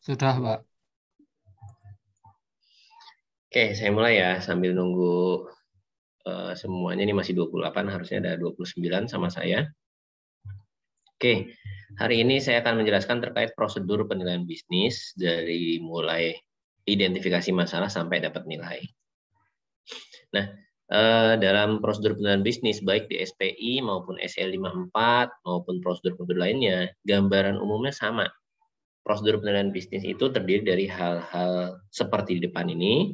Sudah, Pak. Oke, saya mulai ya sambil nunggu semuanya. Ini masih 28, harusnya ada 29 sama saya. Oke, hari ini saya akan menjelaskan terkait prosedur penilaian bisnis dari mulai identifikasi masalah sampai dapat nilai. Nah, dalam prosedur penilaian bisnis baik di SPI maupun SL54 maupun prosedur-prosedur lainnya, gambaran umumnya sama. Prosedur penilaian bisnis itu terdiri dari hal-hal seperti di depan ini.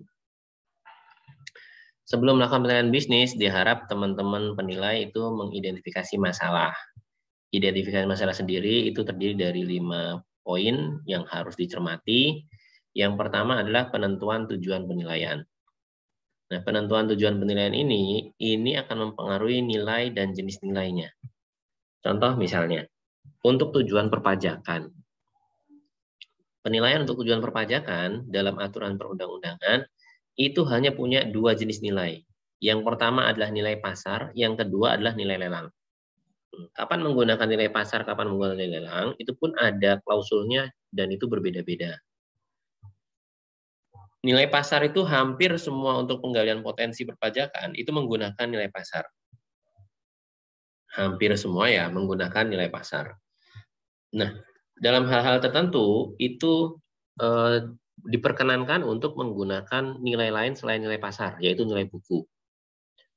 Sebelum melakukan penilaian bisnis, diharap teman-teman penilai itu mengidentifikasi masalah. Identifikasi masalah sendiri itu terdiri dari 5 poin yang harus dicermati. Yang pertama adalah penentuan tujuan penilaian. Nah, penentuan tujuan penilaian ini akan mempengaruhi nilai dan jenis nilainya. Contoh misalnya, untuk tujuan perpajakan. Penilaian untuk tujuan perpajakan dalam aturan perundang-undangan itu hanya punya 2 jenis nilai. Yang pertama adalah nilai pasar, yang kedua adalah nilai lelang. Kapan menggunakan nilai pasar, kapan menggunakan nilai lelang, itu pun ada klausulnya dan itu berbeda-beda. Nilai pasar itu hampir semua untuk penggalian potensi perpajakan itu menggunakan nilai pasar. Hampir semua ya menggunakan nilai pasar. Nah, dalam hal-hal tertentu itu diperkenankan untuk menggunakan nilai lain selain nilai pasar, yaitu nilai buku.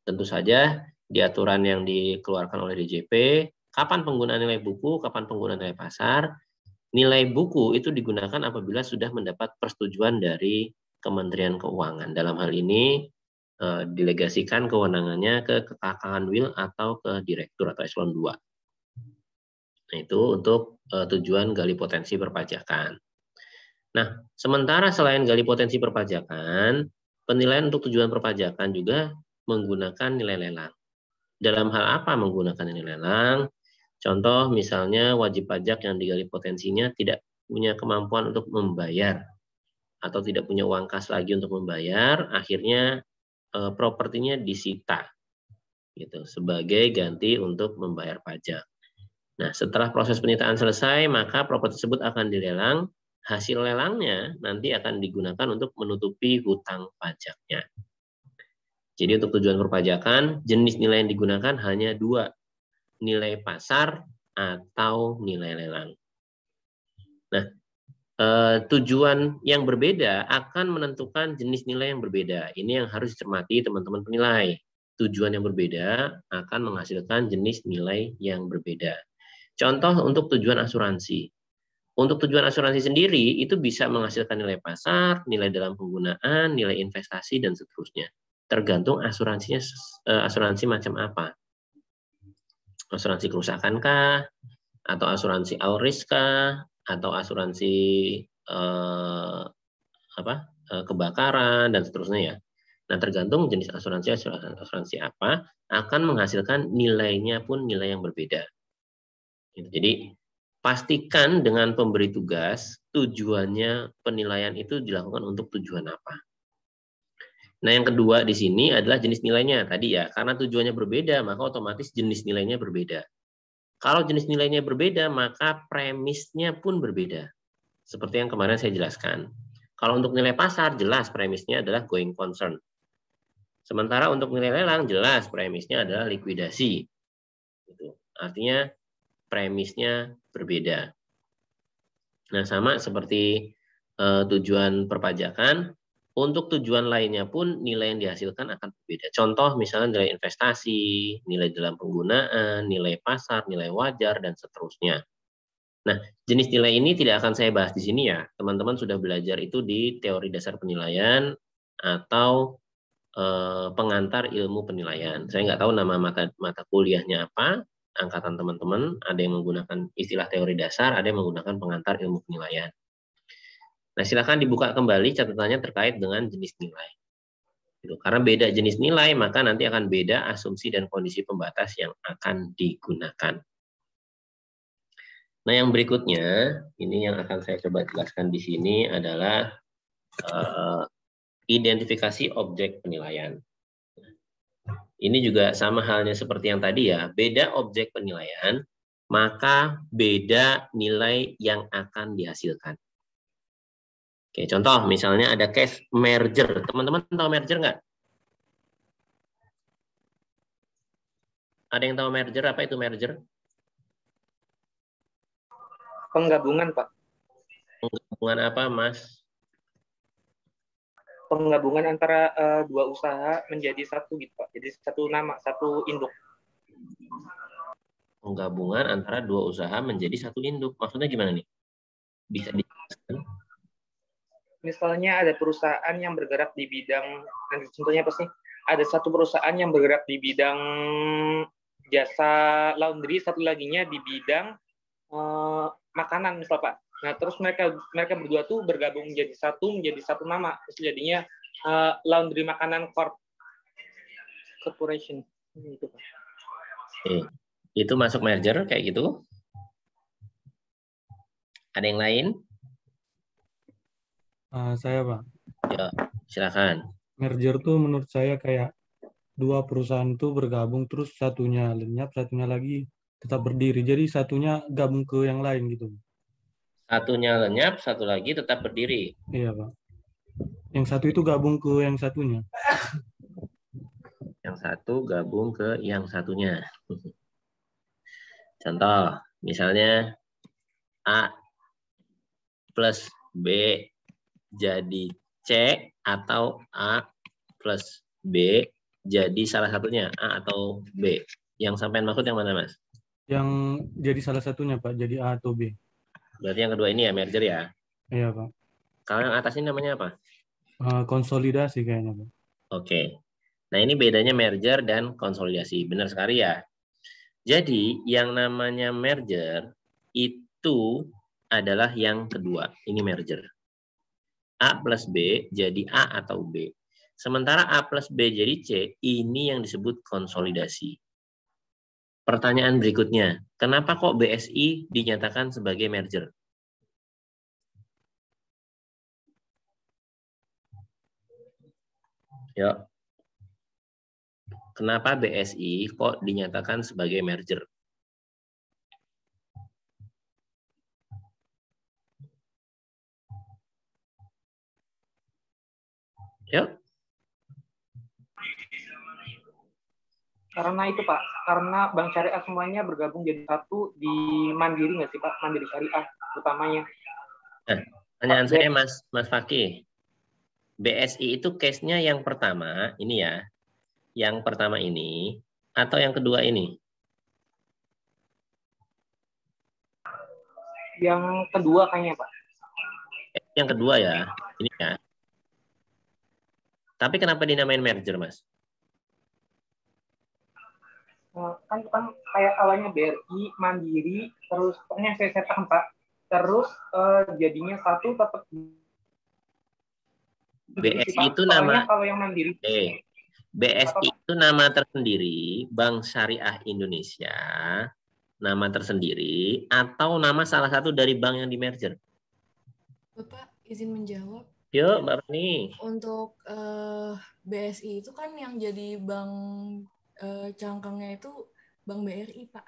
Tentu saja di aturan yang dikeluarkan oleh DJP, kapan penggunaan nilai buku, kapan penggunaan nilai pasar. Nilai buku itu digunakan apabila sudah mendapat persetujuan dari Kementerian Keuangan. Dalam hal ini delegasikan kewenangannya ke Kanwil atau ke Direktur atau Eselon 2. Nah, itu untuk tujuan gali potensi perpajakan. Nah, sementara selain gali potensi perpajakan, penilaian untuk tujuan perpajakan juga menggunakan nilai lelang. Dalam hal apa menggunakan nilai lelang? Contoh misalnya wajib pajak yang digali potensinya tidak punya kemampuan untuk membayar atau tidak punya uang kas lagi untuk membayar, akhirnya propertinya disita gitu sebagai ganti untuk membayar pajak. Nah, setelah proses penyitaan selesai, maka properti tersebut akan dilelang. Hasil lelangnya nanti akan digunakan untuk menutupi hutang pajaknya. Jadi untuk tujuan perpajakan, jenis nilai yang digunakan hanya 2, nilai pasar atau nilai lelang. Nah, tujuan yang berbeda akan menentukan jenis nilai yang berbeda. Ini yang harus dicermati teman-teman penilai. Tujuan yang berbeda akan menghasilkan jenis nilai yang berbeda. Contoh untuk tujuan asuransi. Untuk tujuan asuransi sendiri itu bisa menghasilkan nilai pasar, nilai dalam penggunaan, nilai investasi, dan seterusnya. Tergantung asuransinya asuransi macam apa. Asuransi kerusakan kah? Atau asuransi all risk kah? Atau asuransi kebakaran dan seterusnya ya. Nah, tergantung jenis asuransi apa akan menghasilkan nilainya pun nilai yang berbeda. Jadi pastikan dengan pemberi tugas tujuannya penilaian itu dilakukan untuk tujuan apa. Nah, yang kedua di sini adalah jenis nilainya tadi ya, karena tujuannya berbeda maka otomatis jenis nilainya berbeda. Kalau jenis nilainya berbeda maka premisnya pun berbeda. Seperti yang kemarin saya jelaskan. Kalau untuk nilai pasar jelas premisnya adalah going concern. Sementara untuk nilai lelang jelas premisnya adalah likuidasi. Artinya premisnya berbeda. Nah, sama seperti tujuan perpajakan, untuk tujuan lainnya pun nilai yang dihasilkan akan berbeda. Contoh misalnya nilai investasi, nilai dalam penggunaan, nilai pasar, nilai wajar, dan seterusnya. Nah, jenis nilai ini tidak akan saya bahas di sini ya. Teman-teman sudah belajar itu di teori dasar penilaian atau pengantar ilmu penilaian. Saya nggak tahu nama mata kuliahnya apa, angkatan teman-teman, ada yang menggunakan istilah teori dasar, ada yang menggunakan pengantar ilmu penilaian. Nah, silakan dibuka kembali catatannya terkait dengan jenis nilai. Karena beda jenis nilai, maka nanti akan beda asumsi dan kondisi pembatas yang akan digunakan. Nah, yang berikutnya, ini yang akan saya coba jelaskan di sini adalah identifikasi objek penilaian. Ini juga sama halnya seperti yang tadi ya, beda objek penilaian, maka beda nilai yang akan dihasilkan. Oke, contoh misalnya ada case merger. Teman-teman tahu merger nggak? Ada yang tahu merger? Apa itu merger? Penggabungan, Pak. Penggabungan apa, Mas? Penggabungan antara dua usaha menjadi satu gitu, Pak. Jadi satu nama, satu induk. Penggabungan antara dua usaha menjadi satu induk. Maksudnya gimana nih? Bisa dijelaskan? Misalnya ada perusahaan yang bergerak di bidang, nanti contohnya apa sih? Ada satu perusahaan yang bergerak di bidang jasa laundry, satu laginya di bidang makanan, misal Pak. Nah, terus mereka berdua tuh bergabung menjadi satu nama. Terus jadinya Laundry Makanan Corporation. Gitu, Pak. Oke. Itu masuk merger kayak gitu? Ada yang lain? Saya, Pak. Ya, silakan. Merger tuh menurut saya kayak dua perusahaan tuh bergabung, terus satunya lenyap, satunya lagi tetap berdiri. Jadi satunya gabung ke yang lain gitu. Satunya lenyap, satu lagi tetap berdiri. Iya, Pak. Yang satu itu gabung ke yang satunya. Yang satu gabung ke yang satunya. Contoh, misalnya A plus B jadi C atau A plus B jadi salah satunya A atau B. Yang sampean maksud yang mana, Mas? Yang jadi salah satunya, Pak, jadi A atau B. Berarti yang kedua ini ya, merger ya? Iya, Pak. Kalau yang atas ini namanya apa? Konsolidasi kayaknya, Pak. Oke. Nah, ini bedanya merger dan konsolidasi. Benar sekali ya. Jadi, yang namanya merger itu adalah yang kedua. Ini merger. A plus B jadi A atau B. Sementara A plus B jadi C, ini yang disebut konsolidasi. Pertanyaan berikutnya, kenapa kok BSI dinyatakan sebagai merger? Ya. Kenapa BSI kok dinyatakan sebagai merger? Ya. Karena itu, Pak, karena bank syariah semuanya bergabung jadi satu di Mandiri nggak sih, Pak? Mandiri Syariah utamanya. Nah, pertanyaan saya Mas Fakih. BSI itu case-nya yang pertama, ini ya. Yang pertama ini atau yang kedua ini? Yang kedua kayaknya, Pak. Yang kedua ya, ini ya. Tapi kenapa dinamain merger, Mas? Kan kayak awalnya BRI, Mandiri, terus pokoknya saya paham, Pak. Terus jadinya satu tetap BSI itu nama kalau yang Mandiri. BSI itu nama tersendiri Bank Syariah Indonesia, nama tersendiri atau nama salah satu dari bank yang di merger? Bapak izin menjawab. Yuk, Mbak Rani. Untuk BSI itu kan yang jadi bank cangkangnya itu Bank BRI, Pak.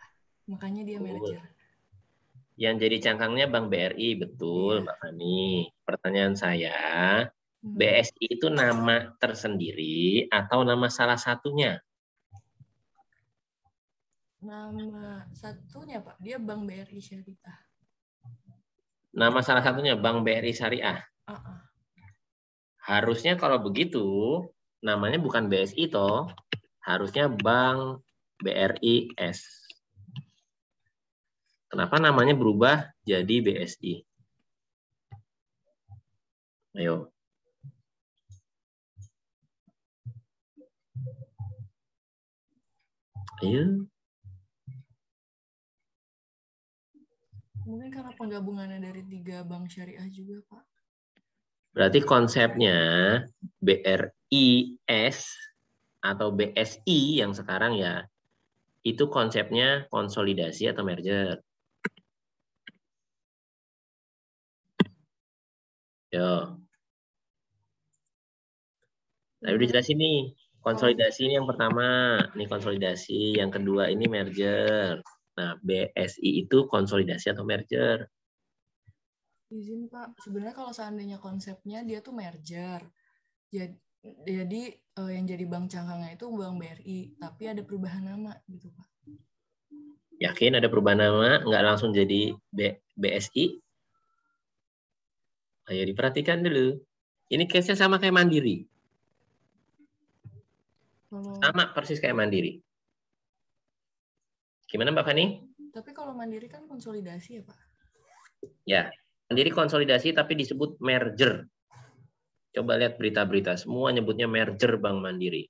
Makanya dia merger. Yang jadi cangkangnya Bank BRI, betul, Mbak Fani. Pertanyaan saya, BSI itu nama tersendiri atau nama salah satunya? Nama satunya, Pak. Dia Bank BRI Syariah. Nama salah satunya Bank BRI Syariah. Harusnya kalau begitu, namanya bukan BSI toh. Harusnya Bank BRIS. Kenapa namanya berubah jadi BSI? Ayo. Ayo. Mungkin karena penggabungannya dari 3 bank syariah juga, Pak. Berarti konsepnya BRIS atau BSI yang sekarang ya, itu konsepnya konsolidasi atau merger. Yo. Nah, udah jelasin nih. Konsolidasi ini yang pertama, ini konsolidasi. Yang kedua ini merger. Nah, BSI itu konsolidasi atau merger? Izin Pak, sebenarnya kalau seandainya konsepnya dia tuh merger, jadi yang jadi bank cangkangnya itu Bank BRI, tapi ada perubahan nama gitu Pak. Yakin ada perubahan nama, nggak langsung jadi BSI? Ayo diperhatikan dulu. Ini case-nya sama kayak Mandiri. Sama persis kayak Mandiri. Gimana Mbak Fani? Tapi kalau Mandiri kan konsolidasi ya Pak? Ya, Mandiri konsolidasi tapi disebut merger. Coba lihat berita-berita, semua nyebutnya merger Bank Mandiri.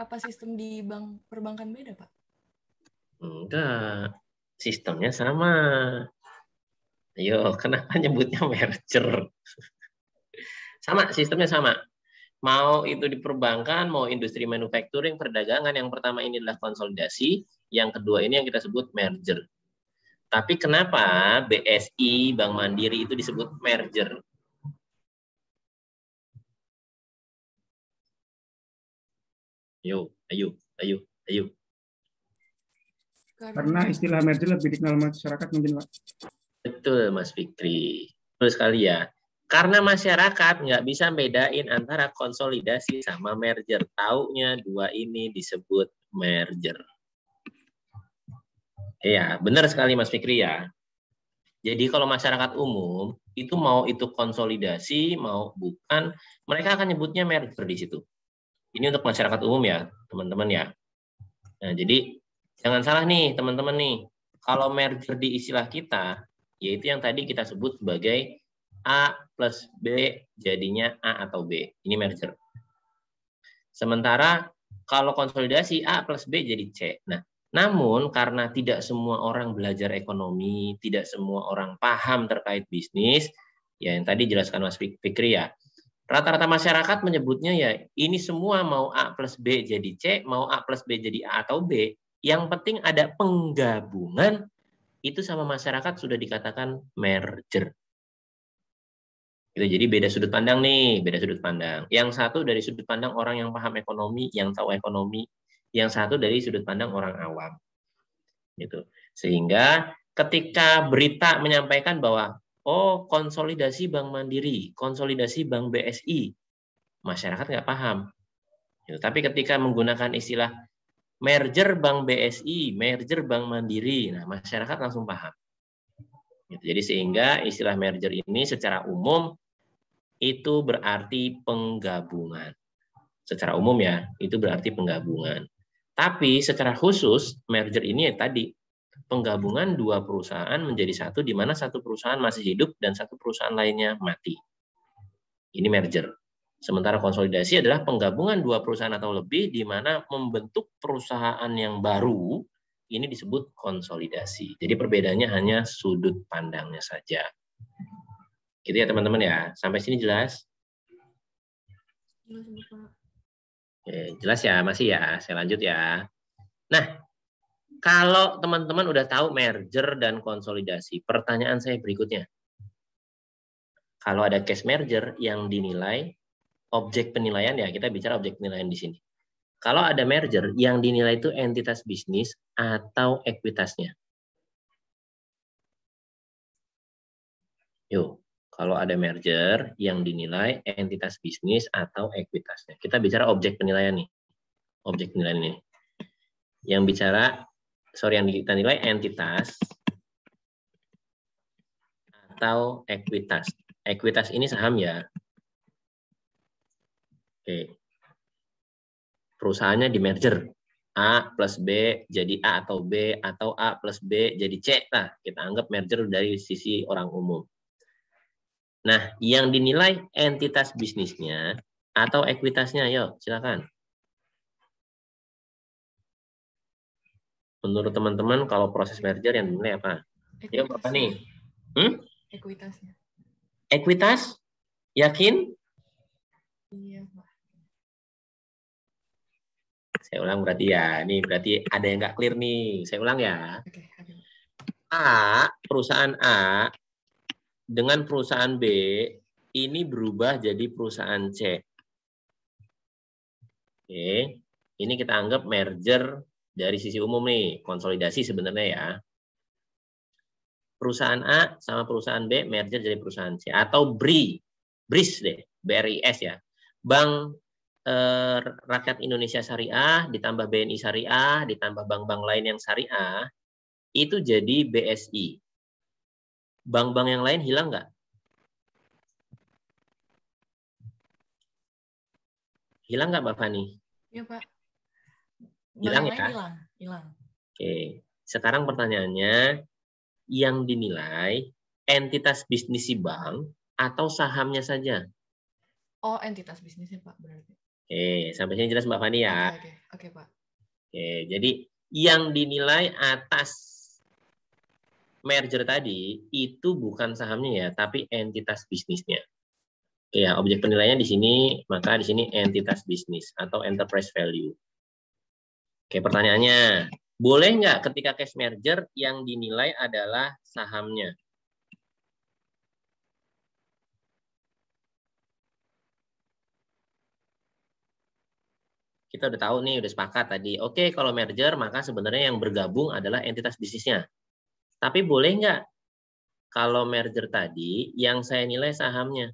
Apa sistem di bank perbankan beda Pak? Enggak, sistemnya sama. Ayo, kenapa nyebutnya merger? Sama, sistemnya sama. Mau itu di perbankan, mau industri manufacturing, perdagangan, yang pertama ini adalah konsolidasi, yang kedua ini yang kita sebut merger. Tapi kenapa BSI, Bank Mandiri itu disebut merger? Ayo. Karena istilah merger lebih dikenal masyarakat mungkin, Pak. Betul, Mas Fikri. Terus sekali ya. Karena masyarakat nggak bisa bedain antara konsolidasi sama merger. Taunya dua ini disebut merger. Iya, benar sekali Mas Fikri ya. Jadi kalau masyarakat umum, itu mau itu konsolidasi, mau bukan, mereka akan nyebutnya merger di situ. Ini untuk masyarakat umum ya, teman-teman ya. Nah, jadi jangan salah nih, teman-teman nih. Kalau merger di istilah kita, yaitu yang tadi kita sebut sebagai A plus B jadinya A atau B. Ini merger. Sementara kalau konsolidasi A plus B jadi C. Nah, namun karena tidak semua orang belajar ekonomi, tidak semua orang paham terkait bisnis, ya yang tadi jelaskan Mas Fikri ya, rata-rata masyarakat menyebutnya ya ini semua mau A plus B jadi C, mau A plus B jadi A atau B, yang penting ada penggabungan, itu sama masyarakat sudah dikatakan merger. Itu jadi beda sudut pandang nih, beda sudut pandang. Yang satu dari sudut pandang orang yang paham ekonomi, yang tahu ekonomi, yang satu dari sudut pandang orang awam. Gitu. Sehingga ketika berita menyampaikan bahwa oh konsolidasi Bank Mandiri, konsolidasi Bank BSI, masyarakat nggak paham. Gitu. Tapi ketika menggunakan istilah merger Bank BSI, merger Bank Mandiri, nah masyarakat langsung paham. Gitu. Jadi sehingga istilah merger ini secara umum itu berarti penggabungan. Secara umum ya, itu berarti penggabungan. Tapi secara khusus, merger ini ya tadi, penggabungan dua perusahaan menjadi satu, di mana satu perusahaan masih hidup dan satu perusahaan lainnya mati. Ini merger. Sementara konsolidasi adalah penggabungan dua perusahaan atau lebih, di mana membentuk perusahaan yang baru, ini disebut konsolidasi. Jadi perbedaannya hanya sudut pandangnya saja. Gitu ya teman-teman ya. Sampai sini jelas? Jelas Bapak. Oke, jelas ya, masih ya. Saya lanjut ya. Nah, kalau teman-teman udah tahu merger dan konsolidasi, pertanyaan saya berikutnya. Kalau ada case merger yang dinilai, objek penilaian ya, kita bicara objek penilaian di sini. Kalau ada merger yang dinilai itu entitas bisnis atau ekuitasnya. Yuk. Kalau ada merger yang dinilai entitas bisnis atau ekuitasnya. Kita bicara objek penilaian nih. Objek penilaian ini. Yang bicara, yang kita nilai entitas atau ekuitas. Ekuitas ini saham ya. Oke. Perusahaannya di merger. A plus B jadi A atau B, atau A plus B jadi C. Nah, kita anggap merger dari sisi orang umum. Nah, yang dinilai entitas bisnisnya atau ekuitasnya, yuk silakan. Menurut teman-teman, kalau proses merger yang dinilai apa? Yuk, apa nih? Ekuitasnya. Ekuitas? Yakin? Iya, Pak. Saya ulang berarti ya. Ini berarti ada yang nggak clear nih. Saya ulang ya. Oke. A, perusahaan A dengan perusahaan B ini berubah jadi perusahaan C. Oke, ini kita anggap merger dari sisi umum nih, konsolidasi sebenarnya ya. Perusahaan A sama perusahaan B merger jadi perusahaan C. Atau BRIS deh, BRIS ya. Bank Rakyat Indonesia Syariah ditambah BNI Syariah ditambah bank-bank lain yang syariah itu jadi BSI. Bank-bank yang lain hilang nggak? Hilang nggak Mbak Fani? Iya, Pak. Hilang Bank ya? lain hilang. Oke. Sekarang pertanyaannya, yang dinilai entitas bisnis si bank atau sahamnya saja? Oh, entitas bisnisnya, Pak, berarti. Oke, sampai sini jelas Mbak Fani ya? Oke, Pak. Oke, jadi yang dinilai atas merger tadi itu bukan sahamnya ya, tapi entitas bisnisnya. Oke, ya, objek penilaiannya di sini, maka di sini entitas bisnis atau enterprise value. Oke, pertanyaannya, boleh nggak ketika case merger yang dinilai adalah sahamnya? Kita udah tahu nih, udah sepakat tadi. Oke, kalau merger, maka sebenarnya yang bergabung adalah entitas bisnisnya. Tapi boleh nggak kalau merger tadi yang saya nilai sahamnya?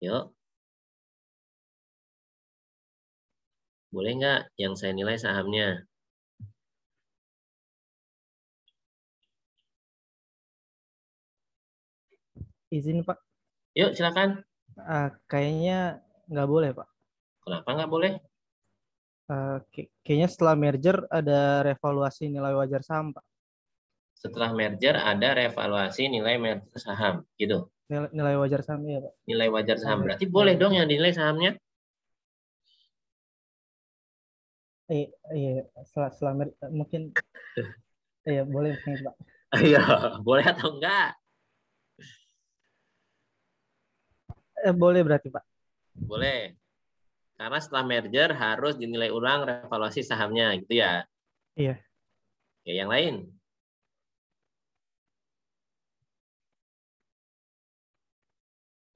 Yuk. Boleh nggak yang saya nilai sahamnya? Izin Pak. Yuk, silakan. Kayaknya nggak boleh Pak. Kenapa nggak boleh? Kayaknya setelah merger ada revaluasi nilai wajar saham Pak. Setelah merger ada revaluasi nilai merger saham, gitu. Nilai wajar saham ya Pak. Nilai wajar saham. Berarti boleh dong yang dinilai sahamnya? Iya, setelah merger mungkin. Iya, boleh Pak. Iya, boleh atau enggak? Boleh berarti Pak. Boleh. Karena setelah merger harus dinilai ulang revaluasi sahamnya, gitu ya? Iya. Oke, yang lain?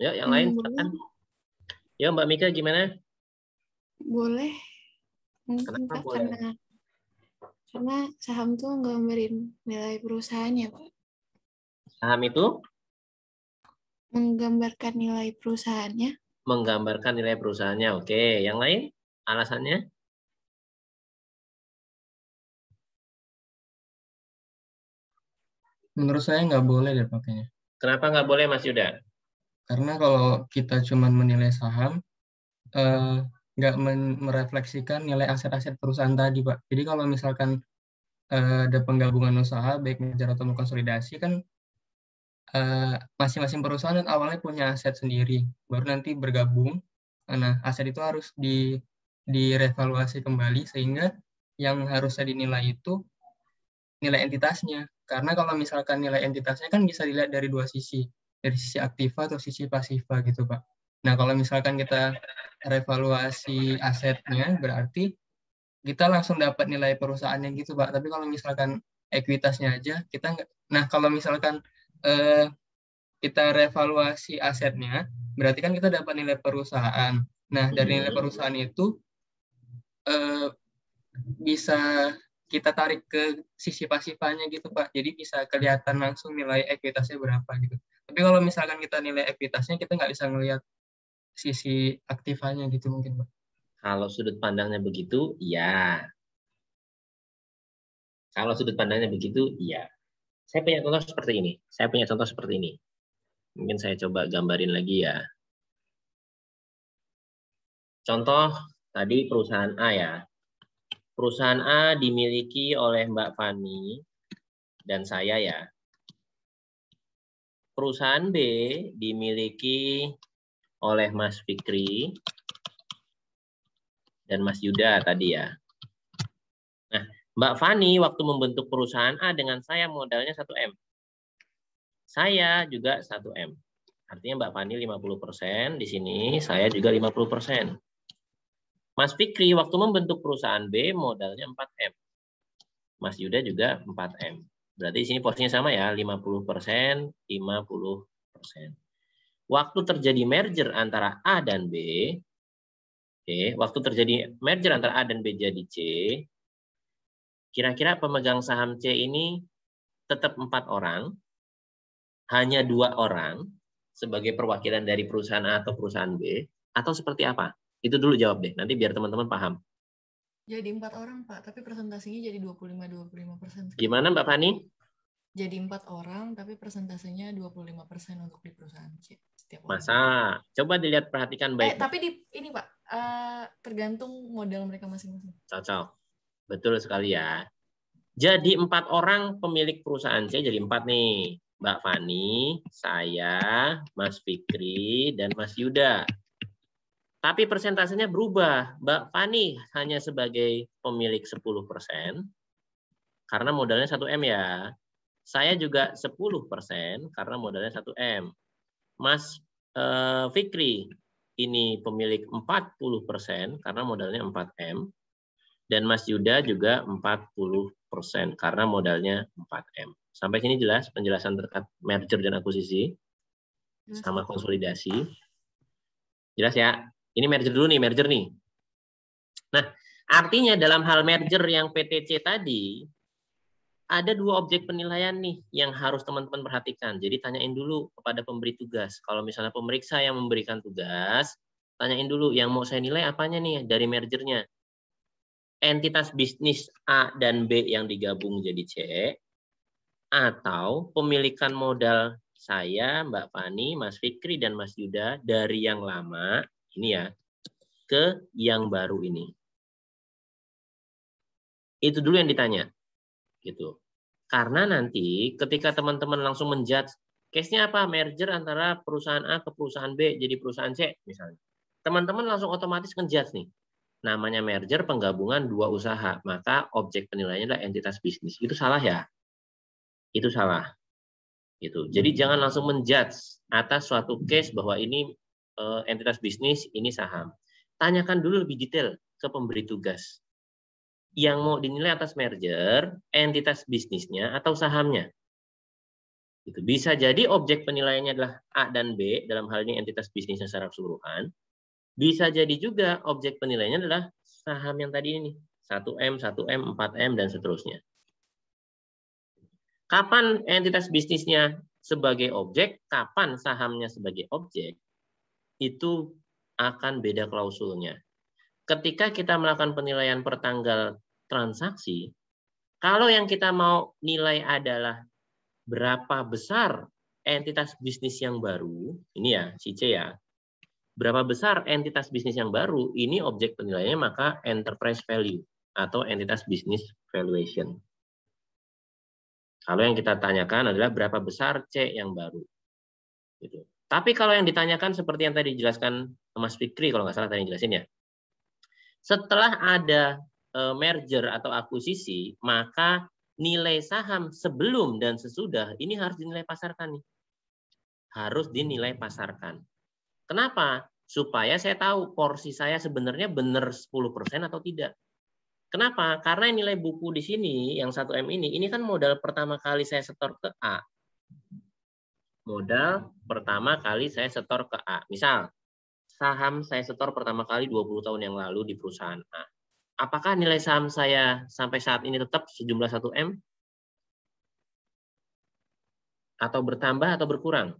Yuk, yang lain. Silakan. Yuk, Mbak Mika gimana? Boleh. Mungkin Kenapa Pak, boleh? karena saham tuh nggambarin nilai perusahaannya, Pak. Saham itu? Menggambarkan nilai perusahaannya. Menggambarkan nilai perusahaannya. Oke, yang lain? Alasannya? Menurut saya nggak boleh deh pakainya. Kenapa nggak boleh, Mas Yuda? Karena kalau kita cuma menilai saham, nggak merefleksikan nilai aset-aset perusahaan tadi, Pak. Jadi kalau misalkan ada penggabungan usaha, baik merger atau konsolidasi, kan masing-masing perusahaan kan awalnya punya aset sendiri, baru nanti bergabung. Nah, aset itu harus direvaluasi kembali, sehingga yang harusnya dinilai itu nilai entitasnya. Karena kalau misalkan nilai entitasnya kan bisa dilihat dari dua sisi, dari sisi aktiva atau sisi pasifa gitu, Pak. Nah, kalau misalkan kita revaluasi asetnya, berarti kita langsung dapat nilai perusahaannya gitu, Pak. Tapi kalau misalkan ekuitasnya aja, kita nggak. Nah, kalau misalkan kita revaluasi asetnya, berarti kan kita dapat nilai perusahaan. Nah, dari nilai perusahaan itu bisa kita tarik ke sisi pasifanya gitu, Pak. Jadi bisa kelihatan langsung nilai ekuitasnya berapa gitu. Tapi kalau misalkan kita nilai ekuitasnya, kita nggak bisa ngelihat sisi aktifanya gitu mungkin, Pak. Kalau sudut pandangnya begitu, iya. Kalau sudut pandangnya begitu, iya. Saya punya contoh seperti ini. Mungkin saya coba gambarin lagi ya. Contoh tadi perusahaan A ya. Perusahaan A dimiliki oleh Mbak Fani dan saya ya. Perusahaan B dimiliki oleh Mas Fikri dan Mas Yuda tadi ya. Nah, Mbak Fani waktu membentuk perusahaan A dengan saya modalnya 1M. Saya juga 1M. Artinya Mbak Fani 50%, di sini saya juga 50%. Mas Fikri waktu membentuk perusahaan B modalnya 4M. Mas Yuda juga 4M. Berarti di sini posisinya sama ya, 50%, 50%. Waktu terjadi merger antara A dan B, Oke, waktu terjadi merger antara A dan B jadi C, kira-kira pemegang saham C ini tetap 4 orang, hanya 2 orang sebagai perwakilan dari perusahaan A atau perusahaan B, atau seperti apa? Itu dulu jawab deh, nanti biar teman-teman paham. Jadi 4 orang, Pak, tapi presentasinya jadi 25-25%. Gimana Mbak Fani? Jadi 4 orang, tapi persentasenya 25% untuk di perusahaan C. Setiap orang. Masa? Coba dilihat, perhatikan baik. Tapi ini Pak, tergantung modal mereka masing-masing. Cocok. Betul sekali ya. Jadi 4 orang pemilik perusahaan C, jadi 4 nih. Mbak Fani, saya, Mas Fikri, dan Mas Yuda. Tapi persentasenya berubah. Mbak Fani hanya sebagai pemilik 10%, karena modalnya 1M ya. Saya juga 10% karena modalnya 1M. Mas Fikri ini pemilik 40% karena modalnya 4M. Dan Mas Yuda juga 40% karena modalnya 4M. Sampai sini jelas penjelasan terkait merger dan akuisisi sama konsolidasi. Jelas ya? Ini merger dulu nih, merger nih. Nah, artinya dalam hal merger yang PTC tadi, ada 2 objek penilaian nih yang harus teman-teman perhatikan. Jadi tanyain dulu kepada pemberi tugas. Kalau misalnya pemeriksa yang memberikan tugas, tanyain dulu yang mau saya nilai apanya nih dari mergernya. Entitas bisnis A dan B yang digabung jadi C, atau pemilikan modal saya, Mbak Fani, Mas Fikri, dan Mas Yuda dari yang lama, ini ya, ke yang baru ini. Itu dulu yang ditanya. Gitu. Karena nanti ketika teman-teman langsung menjudge, case-nya apa? Merger antara perusahaan A ke perusahaan B jadi perusahaan C misalnya. Teman-teman langsung otomatis ngejudge nih. Namanya merger penggabungan 2 usaha, maka objek penilaiannya adalah entitas bisnis. Itu salah ya? Itu salah. Gitu. Jadi jangan langsung menjudge atas suatu case bahwa ini entitas bisnis, ini saham. Tanyakan dulu lebih detail ke pemberi tugas. Yang mau dinilai atas merger, entitas bisnisnya atau sahamnya. Gitu. Bisa jadi objek penilaiannya adalah A dan B, dalam hal ini entitas bisnisnya secara keseluruhan. Bisa jadi juga objek penilaiannya adalah saham yang tadi ini, 1M, 1M, 4M, dan seterusnya. Kapan entitas bisnisnya sebagai objek, kapan sahamnya sebagai objek, itu akan beda klausulnya. Ketika kita melakukan penilaian per tanggal transaksi, kalau yang kita mau nilai adalah berapa besar entitas bisnis yang baru, ini ya, si C ya, berapa besar entitas bisnis yang baru, ini objek penilaiannya maka enterprise value atau entitas bisnis valuation. Kalau yang kita tanyakan adalah berapa besar C yang baru. Gitu. Tapi kalau yang ditanyakan seperti yang tadi dijelaskan Mas Fikri, kalau nggak salah tadi jelasin ya, setelah ada merger atau akuisisi, maka nilai saham sebelum dan sesudah ini harus dinilai pasarkan nih. Harus dinilai pasarkan. Kenapa? Supaya saya tahu porsi saya sebenarnya benar 10% atau tidak. Kenapa? Karena nilai buku di sini yang 1M ini kan modal pertama kali saya setor ke A. Modal pertama kali saya setor ke A. Misal, saham saya setor pertama kali 20 tahun yang lalu di perusahaan A. Apakah nilai saham saya sampai saat ini tetap sejumlah 1M? Atau bertambah atau berkurang?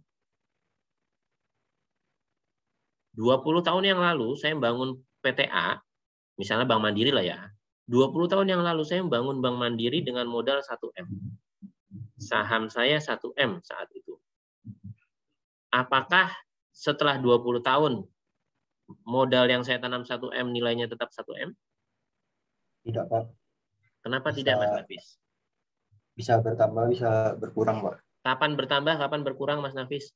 20 tahun yang lalu saya membangun PTA, misalnya Bank Mandiri lah ya. 20 tahun yang lalu saya membangun Bank Mandiri dengan modal 1M. Saham saya 1M saat itu. Apakah setelah 20 tahun modal yang saya tanam 1M nilainya tetap 1M? Tidak, Pak. Kenapa tidak, Mas Nafis? Bisa bertambah, bisa berkurang, Pak. Kapan bertambah, kapan berkurang, Mas Nafis?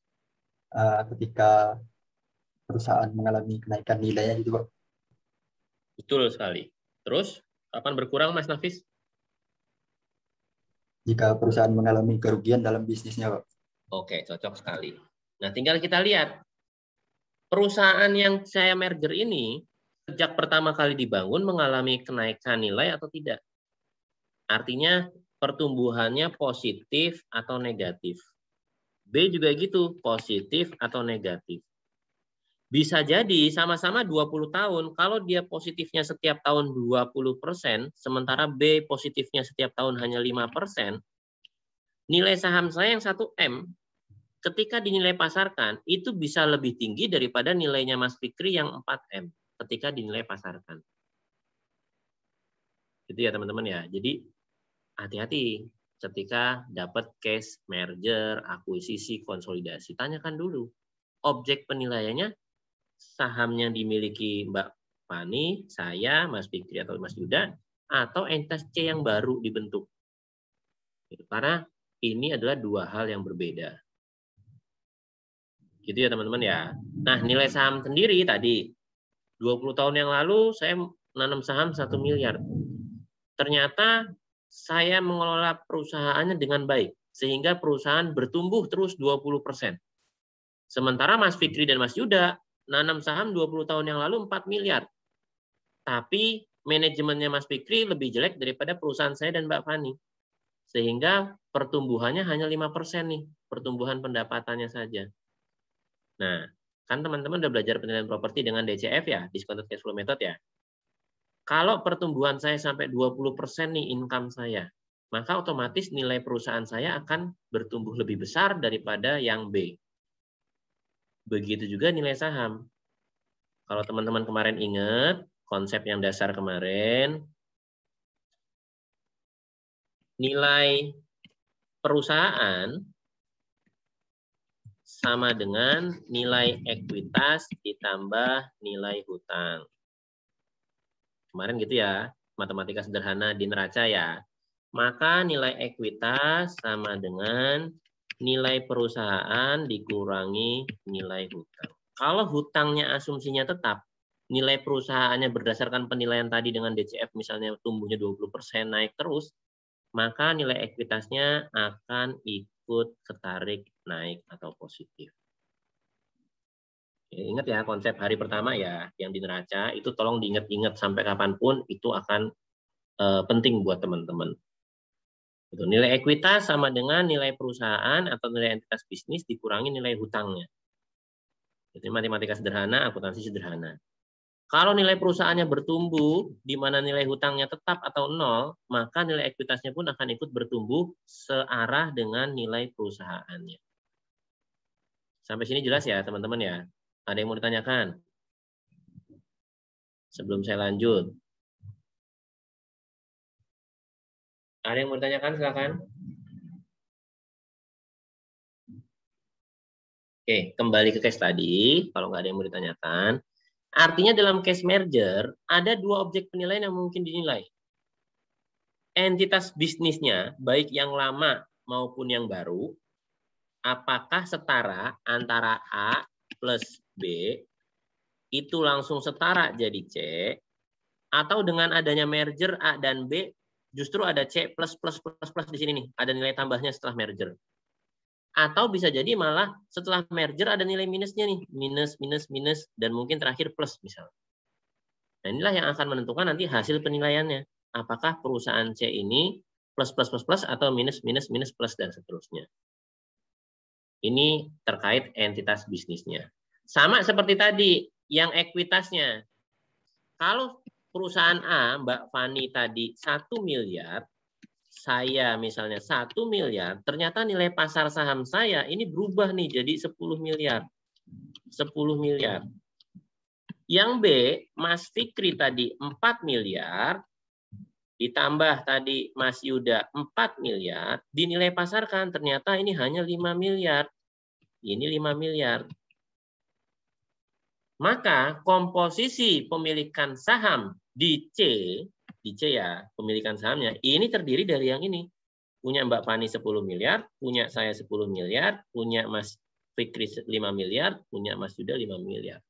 Ketika perusahaan mengalami kenaikan nilainya gitu, Pak. Betul sekali. Terus, kapan berkurang, Mas Nafis? Jika perusahaan mengalami kerugian dalam bisnisnya, Pak. Oke, cocok sekali. Nah, tinggal kita lihat. Perusahaan yang saya merger ini, sejak pertama kali dibangun mengalami kenaikan nilai atau tidak? Artinya, pertumbuhannya positif atau negatif. B juga gitu, positif atau negatif. Bisa jadi sama-sama 20 tahun, kalau dia positifnya setiap tahun 20%, sementara B positifnya setiap tahun hanya 5%, nilai saham saya yang 1M, ketika dinilai pasarkan, itu bisa lebih tinggi daripada nilainya Mas Fikri yang 4M, ketika dinilai pasarkan. Gitu ya teman-teman ya. Jadi hati-hati ketika dapat case merger, akuisisi, konsolidasi. Tanyakan dulu objek penilaiannya, sahamnya dimiliki Mbak Fani, saya, Mas Fikri atau Mas Yuda, atau entitas C yang baru dibentuk. Karena ini adalah dua hal yang berbeda. Gitu ya teman-teman ya. Nah, nilai saham sendiri tadi 20 tahun yang lalu saya nanam saham 1 miliar. Ternyata saya mengelola perusahaannya dengan baik sehingga perusahaan bertumbuh terus 20%. Sementara Mas Fikri dan Mas Yuda nanam saham 20 tahun yang lalu 4 miliar. Tapi manajemennya Mas Fikri lebih jelek daripada perusahaan saya dan Mbak Fani. Sehingga pertumbuhannya hanya 5% nih, pertumbuhan pendapatannya saja. Nah, kan teman-teman udah belajar penilaian properti dengan DCF ya, discounted cash flow method ya. Kalau pertumbuhan saya sampai 20% nih income saya, maka otomatis nilai perusahaan saya akan bertumbuh lebih besar daripada yang B. Begitu juga nilai saham. Kalau teman-teman kemarin ingat, konsep yang dasar kemarin, nilai perusahaan sama dengan nilai ekuitas ditambah nilai hutang. Kemarin gitu ya, matematika sederhana di neraca ya. Maka nilai ekuitas sama dengan nilai perusahaan dikurangi nilai hutang. Kalau hutangnya asumsinya tetap, nilai perusahaannya berdasarkan penilaian tadi dengan DCF misalnya tumbuhnya 20% naik terus, maka nilai ekuitasnya akan ikut ketarik naik atau positif. Ingat ya konsep hari pertama ya, yang di neraca itu tolong diingat-ingat sampai kapanpun itu akan penting buat teman-teman. Nilai ekuitas sama dengan nilai perusahaan atau nilai entitas bisnis dikurangi nilai hutangnya. Itu matematika sederhana, akuntansi sederhana. Kalau nilai perusahaannya bertumbuh, di mana nilai hutangnya tetap atau nol, maka nilai ekuitasnya pun akan ikut bertumbuh searah dengan nilai perusahaannya. Sampai sini jelas ya teman-teman ya? Ada yang mau ditanyakan? Sebelum saya lanjut. Ada yang mau ditanyakan, silakan. Oke, kembali ke case tadi. Kalau nggak ada yang mau ditanyakan. Artinya dalam case merger, ada dua objek penilaian yang mungkin dinilai. Entitas bisnisnya, baik yang lama maupun yang baru, apakah setara antara A plus B, itu langsung setara jadi C, atau dengan adanya merger A dan B, justru ada C plus di sini nih, ada nilai tambahnya setelah merger. Atau bisa jadi malah setelah merger ada nilai minusnya nih, minus, dan mungkin terakhir plus misalnya. Nah inilah yang akan menentukan nanti hasil penilaiannya. Apakah perusahaan C ini plus atau minus plus dan seterusnya. Ini terkait entitas bisnisnya. Sama seperti tadi, yang ekuitasnya. Kalau perusahaan A, Mbak Fani tadi 1 miliar, saya misalnya 1 miliar, ternyata nilai pasar saham saya ini berubah nih jadi 10 miliar. 10 miliar. Yang B, Mas Fikri tadi 4 miliar, ditambah tadi Mas Yuda 4 miliar, dinilai pasarkan ternyata ini hanya 5 miliar. Ini 5 miliar. Maka komposisi pemilikan saham di C ya, pemilikan sahamnya, ini terdiri dari yang ini. Punya Mbak Fani 10 miliar, punya saya 10 miliar, punya Mas Fikri 5 miliar, punya Mas Yuda 5 miliar.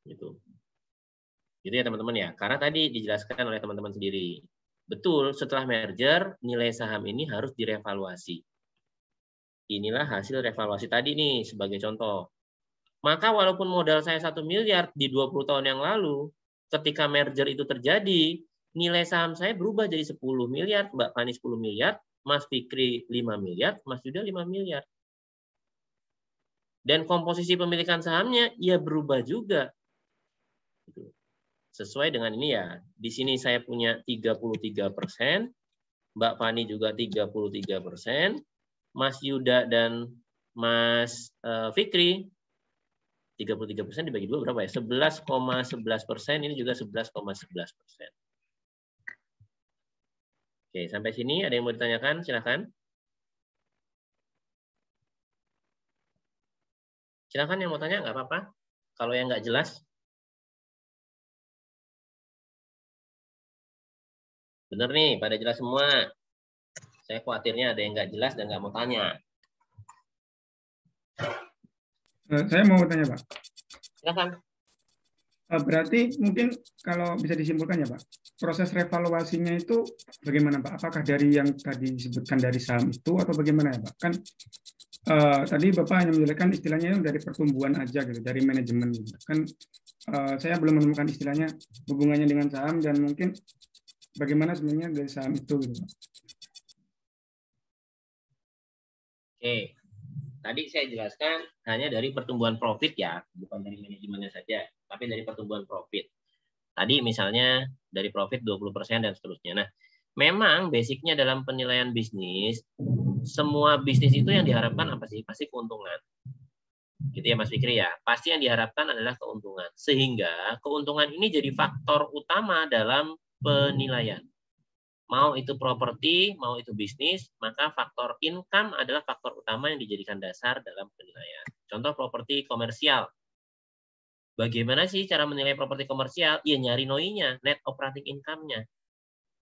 Gitu. Gitu ya teman-teman ya. Karena tadi dijelaskan oleh teman-teman sendiri. Betul, setelah merger, nilai saham ini harus direvaluasi. Inilah hasil revaluasi tadi nih, sebagai contoh. Maka walaupun modal saya 1 miliar di 20 tahun yang lalu, ketika merger itu terjadi, nilai saham saya berubah jadi 10 miliar, Mbak Fani 10 miliar, Mas Fikri 5 miliar, Mas Yuda 5 miliar. Dan komposisi pemilikan sahamnya ya berubah juga. Sesuai dengan ini ya. Di sini saya punya 33%, Mbak Fani juga 33%, Mas Yuda dan Mas Fikri 33% dibagi 2 berapa ya? 11,11%, ini juga 11,11%. Oke, sampai sini ada yang mau ditanyakan? Silakan. Silakan yang mau tanya, nggak apa-apa. Kalau yang nggak jelas. Bener nih, pada jelas semua. Saya khawatirnya ada yang nggak jelas dan nggak mau tanya. Saya mau tanya, Pak. Silakan. Berarti mungkin kalau bisa disimpulkan ya, Pak, proses revaluasinya itu bagaimana, Pak? Apakah dari yang tadi disebutkan dari saham itu atau bagaimana ya, Pak? Kan tadi Bapak hanya menjelaskan istilahnya dari pertumbuhan aja gitu, dari manajemen gitu. Kan saya belum menemukan istilahnya hubungannya dengan saham dan mungkin bagaimana sebenarnya dari saham itu gitu, Pak. Oke. Tadi saya jelaskan hanya dari pertumbuhan profit ya, bukan dari manajemennya saja, tapi dari pertumbuhan profit. Tadi misalnya dari profit 20% dan seterusnya. Nah, memang basicnya dalam penilaian bisnis, semua bisnis itu yang diharapkan apa sih? Pasti keuntungan. Gitu ya Mas Fikri ya. Pasti yang diharapkan adalah keuntungan. Sehingga keuntungan ini jadi faktor utama dalam penilaian. Mau itu properti, mau itu bisnis, maka faktor income adalah faktor utama yang dijadikan dasar dalam penilaian. Contoh properti komersial. Bagaimana sih cara menilai properti komersial? Ya nyari NOI-nya, net operating income-nya.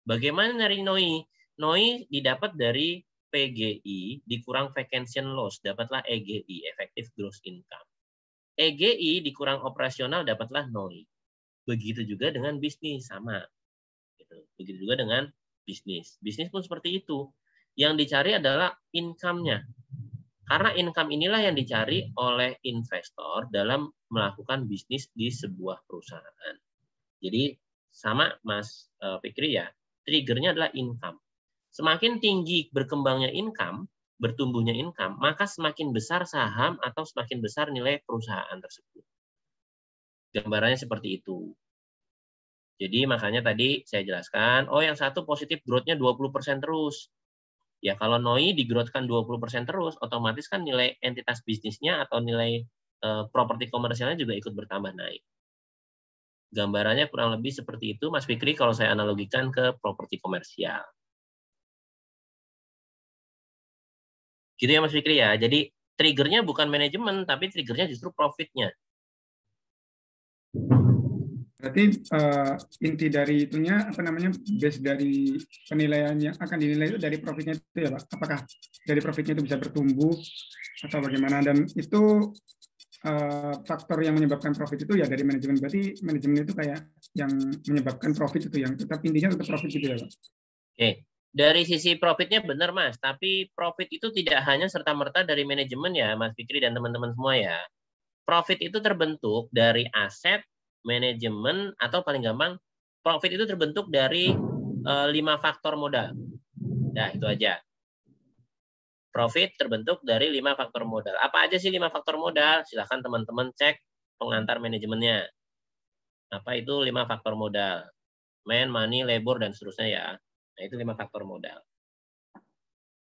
Bagaimana nyari NOI? NOI didapat dari PGI dikurang vacation loss, dapatlah EGI, effective gross income. EGI dikurang operasional, dapatlah NOI. Begitu juga dengan bisnis, sama. Begitu juga dengan bisnis. Bisnis pun seperti itu. Yang dicari adalah income-nya. Karena income inilah yang dicari oleh investor dalam melakukan bisnis di sebuah perusahaan. Jadi sama Mas Fikri ya, triggernya adalah income. Semakin tinggi berkembangnya income, bertumbuhnya income, maka semakin besar saham atau semakin besar nilai perusahaan tersebut. Gambarannya seperti itu. Jadi makanya tadi saya jelaskan, oh yang satu positif growth-nya 20% terus. Ya kalau NOI di-growth-kan 20% terus, otomatis kan nilai entitas bisnisnya atau nilai properti komersialnya juga ikut bertambah naik. Gambarannya kurang lebih seperti itu, Mas Fikri, kalau saya analogikan ke properti komersial. Gitu ya Mas Fikri ya. Jadi triggernya bukan manajemen, tapi triggernya justru profitnya. Berarti inti dari itunya apa namanya, base dari penilaian yang akan dinilai itu dari profitnya itu ya Pak? Apakah dari profitnya itu bisa bertumbuh atau bagaimana? Dan itu faktor yang menyebabkan profit itu ya dari manajemen. Berarti manajemen itu kayak yang menyebabkan profit itu, yang tetap intinya tetap profit gitu ya Pak? Oke. Dari sisi profitnya benar Mas, tapi profit itu tidak hanya serta-merta dari manajemen ya Mas Fikri dan teman-teman semua ya. Profit itu terbentuk dari aset, manajemen, atau paling gampang profit itu terbentuk dari 5 faktor modal. Nah, itu aja. Profit terbentuk dari 5 faktor modal. Apa aja sih 5 faktor modal? Silahkan teman-teman cek pengantar manajemennya. Apa itu 5 faktor modal? Man, money, labor, dan seterusnya ya. Nah, itu 5 faktor modal.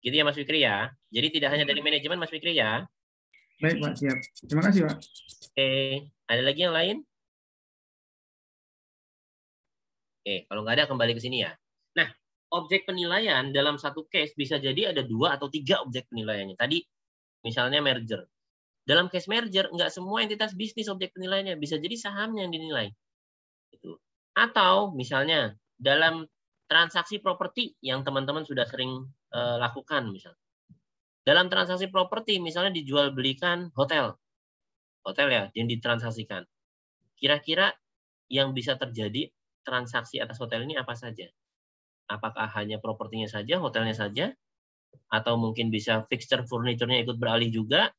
Gitu ya Mas Fikri ya. Jadi tidak hanya dari manajemen Mas Fikri ya. Baik Pak, siap. Terima kasih Pak. Oke, ada lagi yang lain? Oke, kalau nggak ada kembali ke sini ya. Nah, objek penilaian dalam satu case bisa jadi ada 2 atau 3 objek penilaiannya. Tadi misalnya merger. Dalam case merger, nggak semua entitas bisnis objek penilaiannya. Bisa jadi sahamnya yang dinilai. Gitu. Atau misalnya dalam transaksi properti yang teman-teman sudah sering lakukan misalnya. Dalam transaksi properti misalnya dijual belikan hotel. Hotel ya, yang ditransaksikan. Kira-kira yang bisa terjadi transaksi atas hotel ini apa saja? Apakah hanya propertinya saja, hotelnya saja? Atau mungkin bisa fixture furniture-nya ikut beralih juga?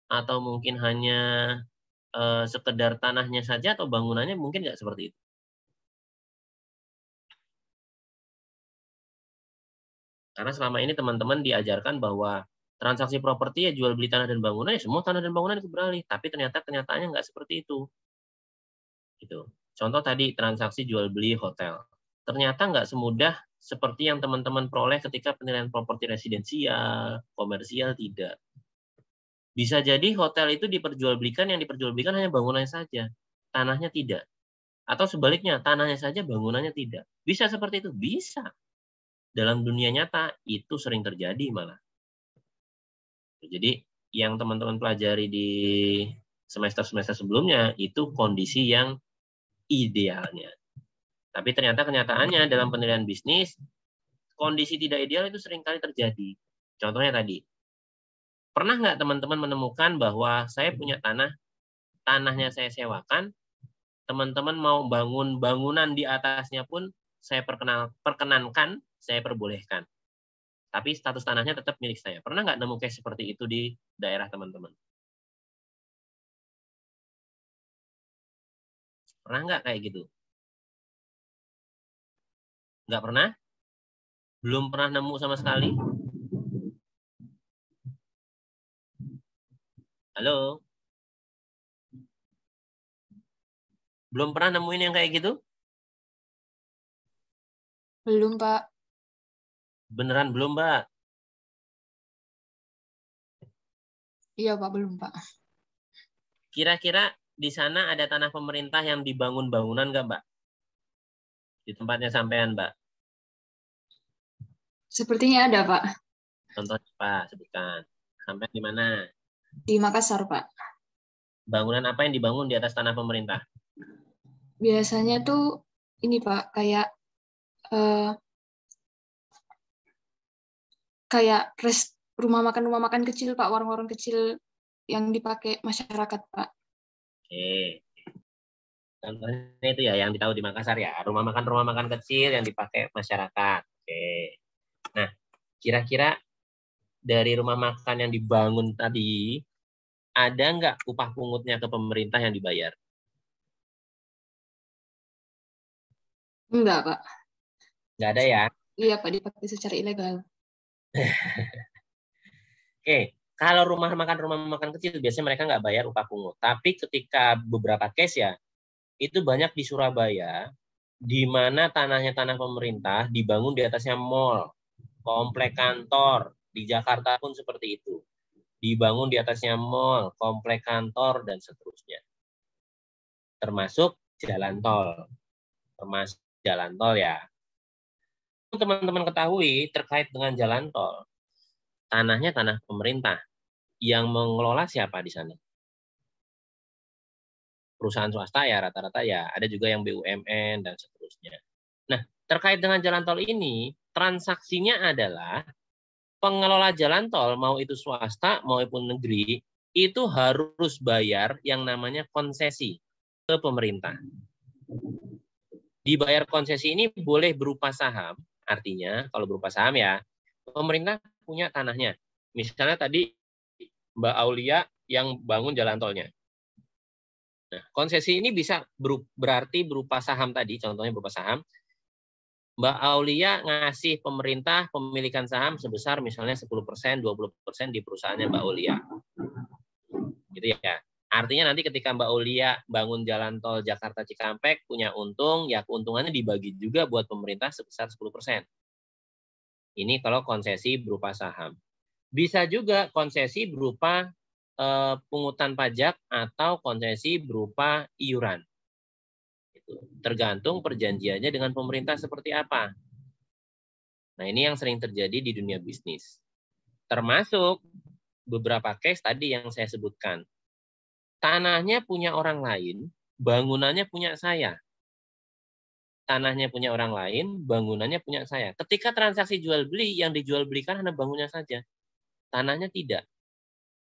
Atau mungkin hanya sekedar tanahnya saja atau bangunannya? Mungkin nggak seperti itu. Karena selama ini teman-teman diajarkan bahwa Transaksi properti ya jual beli tanah dan bangunan, ya semua tanah dan bangunan itu beralih. Tapi ternyata kenyataannya nggak seperti itu. Gitu. Contoh tadi transaksi jual beli hotel. Ternyata nggak semudah seperti yang teman-teman peroleh ketika penilaian properti residensial, komersial, tidak. Bisa jadi hotel itu diperjualbelikan, yang diperjualbelikan hanya bangunannya saja, tanahnya tidak. Atau sebaliknya, tanahnya saja, bangunannya tidak. Bisa seperti itu? Bisa. Dalam dunia nyata, itu sering terjadi malah. Jadi, yang teman-teman pelajari di semester-semester sebelumnya, itu kondisi yang idealnya. Tapi ternyata kenyataannya dalam penilaian bisnis, kondisi tidak ideal itu seringkali terjadi. Contohnya tadi, pernah nggak teman-teman menemukan bahwa saya punya tanahnya saya sewakan, teman-teman mau bangun bangunan di atasnya pun saya perkenankan, saya perbolehkan. Tapi status tanahnya tetap milik saya. Pernah nggak nemu case seperti itu di daerah teman-teman? Pernah nggak kayak gitu? Nggak pernah? Belum pernah nemu sama sekali? Halo? Belum pernah nemuin yang kayak gitu? Belum, Pak. Beneran belum, Mbak? Iya, Pak, belum, Pak. Kira-kira di sana ada tanah pemerintah yang dibangun bangunan nggak, Mbak? Di tempatnya sampean, Mbak? Sepertinya ada, Pak. Contohnya apa? Sebutkan. Sampai di mana? Di Makassar, Pak. Bangunan apa yang dibangun di atas tanah pemerintah? Biasanya tuh ini, Pak, kayak rumah makan kecil, Pak, warung-warung kecil yang dipakai masyarakat, Pak. Oke. Contohnya itu ya yang ditahu di Makassar ya, rumah makan kecil yang dipakai masyarakat. Oke. Nah, kira-kira dari rumah makan yang dibangun tadi, ada nggak upah pungutnya ke pemerintah yang dibayar? Enggak, Pak. Nggak ada ya? Iya, Pak, dipakai secara ilegal. Oke, kalau rumah makan kecil biasanya mereka nggak bayar upah pungut. Tapi ketika beberapa case ya, itu banyak di Surabaya, di mana tanahnya tanah pemerintah dibangun di atasnya mall, komplek kantor. Di Jakarta pun seperti itu. Dibangun di atasnya mall, komplek kantor, dan seterusnya. Termasuk jalan tol. Termasuk jalan tol ya. Teman-teman ketahui terkait dengan jalan tol, tanahnya tanah pemerintah. Yang mengelola siapa di sana? Perusahaan swasta ya rata-rata ya. Ada juga yang BUMN dan seterusnya. Nah, terkait dengan jalan tol ini, transaksinya adalah pengelola jalan tol, mau itu swasta maupun negeri, itu harus bayar yang namanya konsesi ke pemerintah. Dibayar konsesi ini boleh berupa saham, artinya kalau berupa saham ya, pemerintah punya tanahnya. Misalnya tadi Mbak Aulia yang bangun jalan tolnya. Nah, konsesi ini bisa berarti berupa saham tadi, contohnya berupa saham. Mbak Aulia ngasih pemerintah pemilikan saham sebesar misalnya 10%, 20% di perusahaannya Mbak Aulia. Gitu ya. Artinya nanti ketika Mbak Aulia bangun jalan tol Jakarta Cikampek punya untung, ya keuntungannya dibagi juga buat pemerintah sebesar 10%. Ini kalau konsesi berupa saham. Bisa juga konsesi berupa pungutan pajak atau konsesi berupa iuran. Tergantung perjanjiannya dengan pemerintah seperti apa. Nah, ini yang sering terjadi di dunia bisnis. Termasuk beberapa case tadi yang saya sebutkan. Tanahnya punya orang lain, bangunannya punya saya. Tanahnya punya orang lain, bangunannya punya saya. Ketika transaksi jual beli, yang dijual belikan hanya bangunnya saja. Tanahnya tidak.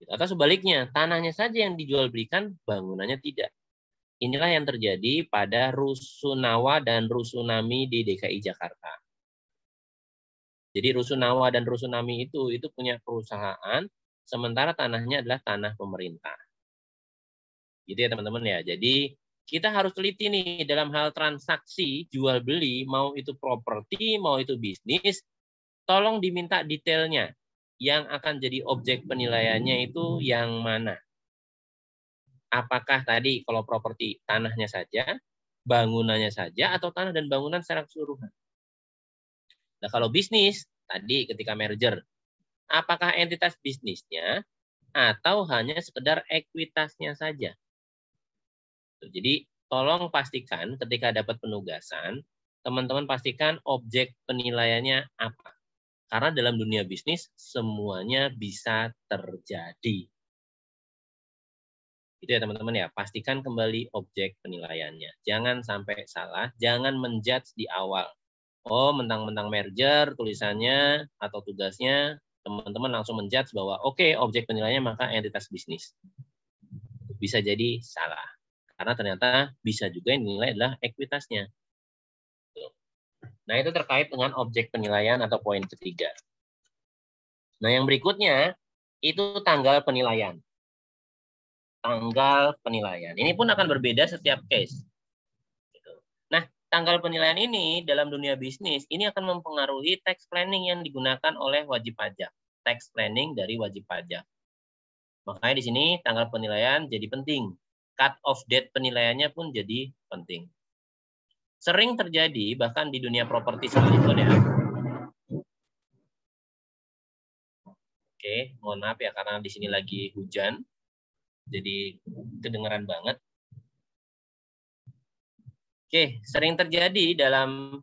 Atau sebaliknya, tanahnya saja yang dijual belikan, bangunannya tidak. Inilah yang terjadi pada Rusunawa dan Rusunami di DKI Jakarta. Jadi Rusunawa dan Rusunami itu punya perusahaan, sementara tanahnya adalah tanah pemerintah. Gitu ya teman-teman ya. Jadi kita harus teliti nih dalam hal transaksi jual beli, mau itu properti, mau itu bisnis, tolong diminta detailnya. yang akan jadi objek penilaiannya itu yang mana? Apakah tadi kalau properti tanahnya saja, bangunannya saja, atau tanah dan bangunan secara keseluruhan? Nah, kalau bisnis, tadi ketika merger, apakah entitas bisnisnya atau hanya sekedar ekuitasnya saja? Jadi, tolong pastikan ketika dapat penugasan, teman-teman pastikan objek penilaiannya apa. Karena dalam dunia bisnis, semuanya bisa terjadi. Itu ya teman-teman ya, pastikan kembali objek penilaiannya. Jangan sampai salah, jangan menjudge di awal. Oh, mentang-mentang merger tulisannya atau tugasnya, teman-teman langsung menjudge bahwa oke, objek penilaiannya maka entitas bisnis. Bisa jadi salah. Karena ternyata bisa juga yang dinilai adalah ekuitasnya. Nah, itu terkait dengan objek penilaian atau poin ketiga. Nah, yang berikutnya itu tanggal penilaian. Tanggal penilaian. Ini pun akan berbeda setiap case. Nah, tanggal penilaian ini dalam dunia bisnis, ini akan mempengaruhi tax planning yang digunakan oleh wajib pajak. Tax planning dari wajib pajak. Makanya di sini tanggal penilaian jadi penting. Cut off date penilaiannya pun jadi penting. Sering terjadi bahkan di dunia properti sekalipun ya. Oke, mohon maaf ya karena di sini lagi hujan. Jadi kedengeran banget. Oke, sering terjadi dalam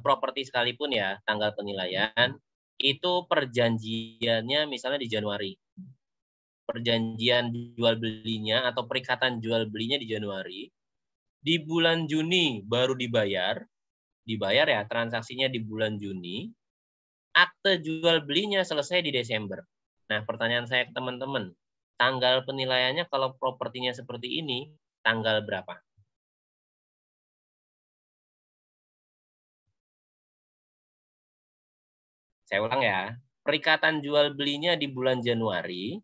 properti sekalipun ya, tanggal penilaian itu perjanjiannya misalnya di Januari. Perjanjian jual belinya atau perikatan jual belinya di Januari. Di bulan Juni baru dibayar ya transaksinya di bulan Juni, akte jual belinya selesai di Desember. Nah, pertanyaan saya ke teman-teman, tanggal penilaiannya kalau propertinya seperti ini, tanggal berapa? Saya ulang ya, perikatan jual belinya di bulan Januari,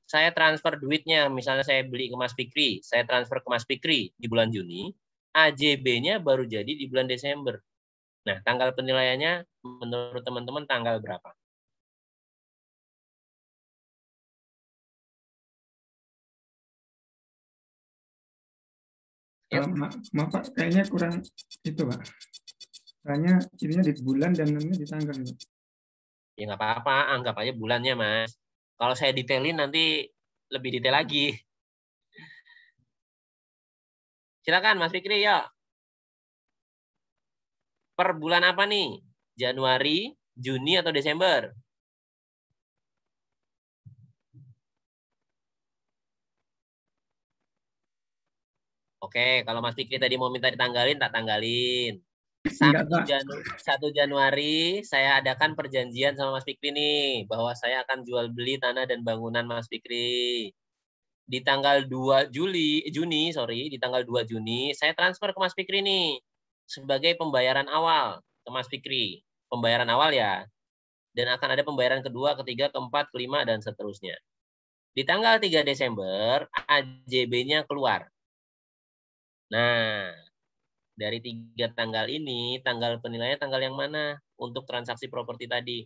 saya transfer duitnya, misalnya saya beli ke Mas Fikri, saya transfer ke Mas Fikri di bulan Juni, AJB-nya baru jadi di bulan Desember. Nah, tanggal penilaiannya menurut teman-teman tanggal berapa? Maaf Pak, kayaknya kurang itu Pak. Kayaknya ininya di bulan dan nanti di tanggal. Ya nggak apa-apa, anggap aja bulannya Mas. Kalau saya detailin nanti lebih detail lagi. Silakan Mas Fikri, yuk. Per bulan apa nih? Januari, Juni, atau Desember? Oke, kalau Mas Fikri tadi mau minta ditanggalin, tak tanggalin. 1 Januari saya adakan perjanjian sama Mas Fikri nih, bahwa saya akan jual beli tanah dan bangunan Mas Fikri. Di tanggal 2 Juni, di tanggal 2 Juni, saya transfer ke Mas Fikri nih, sebagai pembayaran awal ke Mas Fikri. Pembayaran awal ya. Dan akan ada pembayaran kedua, ketiga, keempat, kelima, dan seterusnya. Di tanggal 3 Desember, AJB-nya keluar. Nah, dari 3 tanggal ini, tanggal penilaiannya tanggal yang mana untuk transaksi properti tadi?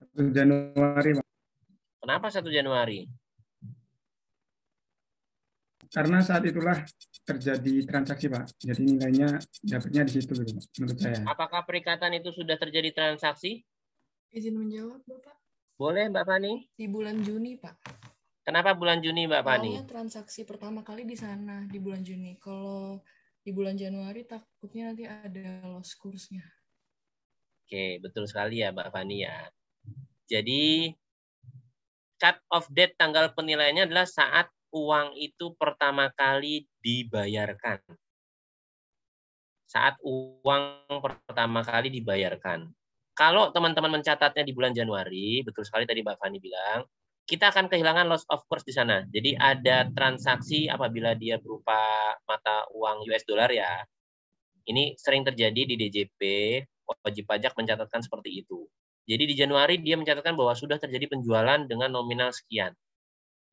1 Januari, Pak. Kenapa 1 Januari? Karena saat itulah terjadi transaksi, Pak. Jadi nilainya dapatnya di situ, gitu, Pak, menurut saya. Apakah perikatan itu sudah terjadi transaksi? Izin menjawab, Bapak. Boleh, Mbak Fani? Di bulan Juni, Pak. Kenapa bulan Juni, Mbak Fani? Soalnya transaksi pertama kali di sana, di bulan Juni. Kalau di bulan Januari, takutnya nanti ada loss course-nya. Oke, betul sekali ya, Mbak Fani ya. Jadi, cut off date tanggal penilaiannya adalah saat uang itu pertama kali dibayarkan. Saat uang pertama kali dibayarkan. Kalau teman-teman mencatatnya di bulan Januari, betul sekali tadi Mbak Fani bilang, kita akan kehilangan loss of course di sana. Jadi ada transaksi apabila dia berupa mata uang US dollar ya. Ini sering terjadi di DJP, wajib pajak mencatatkan seperti itu. Jadi di Januari dia mencatatkan bahwa sudah terjadi penjualan dengan nominal sekian.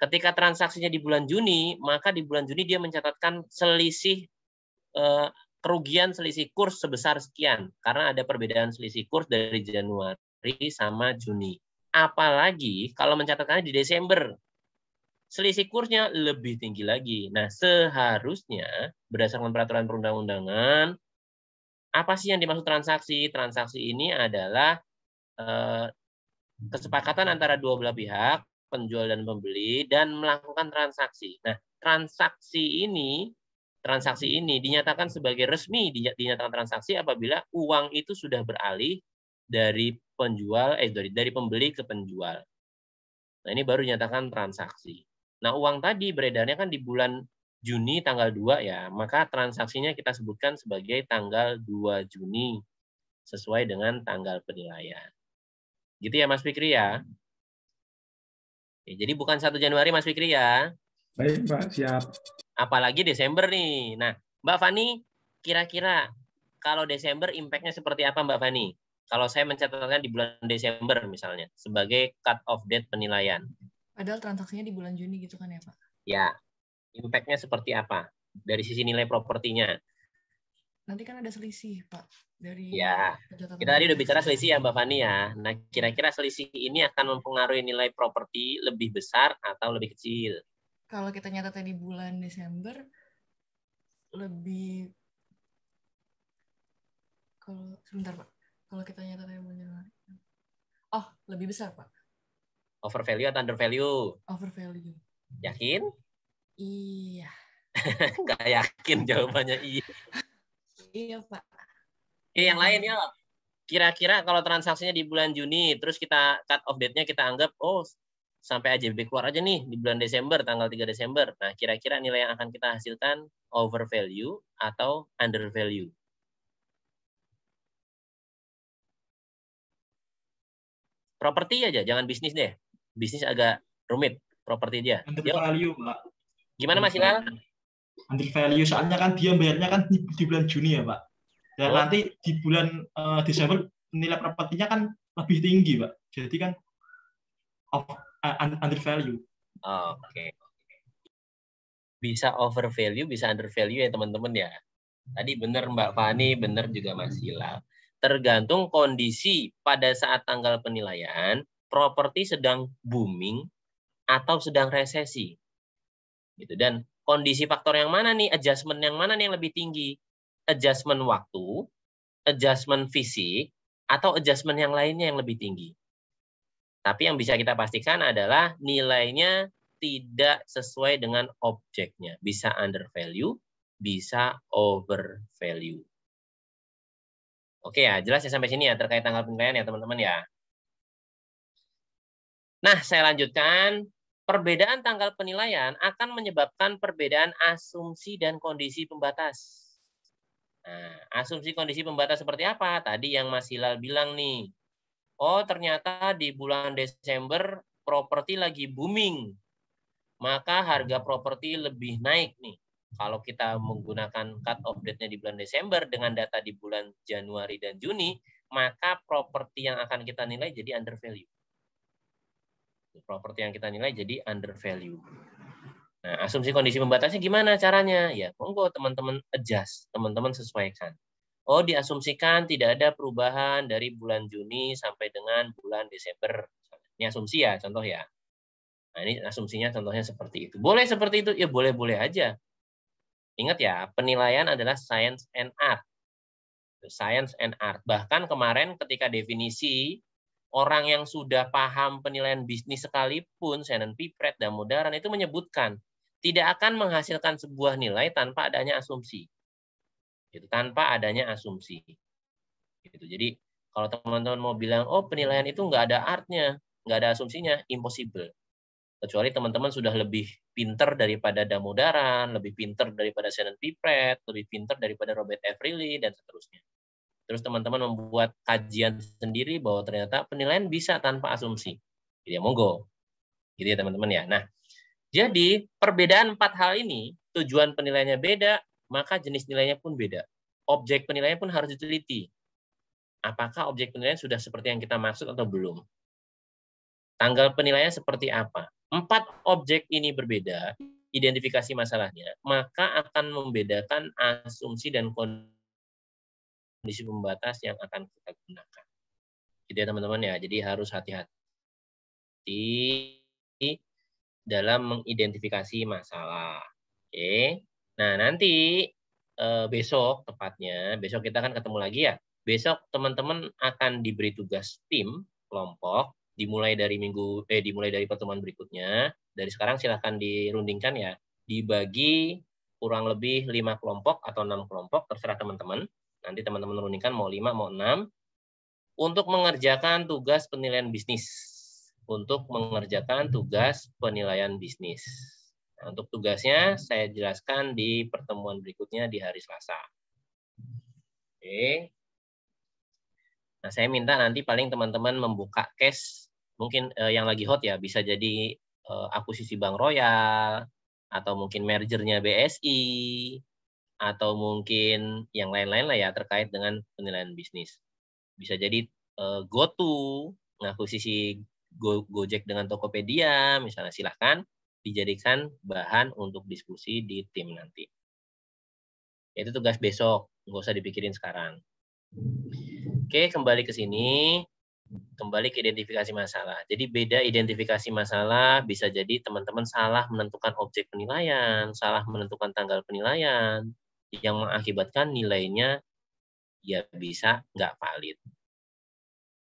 Ketika transaksinya di bulan Juni, maka di bulan Juni dia mencatatkan selisih kerugian selisih kurs sebesar sekian karena ada perbedaan selisih kurs dari Januari sama Juni. Apalagi kalau mencatatkannya di Desember, selisih kursnya lebih tinggi lagi. Nah, seharusnya berdasarkan peraturan perundang-undangan, apa sih yang dimaksud transaksi? Transaksi ini adalah kesepakatan antara dua belah pihak, penjual dan pembeli, dan melakukan transaksi. Nah, transaksi ini dinyatakan sebagai resmi, dinyatakan transaksi apabila uang itu sudah beralih dari dari pembeli ke penjual. Nah, ini baru dinyatakan transaksi. Nah, uang tadi beredarnya kan di bulan Juni tanggal 2 ya, maka transaksinya kita sebutkan sebagai tanggal 2 Juni sesuai dengan tanggal penilaian. Gitu ya Mas Fikri ya. Jadi bukan 1 Januari Mas Fikri ya. Baik, Pak, siap. Apalagi Desember nih. Nah, Mbak Fani, kira-kira kalau Desember impact-nya seperti apa Mbak Fani? Kalau saya mencatatkan di bulan Desember misalnya, sebagai cut-off date penilaian. Padahal transaksinya di bulan Juni gitu kan ya Pak? Ya, impact-nya seperti apa? Dari sisi nilai propertinya. Nanti kan ada selisih Pak. Dari Ya, kita tadi udah bicara selisih ya Mbak Fani ya. Nah, kira-kira selisih ini akan mempengaruhi nilai properti lebih besar atau lebih kecil? Kalau kita nyatetnya di bulan Desember, lebih... Sebentar Pak. Kalau kita nyatetnya di bulan Januari. Oh, lebih besar Pak. Over value atau under value? Over value. Yakin? Iya. Nggak yakin jawabannya iya. Iya Pak. Yang lain ya. Kira-kira kalau transaksinya di bulan Juni, terus kita cut off date-nya kita anggap, oh sampai AJB keluar aja nih di bulan Desember, tanggal 3 Desember. Nah, kira-kira nilai yang akan kita hasilkan over value atau under value? Properti aja, jangan bisnis deh. Bisnis agak rumit, properti dia. Under value, Pak. Gimana Mas Hilal? Under value, soalnya kan dia bayarnya kan di bulan Juni ya, Pak. Dan nanti di bulan Desember nilai propertinya kan lebih tinggi, Pak. Jadi kan under value. Oke. Bisa over value, bisa under value ya teman-teman ya. Tadi benar Mbak Fani, benar juga Mas Hilal. Tergantung kondisi pada saat tanggal penilaian, properti sedang booming atau sedang resesi. Gitu. Dan kondisi faktor yang mana nih, adjustment yang mana nih yang lebih tinggi? Adjustment waktu, adjustment fisik, atau adjustment yang lainnya yang lebih tinggi. Tapi yang bisa kita pastikan adalah nilainya tidak sesuai dengan objeknya. Bisa under value, bisa over value. Oke ya, jelas ya sampai sini ya terkait tanggal penilaian ya teman-teman ya. Nah, saya lanjutkan. Perbedaan tanggal penilaian akan menyebabkan perbedaan asumsi dan kondisi pembatas. Nah, asumsi kondisi pembatas seperti apa? Tadi yang Mas Hilal bilang nih. Oh, ternyata di bulan Desember properti lagi booming. Maka harga properti lebih naik nih. Kalau kita menggunakan cut off date-nya di bulan Desember dengan data di bulan Januari dan Juni, maka properti yang akan kita nilai jadi under value. Properti yang kita nilai jadi under value. Nah, asumsi kondisi pembatasnya gimana caranya? Ya, monggo teman-teman adjust, teman-teman sesuaikan. Oh, diasumsikan tidak ada perubahan dari bulan Juni sampai dengan bulan Desember. Ini asumsi ya, contoh ya. Nah, ini asumsinya contohnya seperti itu. Boleh seperti itu? Ya, boleh-boleh aja. Ingat ya, penilaian adalah science and art. Science and art. Bahkan kemarin ketika definisi, orang yang sudah paham penilaian bisnis sekalipun, Shannon Pipret dan Modaran itu menyebutkan, tidak akan menghasilkan sebuah nilai tanpa adanya asumsi. Gitu, tanpa adanya asumsi. Gitu. Jadi kalau teman-teman mau bilang, oh penilaian itu nggak ada artnya, nggak ada asumsinya, impossible. Kecuali teman-teman sudah lebih pinter daripada Damodaran, lebih pinter daripada Shannon Pipret, lebih pinter daripada Robert F. Riley, dan seterusnya. Terus teman-teman membuat kajian sendiri bahwa ternyata penilaian bisa tanpa asumsi. Jadi ya monggo. Gitu ya teman-teman ya. Nah, jadi perbedaan 4 hal ini, tujuan penilaiannya beda, maka jenis nilainya pun beda. Objek penilaian pun harus diteliti. Apakah objek penilaian sudah seperti yang kita maksud atau belum? Tanggal penilaian seperti apa? 4 objek ini berbeda, identifikasi masalahnya, maka akan membedakan asumsi dan kondisi pembatas yang akan kita gunakan. Jadi ya teman-teman ya, jadi harus hati-hati dalam mengidentifikasi masalah. Oke. Nah, nanti besok tepatnya, besok kita akan ketemu lagi ya. Besok teman-teman akan diberi tugas tim kelompok dimulai dari pertemuan berikutnya. Dari sekarang silahkan dirundingkan ya. Dibagi kurang lebih 5 kelompok atau 6 kelompok, terserah teman-teman. Nanti teman-teman rundingkan mau 5, mau 6. Untuk mengerjakan tugas penilaian bisnis. Untuk mengerjakan tugas penilaian bisnis. Nah, untuk tugasnya saya jelaskan di pertemuan berikutnya di hari Selasa. Oke. Nah, saya minta nanti paling teman-teman membuka case, mungkin yang lagi hot ya, bisa jadi akuisisi Bank Royal, atau mungkin mergernya BSI, atau mungkin yang lain-lain lah ya terkait dengan penilaian bisnis. Bisa jadi GoTo, ngakuisisi Gojek dengan Tokopedia, misalnya silahkan dijadikan bahan untuk diskusi di tim nanti. Itu tugas besok, nggak usah dipikirin sekarang. Oke, kembali ke sini. Kembali ke identifikasi masalah. Jadi beda identifikasi masalah, bisa jadi teman-teman salah menentukan objek penilaian, salah menentukan tanggal penilaian, yang mengakibatkan nilainya ya bisa nggak valid.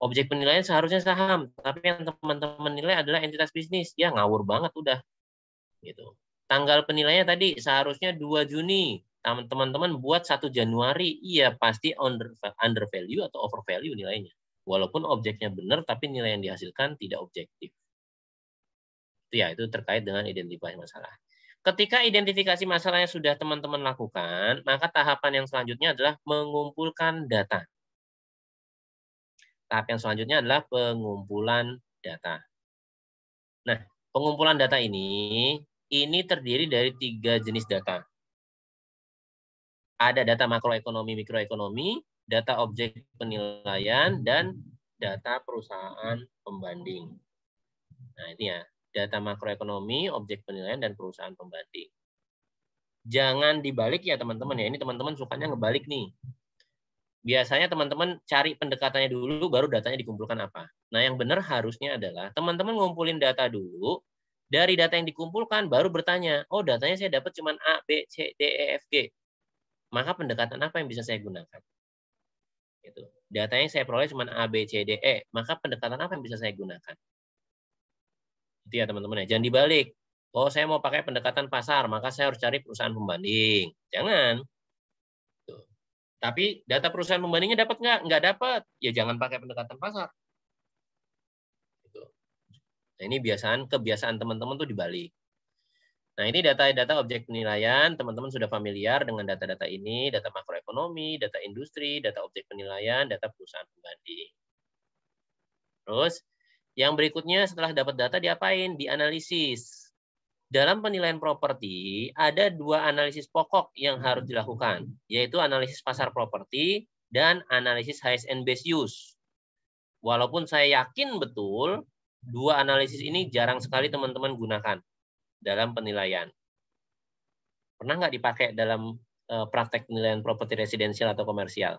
Objek penilaian seharusnya saham, tapi yang teman-teman nilai adalah entitas bisnis. Ya ngawur banget udah. Gitu. Tanggal penilaiannya tadi seharusnya 2 Juni. Teman-teman buat 1 Januari. Iya, pasti under value atau over value nilainya. Walaupun objeknya benar, tapi nilai yang dihasilkan tidak objektif. Itu terkait dengan identifikasi masalah. Ketika identifikasi masalahnya sudah teman-teman lakukan, maka tahapan yang selanjutnya adalah mengumpulkan data. Tahap yang selanjutnya adalah pengumpulan data. Nah, pengumpulan data ini terdiri dari 3 jenis data. Ada data makroekonomi, mikroekonomi, data objek penilaian, dan data perusahaan pembanding. Nah, ini ya, data makroekonomi, objek penilaian, dan perusahaan pembanding. Jangan dibalik ya teman-teman ya, ini teman-teman sukanya ngebalik nih. Biasanya teman-teman cari pendekatannya dulu, baru datanya dikumpulkan apa. Nah, yang benar harusnya adalah teman-teman ngumpulin data dulu, dari data yang dikumpulkan baru bertanya, oh datanya saya dapat cuma A, B, C, D, E, F, G. Maka pendekatan apa yang bisa saya gunakan? Gitu. Data yang saya peroleh cuma A, B, C, D, E. Maka pendekatan apa yang bisa saya gunakan? Itu ya teman-teman ya. Jangan dibalik. Oh saya mau pakai pendekatan pasar, maka saya harus cari perusahaan pembanding. Jangan. Tuh. Tapi data perusahaan pembandingnya dapat nggak? Nggak dapat. Ya jangan pakai pendekatan pasar. Gitu. Nah ini kebiasaan teman-teman tuh dibalik. Nah, ini data-data objek penilaian, teman-teman sudah familiar dengan data-data ini, data makroekonomi, data industri, data objek penilaian, data perusahaan pembanding. Terus, yang berikutnya setelah dapat data diapain? Dianalisis. Dalam penilaian properti, ada 2 analisis pokok yang harus dilakukan, yaitu analisis pasar properti dan analisis highest and best use. Walaupun saya yakin betul, 2 analisis ini jarang sekali teman-teman gunakan dalam penilaian. Pernah nggak dipakai dalam praktek penilaian properti residensial atau komersial?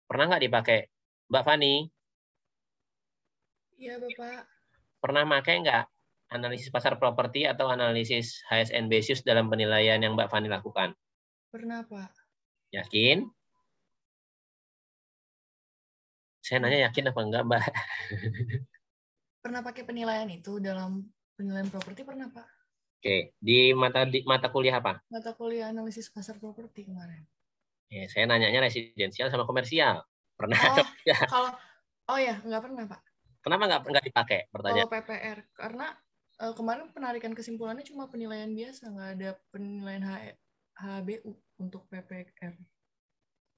Pernah nggak dipakai? Mbak Fani? Iya, Bapak. Pernah pakai nggak analisis pasar properti atau analisis highest and best use dalam penilaian yang Mbak Fani lakukan? Pernah, Pak. Yakin? Saya nanya yakin apa enggak, Mbak? Pernah pakai penilaian itu dalam penilaian properti, pernah, Pak. Oke, di mata kuliah apa? Mata kuliah analisis pasar properti kemarin. Ya, saya nanyanya residensial sama komersial. Pernah? Oh ya, nggak pernah, Pak. Kenapa nggak dipakai? Pertanyaan. Kalau PPR, karena kemarin penarikan kesimpulannya cuma penilaian biasa, nggak ada penilaian HBU untuk PPR.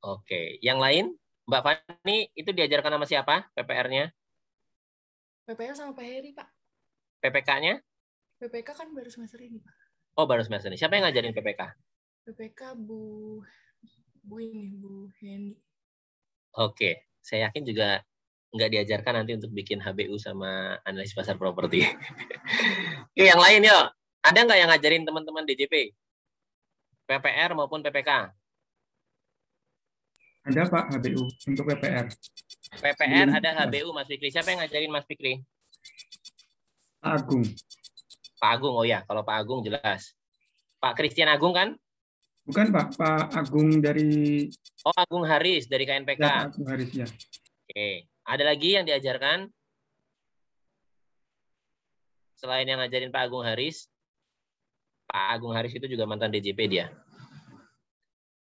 Oke, yang lain? Mbak Fani, itu diajarkan sama siapa PPR-nya? PPR sama Pak Heri, Pak. PPK-nya? PPK kan baru semester ini, Pak. Oh, baru semester ini. Siapa yang ngajarin PPK? PPK Bu Heni. Oke, saya yakin juga nggak diajarkan nanti untuk bikin HBU sama analisis pasar properti. Oke, yang lain yuk. Ada nggak yang ngajarin teman-teman DJP? PPR maupun PPK? Ada Pak HBU untuk PPR. PPR ada HBU, Mas Fikri. Siapa yang ngajarin Mas Fikri? Pak Agung. Pak Agung, oh ya. Kalau Pak Agung jelas. Pak Christian Agung kan? Bukan Pak, Pak Agung dari... Oh, Agung Haris dari KNPK. Ya, Pak Agung Haris, ya. Oke. Ada lagi yang diajarkan? Selain yang ngajarin Pak Agung Haris. Pak Agung Haris itu juga mantan DJP dia.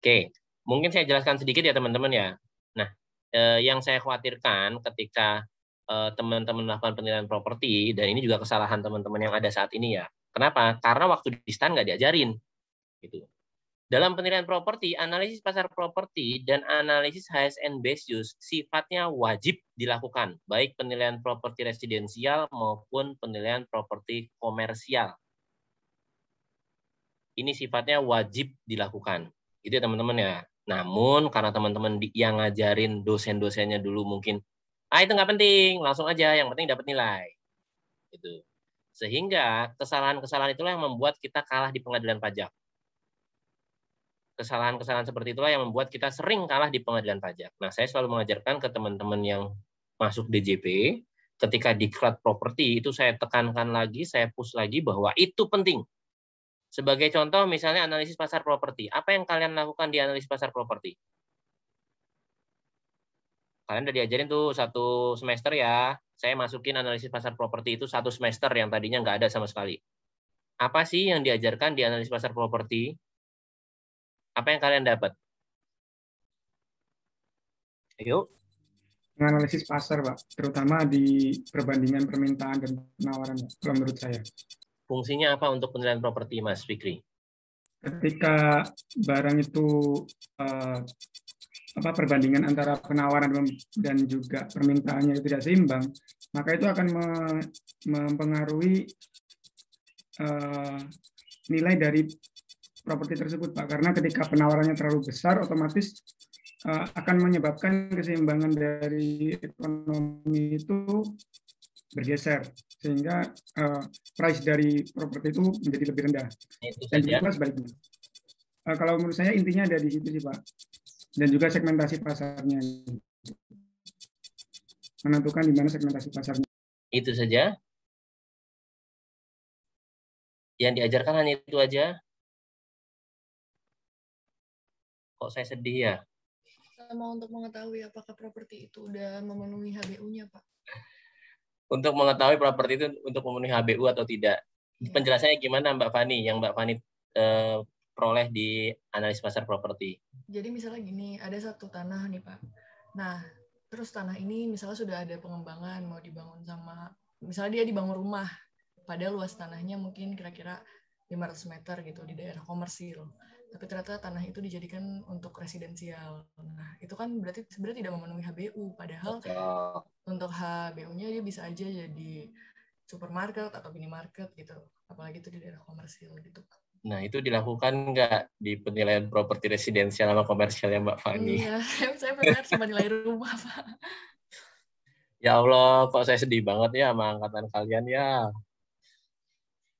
Oke. Mungkin saya jelaskan sedikit ya teman-teman ya. Nah, yang saya khawatirkan ketika teman-teman melakukan penilaian properti, dan ini juga kesalahan teman-teman yang ada saat ini ya. Kenapa? Karena waktu di STAN nggak diajarin. Gitu. Dalam penilaian properti, analisis pasar properti dan analisis HSN based use sifatnya wajib dilakukan, baik penilaian properti residensial maupun penilaian properti komersial. Ini sifatnya wajib dilakukan. Itu ya teman-teman ya. Namun karena teman-teman yang ngajarin dosen-dosennya dulu mungkin, itu nggak penting, langsung aja, yang penting dapat nilai. Gitu. Sehingga kesalahan-kesalahan itulah yang membuat kita kalah di pengadilan pajak. Kesalahan-kesalahan seperti itulah yang membuat kita sering kalah di pengadilan pajak. Nah, saya selalu mengajarkan ke teman-teman yang masuk DJP, ketika diklat properti, itu saya tekankan lagi, saya push lagi bahwa itu penting. Sebagai contoh, misalnya analisis pasar properti. Apa yang kalian lakukan di analisis pasar properti? Kalian udah diajarin tuh 1 semester ya. Saya masukin analisis pasar properti itu 1 semester yang tadinya nggak ada sama sekali. Apa sih yang diajarkan di analisis pasar properti? Apa yang kalian dapat? Ayo. Menganalisis pasar, Pak. Terutama di perbandingan permintaan dan penawaran, kalau menurut saya. Fungsinya apa untuk penilaian properti, Mas Fikri? Ketika barang itu perbandingan antara penawaran dan juga permintaannya itu tidak seimbang, maka itu akan mempengaruhi nilai dari properti tersebut, Pak. Karena ketika penawarannya terlalu besar, otomatis akan menyebabkan keseimbangan dari ekonomi itu bergeser, sehingga price dari properti itu menjadi lebih rendah. Dan juga sebaliknya. Kalau menurut saya intinya ada di situ sih, Pak. Dan juga segmentasi pasarnya. Menentukan di mana segmentasi pasarnya. Itu saja? Yang diajarkan hanya itu aja? Kok saya sedih ya? Sama untuk mengetahui apakah properti itu udah memenuhi HBU-nya, Pak. Untuk mengetahui properti itu untuk memenuhi HBU atau tidak. Penjelasannya gimana Mbak Fani? Yang Mbak Fani peroleh di analisis pasar properti. Jadi misalnya gini, ada satu tanah nih Pak. Nah, terus tanah ini misalnya sudah ada pengembangan, mau dibangun sama, misalnya dia dibangun rumah, padahal luas tanahnya mungkin kira-kira 500 meter gitu di daerah komersil. Tapi ternyata tanah itu dijadikan untuk residensial. Nah, itu kan berarti sebenarnya tidak memenuhi HBU, padahal untuk HBU-nya dia bisa aja jadi supermarket atau minimarket gitu, apalagi itu di daerah komersil gitu. Nah, itu dilakukan nggak di penilaian properti residensial sama komersial ya Mbak Fani? Iya, saya pernah cuma nilai rumah, Pak. Ya Allah, kok saya sedih banget ya sama angkatan kalian ya.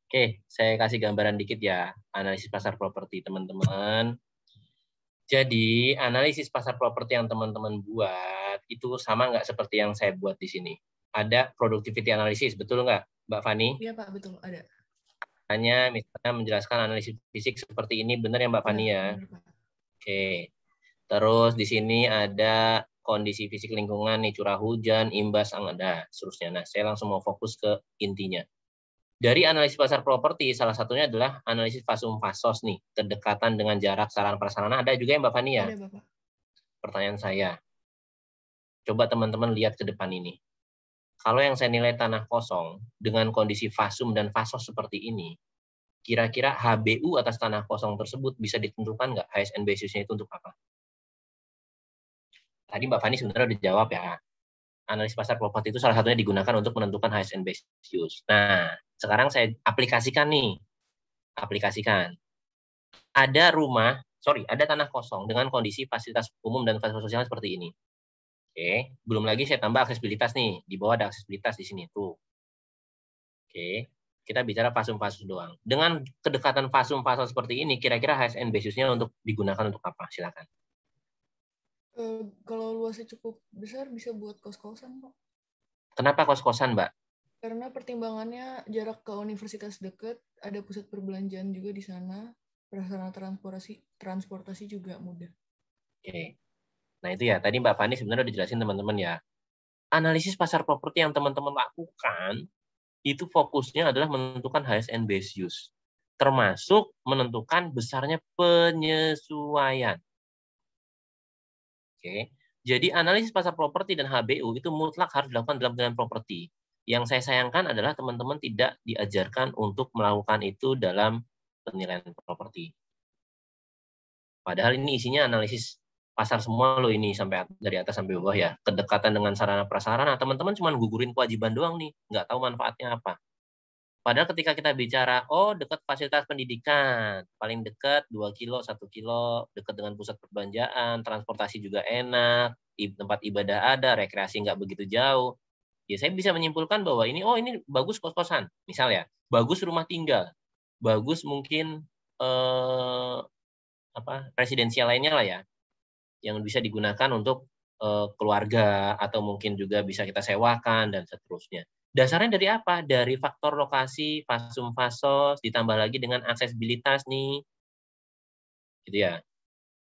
Oke, saya kasih gambaran dikit ya, analisis pasar properti teman-teman. Jadi, analisis pasar properti yang teman-teman buat, itu sama nggak seperti yang saya buat di sini? Ada productivity analysis, betul nggak, Mbak Fani? Iya, Pak, betul, ada. Hanya misalnya menjelaskan analisis fisik seperti ini, benar ya Mbak Fani ya? Oke. Terus di sini ada kondisi fisik lingkungan nih, curah hujan, imbas, ada seterusnya. Nah, saya langsung mau fokus ke intinya. Dari analisis pasar properti, salah satunya adalah analisis fasum fasos nih, kedekatan dengan jarak sarana prasarana. Ada juga ya Mbak Fani ya? Ada, Bapak. Pertanyaan saya, coba teman-teman lihat ke depan ini. Kalau yang saya nilai tanah kosong dengan kondisi fasum dan fasos seperti ini, kira-kira HBU atas tanah kosong tersebut bisa ditentukan nggak HSN basisnya itu untuk apa? Tadi Mbak Fani sebenarnya udah jawab ya. Analisis pasar properti itu salah satunya digunakan untuk menentukan HSN based use. Nah, sekarang saya aplikasikan nih. Aplikasikan. Ada tanah kosong dengan kondisi fasilitas umum dan fasilitas sosial seperti ini. Oke, belum lagi saya tambah aksesibilitas nih. Di bawah ada aksesibilitas di sini tuh. Oke, kita bicara fasum-fasum doang. Dengan kedekatan fasum-fasum seperti ini, kira-kira HSN basisnya untuk digunakan untuk apa? Silakan. Kalau luasnya cukup besar bisa buat kos-kosan, Pak. Kenapa kos-kosan, Mbak? Karena pertimbangannya jarak ke universitas dekat, ada pusat perbelanjaan juga di sana, prasarana transportasi juga mudah. Oke. Nah itu ya, tadi Mbak Fani sebenarnya udah jelasin teman-teman ya. Analisis pasar properti yang teman-teman lakukan, itu fokusnya adalah menentukan HSN base use. Termasuk menentukan besarnya penyesuaian. Oke. Jadi analisis pasar properti dan HBU itu mutlak harus dilakukan dalam penilaian properti. Yang saya sayangkan adalah teman-teman tidak diajarkan untuk melakukan itu dalam penilaian properti. Padahal ini isinya analisis pasar semua loh ini sampai dari atas sampai bawah ya. Kedekatan dengan sarana prasarana, teman-teman cuma gugurin kewajiban doang nih, nggak tahu manfaatnya apa. Padahal ketika kita bicara, oh dekat fasilitas pendidikan, paling dekat 2 kilo, 1 kilo, dekat dengan pusat perbelanjaan, transportasi juga enak, tempat ibadah ada, rekreasi nggak begitu jauh. Ya saya bisa menyimpulkan bahwa ini, oh ini bagus kos-kosan, misal ya, bagus rumah tinggal, bagus mungkin residensial lainnya lah ya, yang bisa digunakan untuk keluarga atau mungkin juga bisa kita sewakan dan seterusnya. Dasarnya dari apa? Dari faktor lokasi, fasum-fasos, ditambah lagi dengan aksesibilitas nih. Gitu ya.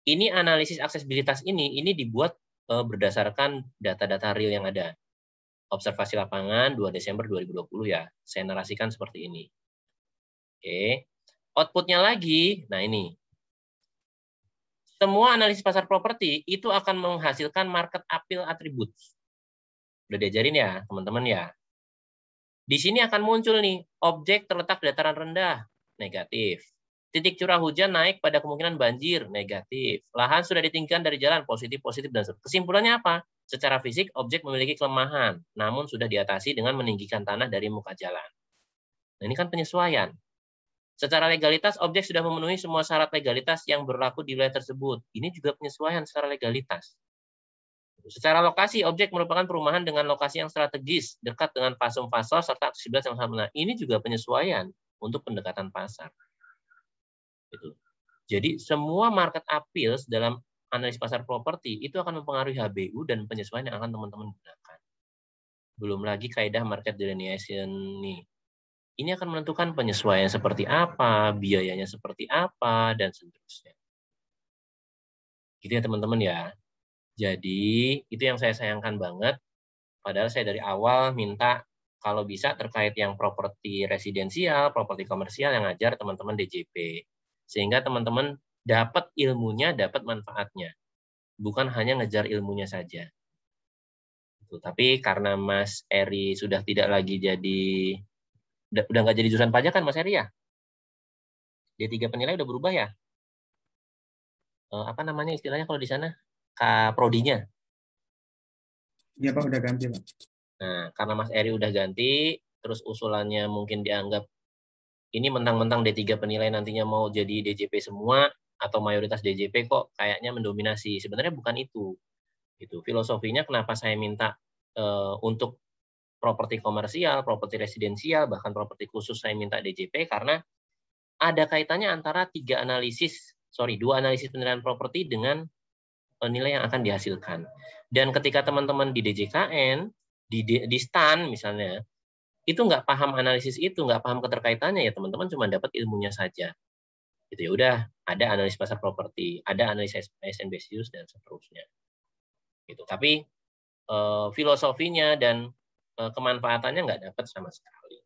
Ini analisis aksesibilitas ini dibuat berdasarkan data-data real yang ada. Observasi lapangan 2 Desember 2020 ya. Saya narasikan seperti ini. Oke. Outputnya lagi, nah ini. Semua analisis pasar properti itu akan menghasilkan market appeal attributes. Udah diajarin ya, teman-teman ya. Di sini akan muncul nih, objek terletak di dataran rendah, negatif. Titik curah hujan naik pada kemungkinan banjir, negatif. Lahan sudah ditinggikan dari jalan, positif, dan seterusnya. Kesimpulannya apa? Secara fisik, objek memiliki kelemahan, namun sudah diatasi dengan meninggikan tanah dari muka jalan. Nah, ini kan penyesuaian. Secara legalitas, objek sudah memenuhi semua syarat legalitas yang berlaku di wilayah tersebut. Ini juga penyesuaian secara legalitas. Secara lokasi, objek merupakan perumahan dengan lokasi yang strategis, dekat dengan fasum-fasos, serta aksesibilitas yang sama. Nah, ini juga penyesuaian untuk pendekatan pasar. Gitu. Jadi, semua market appeals dalam analisis pasar properti itu akan mempengaruhi HBU dan penyesuaian yang akan teman-teman gunakan. Belum lagi kaidah market delineation nih. Ini akan menentukan penyesuaian seperti apa, biayanya seperti apa, dan seterusnya. Gitu ya teman-teman ya. Jadi itu yang saya sayangkan banget. Padahal saya dari awal minta kalau bisa terkait yang properti residensial, properti komersial yang ngajar teman-teman DJP. Sehingga teman-teman dapat ilmunya, dapat manfaatnya. Bukan hanya ngejar ilmunya saja. Tapi karena Mas Eri sudah tidak lagi jadi udah nggak jadi jurusan pajak kan Mas Eri ya? D3 penilai udah berubah ya? Apa namanya istilahnya kalau di sana? Prodinya. Iya Pak, udah ganti Pak. Nah, karena Mas Eri udah ganti, terus usulannya mungkin dianggap ini mentang-mentang D3 penilai nantinya mau jadi DJP semua, atau mayoritas DJP kok kayaknya mendominasi. Sebenarnya bukan itu. Gitu. Filosofinya kenapa saya minta untuk properti komersial, properti residensial, bahkan properti khusus saya minta DJP karena ada kaitannya antara dua analisis penilaian properti dengan nilai yang akan dihasilkan. Dan ketika teman-teman di DJKN, di STAN misalnya, itu nggak paham analisis itu, nggak paham keterkaitannya, ya teman-teman cuma dapat ilmunya saja. Gitu ya udah, ada analisis pasar properti, ada analisis HSN base use dan seterusnya. Gitu. Tapi filosofinya dan kemanfaatannya nggak dapat sama sekali.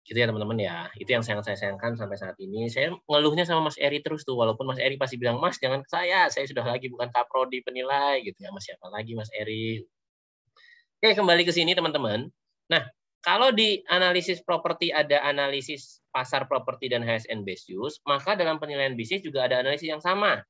Gitu ya teman-teman ya. Itu yang sangat saya sayangkan sampai saat ini. Saya ngeluhnya sama Mas Eri terus tuh, walaupun Mas Eri pasti bilang, Mas jangan ke saya sudah lagi bukan kaprodi penilai gitu ya. Mas siapa lagi Mas Eri? Oke, kembali ke sini teman-teman. Nah, kalau di analisis properti ada analisis pasar properti dan HSN base use, maka dalam penilaian bisnis juga ada analisis yang sama.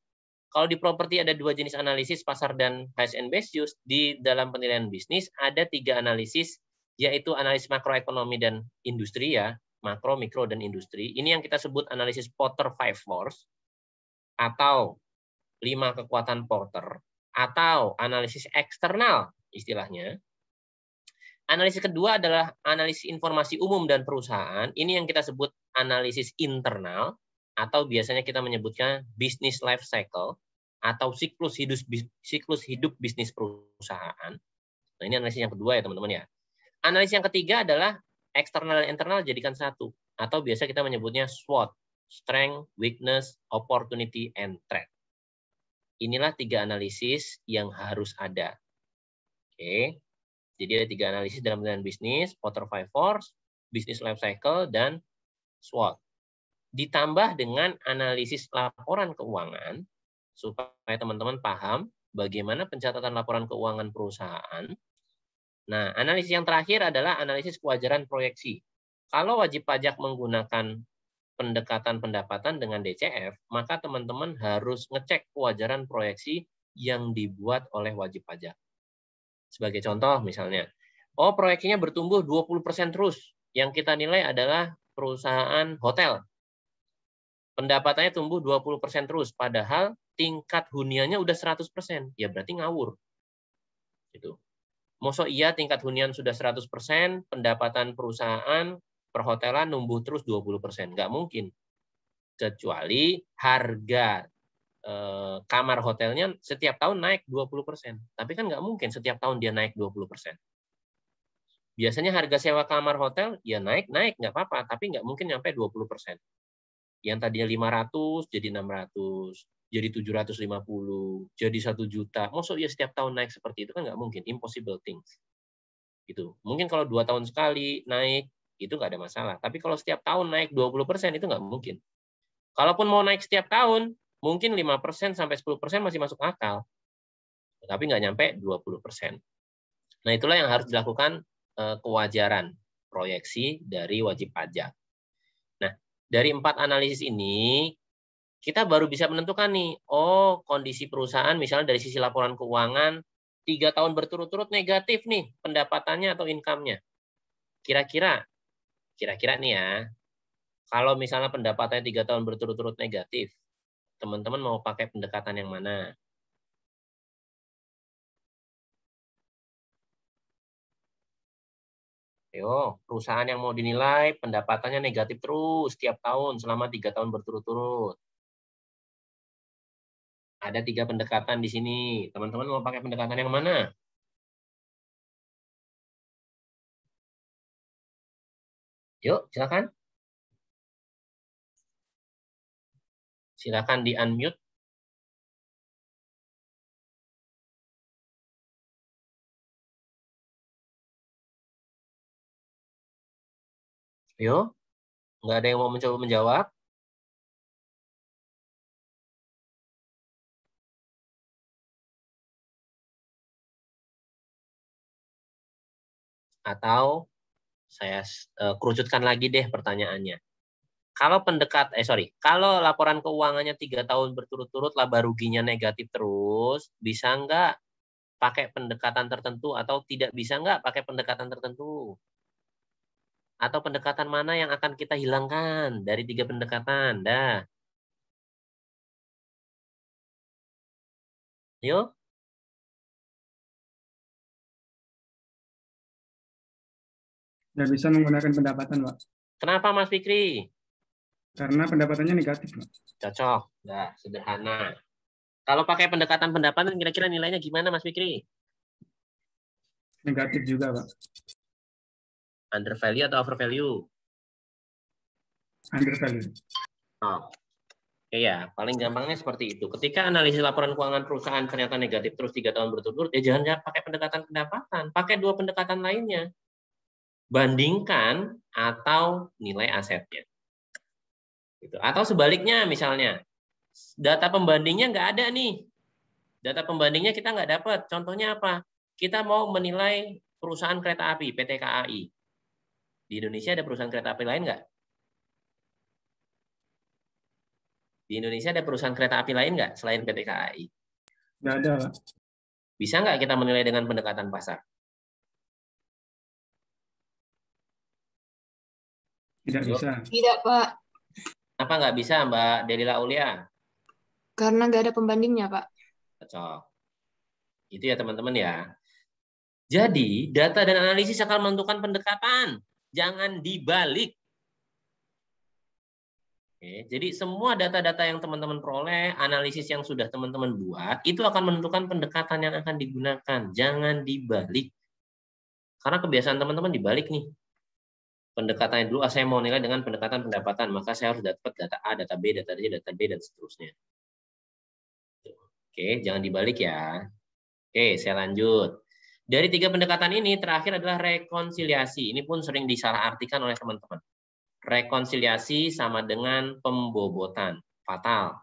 Kalau di properti ada 2 jenis analisis, pasar dan HSN base use, di dalam penilaian bisnis ada 3 analisis, yaitu analisis makroekonomi dan industri ya, makro, mikro, dan industri. Ini yang kita sebut analisis Porter 5 Force, atau 5 kekuatan Porter, atau analisis eksternal istilahnya. Analisis kedua adalah analisis informasi umum dan perusahaan. Ini yang kita sebut analisis internal, atau biasanya kita menyebutnya business life cycle, atau siklus hidup bisnis perusahaan. Nah, ini analisis yang kedua ya teman-teman ya. Analisis yang ketiga adalah eksternal dan internal jadikan satu, atau biasa kita menyebutnya SWOT, strength, weakness, opportunity, and threat. Inilah 3 analisis yang harus ada. Oke. Jadi ada 3 analisis dalam penilaian bisnis, Porter 5 Force, business life cycle, dan SWOT. Ditambah dengan analisis laporan keuangan, supaya teman-teman paham bagaimana pencatatan laporan keuangan perusahaan. Nah, analisis yang terakhir adalah analisis kewajaran proyeksi. Kalau wajib pajak menggunakan pendekatan pendapatan dengan DCF, maka teman-teman harus ngecek kewajaran proyeksi yang dibuat oleh wajib pajak. Sebagai contoh misalnya, proyeksinya bertumbuh 20% terus. Yang kita nilai adalah perusahaan hotel. Pendapatannya tumbuh 20% terus, padahal tingkat huniannya udah 100%. Ya berarti ngawur. Gitu. Masa iya tingkat hunian sudah 100%, pendapatan perusahaan perhotelan numbuh terus 20%. Nggak mungkin. Kecuali harga kamar hotelnya setiap tahun naik 20%. Tapi kan nggak mungkin setiap tahun dia naik 20%. Biasanya harga sewa kamar hotel ya naik nggak apa-apa, tapi nggak mungkin nyampe 20%. Yang tadinya 500 jadi 600, jadi 750, jadi 1 juta. Maksudnya setiap tahun naik seperti itu kan nggak mungkin, impossible things. Gitu. Mungkin kalau 2 tahun sekali naik itu nggak ada masalah. Tapi kalau setiap tahun naik 20% itu nggak mungkin. Kalaupun mau naik setiap tahun, mungkin 5% sampai 10% masih masuk akal. Tapi nggak nyampe 20%. Nah, itulah yang harus dilakukan kewajaran proyeksi dari wajib pajak. Nah, dari 4 analisis ini, kita baru bisa menentukan nih, kondisi perusahaan misalnya dari sisi laporan keuangan, 3 tahun berturut-turut negatif nih pendapatannya atau income-nya. Kira-kira nih ya, kalau misalnya pendapatannya 3 tahun berturut-turut negatif, teman-teman mau pakai pendekatan yang mana? Ayo, perusahaan yang mau dinilai pendapatannya negatif terus setiap tahun selama 3 tahun berturut-turut. Ada 3 pendekatan di sini. Teman-teman mau pakai pendekatan yang mana? Yuk, silakan. Silakan di-unmute. Yuk, nggak ada yang mau mencoba menjawab? Atau saya kerucutkan lagi deh pertanyaannya. Kalau laporan keuangannya 3 tahun berturut-turut laba ruginya negatif terus, bisa nggak pakai pendekatan tertentu atau tidak bisa nggak pakai pendekatan tertentu? Atau pendekatan mana yang akan kita hilangkan dari 3 pendekatan? Dah. Yuk. Nggak bisa menggunakan pendapatan, Pak. Kenapa, Mas Fikri? Karena pendapatannya negatif, Pak. Cocok. Nah, sederhana. Kalau pakai pendekatan pendapatan, kira-kira nilainya gimana, Mas Fikri? Negatif juga, Pak. Under value atau over value? Under value. Ya, paling gampangnya seperti itu. Ketika analisis laporan keuangan perusahaan ternyata negatif terus 3 tahun berturut-turut, ya jangan pakai pendekatan pendapatan. Pakai 2 pendekatan lainnya. Bandingkan atau nilai asetnya. Gitu. Atau sebaliknya misalnya, data pembandingnya nggak ada nih. Data pembandingnya kita nggak dapat. Contohnya apa? Kita mau menilai perusahaan kereta api, PT KAI. Di Indonesia ada perusahaan kereta api lain nggak? Di Indonesia ada perusahaan kereta api lain nggak selain PT KAI? Nggak ada, Pak. Bisa nggak kita menilai dengan pendekatan pasar? Tidak bisa. Tidak, Pak. Apa nggak bisa, Mbak Delila Aulia? Karena nggak ada pembandingnya, Pak. Cocok. Itu ya teman-teman ya. Jadi data dan analisis akan menentukan pendekatan, jangan dibalik. Oke, jadi semua data-data yang teman-teman peroleh, analisis yang sudah teman-teman buat, itu akan menentukan pendekatan yang akan digunakan. Jangan dibalik. Karena kebiasaan teman-teman dibalik nih. Pendekatannya dulu, saya mau nilai dengan pendekatan pendapatan, maka saya harus dapat data A, data B, data C, data B, dan seterusnya. Oke, jangan dibalik ya. Oke, saya lanjut. Dari 3 pendekatan ini, terakhir adalah rekonsiliasi. Ini pun sering disalahartikan oleh teman-teman. Rekonsiliasi sama dengan pembobotan. Fatal.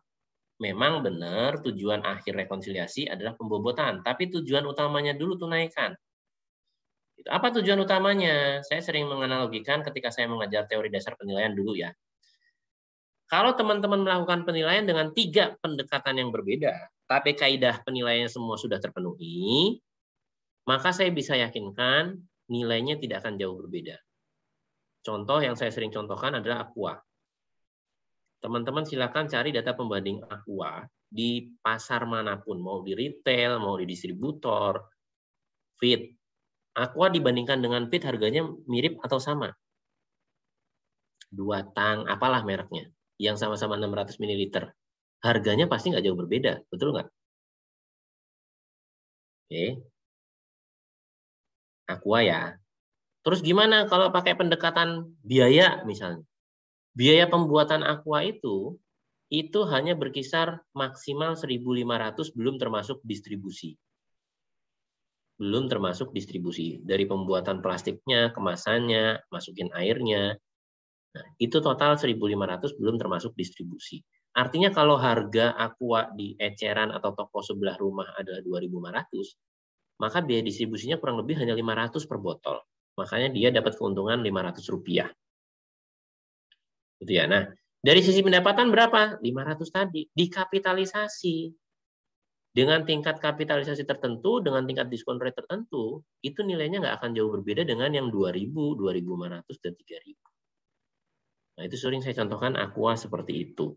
Memang benar tujuan akhir rekonsiliasi adalah pembobotan, tapi tujuan utamanya dulu tunaikan. Apa tujuan utamanya? Saya sering menganalogikan ketika saya mengajar teori dasar penilaian dulu ya. Kalau teman-teman melakukan penilaian dengan 3 pendekatan yang berbeda, tapi kaidah penilaian semua sudah terpenuhi, maka saya bisa yakinkan nilainya tidak akan jauh berbeda. Contoh yang saya sering contohkan adalah Aqua. Teman-teman silakan cari data pembanding Aqua di pasar manapun, mau di retail, mau di distributor, feed. Aqua dibandingkan dengan feed harganya mirip atau sama? 2 tang, apalah mereknya, yang sama-sama 600 ml. Harganya pasti nggak jauh berbeda, betul nggak? Oke. Aqua ya. Terus gimana kalau pakai pendekatan biaya misalnya? Biaya pembuatan Aqua itu hanya berkisar maksimal 1.500 belum termasuk distribusi. Belum termasuk distribusi. Dari pembuatan plastiknya, kemasannya, masukin airnya. Nah, itu total 1.500 belum termasuk distribusi. Artinya kalau harga Aqua di eceran atau toko sebelah rumah adalah 2.500, maka biaya distribusinya kurang lebih hanya 500 per botol. Makanya dia dapat keuntungan Rp500. Gitu ya. Nah, dari sisi pendapatan berapa? 500 tadi. Dikapitalisasi. Dengan tingkat kapitalisasi tertentu, dengan tingkat diskon rate tertentu, itu nilainya nggak akan jauh berbeda dengan yang 2.000, 2.500, dan 3.000. Nah, itu sering saya contohkan Aqua seperti itu.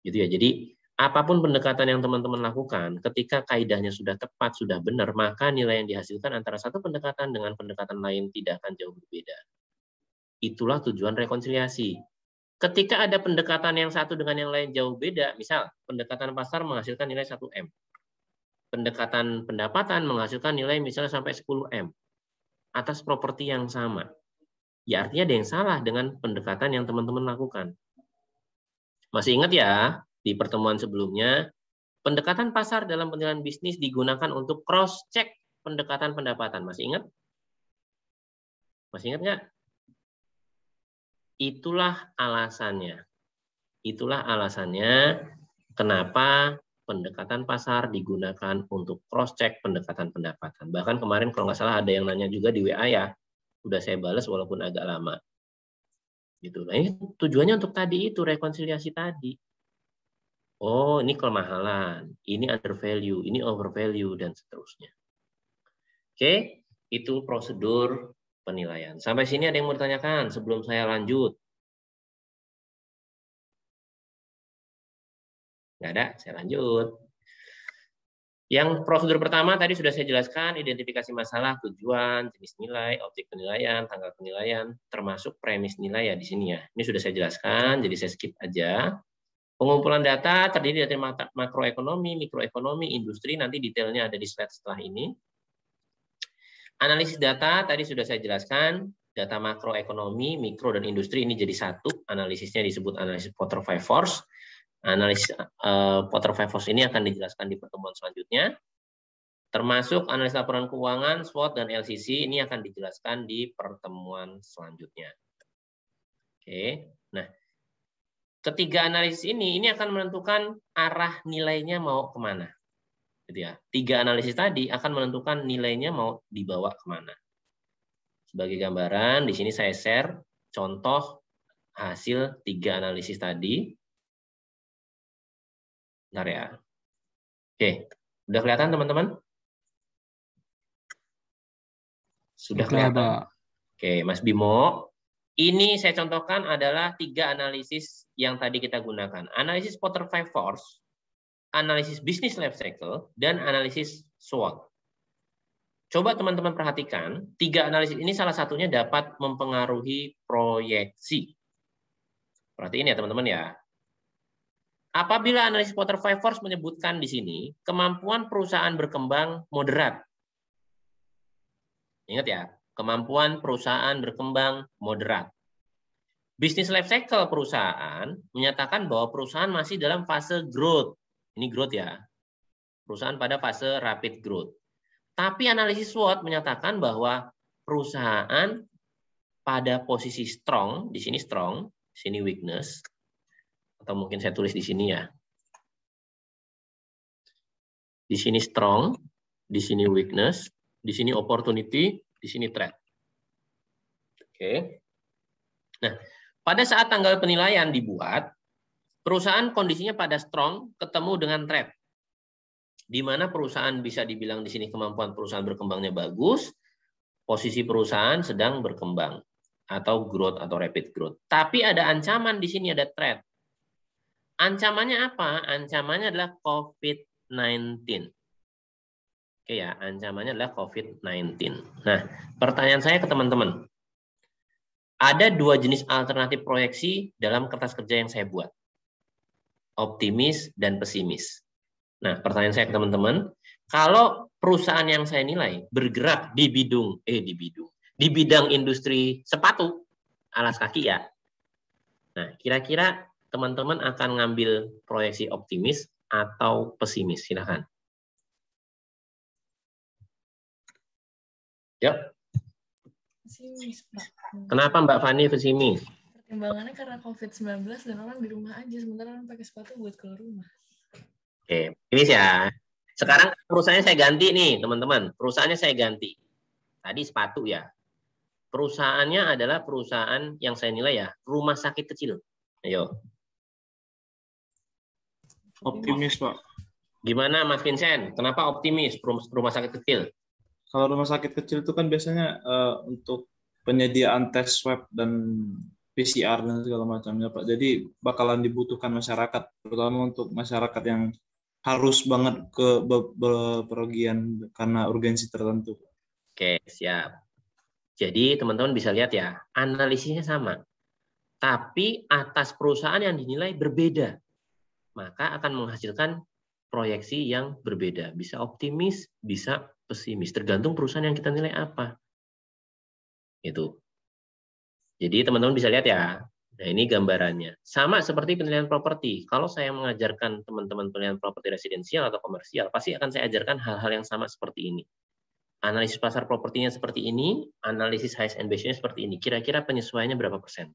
Gitu ya. Jadi, apapun pendekatan yang teman-teman lakukan, ketika kaidahnya sudah tepat, sudah benar, maka nilai yang dihasilkan antara satu pendekatan dengan pendekatan lain tidak akan jauh berbeda. Itulah tujuan rekonsiliasi. Ketika ada pendekatan yang satu dengan yang lain jauh beda, misal pendekatan pasar menghasilkan nilai 1M. Pendekatan pendapatan menghasilkan nilai misalnya sampai 10M. Atas properti yang sama. Ya artinya ada yang salah dengan pendekatan yang teman-teman lakukan. Masih ingat ya, di pertemuan sebelumnya, pendekatan pasar dalam penilaian bisnis digunakan untuk cross-check pendekatan pendapatan. Masih ingat? Masih ingat nggak? Itulah alasannya. Itulah alasannya kenapa pendekatan pasar digunakan untuk cross-check pendekatan pendapatan. Bahkan kemarin kalau nggak salah ada yang nanya juga di WA ya. Udah saya balas walaupun agak lama. Gitu. Nah, ini tujuannya untuk tadi itu, rekonsiliasi tadi. Oh, ini kelemahalan, ini under value, ini over value, dan seterusnya. Oke, itu prosedur penilaian. Sampai sini ada yang mau ditanyakan sebelum saya lanjut? Nggak ada, saya lanjut. Yang prosedur pertama tadi sudah saya jelaskan, identifikasi masalah, tujuan, jenis nilai, objek penilaian, tanggal penilaian, termasuk premis nilai ya di sini ya. Ini sudah saya jelaskan, jadi saya skip aja. Pengumpulan data terdiri dari makroekonomi, mikroekonomi, industri, nanti detailnya ada di slide setelah ini. Analisis data tadi sudah saya jelaskan, data makroekonomi, mikro, dan industri ini jadi satu. Analisisnya disebut analisis Porter 5 Force. Analisis Porter 5 Force ini akan dijelaskan di pertemuan selanjutnya. Termasuk analisis laporan keuangan, SWOT, dan LCC ini akan dijelaskan di pertemuan selanjutnya. Oke, nah ketiga analisis ini akan menentukan arah nilainya mau kemana. Gitu ya. 3 analisis tadi akan menentukan nilainya mau dibawa kemana. Sebagai gambaran, di sini saya share contoh hasil 3 analisis tadi. Bentar ya. Oke, udah kelihatan teman-teman? Sudah kelihatan? Oke, Mas Bimo. Ini saya contohkan adalah 3 analisis yang tadi kita gunakan. Analisis Porter 5 Force analisis bisnis life cycle, dan analisis SWOT. Coba teman-teman perhatikan, 3 analisis ini salah satunya dapat mempengaruhi proyeksi. Perhatiin ya teman-teman ya. Apabila analisis Porter 5 Force menyebutkan di sini, kemampuan perusahaan berkembang moderat. Ingat ya, kemampuan perusahaan berkembang moderat. Bisnis life cycle perusahaan menyatakan bahwa perusahaan masih dalam fase growth. Ini growth ya. Perusahaan pada fase rapid growth. Tapi analisis SWOT menyatakan bahwa perusahaan pada posisi strong, di sini strong, di sini weakness, atau mungkin saya tulis di sini ya. Di sini strong, di sini weakness, di sini opportunity, di sini threat. Oke. Nah, pada saat tanggal penilaian dibuat, perusahaan kondisinya pada strong ketemu dengan threat. Di mana perusahaan bisa dibilang di sini kemampuan perusahaan berkembangnya bagus, posisi perusahaan sedang berkembang atau growth atau rapid growth. Tapi ada ancaman di sini, ada threat. Ancamannya apa? Ancamannya adalah COVID-19. Oke ya, ancamannya adalah COVID-19. Nah, pertanyaan saya ke teman-teman. Ada 2 jenis alternatif proyeksi dalam kertas kerja yang saya buat. Optimis dan pesimis. Nah, pertanyaan saya ke teman-teman, kalau perusahaan yang saya nilai bergerak di bidang industri sepatu, alas kaki ya. Nah, kira-kira teman-teman akan ngambil proyeksi optimis atau pesimis? Silakan. Yuk. Pesimis, Pak. Kenapa Mbak Fani pesimis? Pertimbangannya karena COVID-19 dan orang di rumah aja, sementara orang pakai sepatu buat keluar rumah. Oke, ini ya. Sekarang perusahaannya saya ganti nih, teman-teman. Perusahaannya saya ganti. Tadi sepatu ya. Perusahaannya adalah perusahaan yang saya nilai ya, rumah sakit kecil. Ayo. Optimis, Pak. Gimana Mas Vincent? Kenapa optimis rumah sakit kecil? Kalau rumah sakit kecil itu kan biasanya untuk penyediaan tes swab dan PCR dan segala macamnya, Pak. Jadi bakalan dibutuhkan masyarakat, terutama untuk masyarakat yang harus banget ke bepergian karena urgensi tertentu. Oke, siap. Jadi teman-teman bisa lihat ya, analisisnya sama. Tapi atas perusahaan yang dinilai berbeda. Maka akan menghasilkan proyeksi yang berbeda. Bisa optimis, bisa pesimis. Tergantung perusahaan yang kita nilai apa. Itu. Jadi teman-teman bisa lihat ya. Nah, ini gambarannya. Sama seperti penilaian properti. Kalau saya mengajarkan teman-teman penilaian properti residensial atau komersial, pasti akan saya ajarkan hal-hal yang sama seperti ini. Analisis pasar propertinya seperti ini, analisis highest and best-nya seperti ini. Kira-kira penyesuaiannya berapa persen?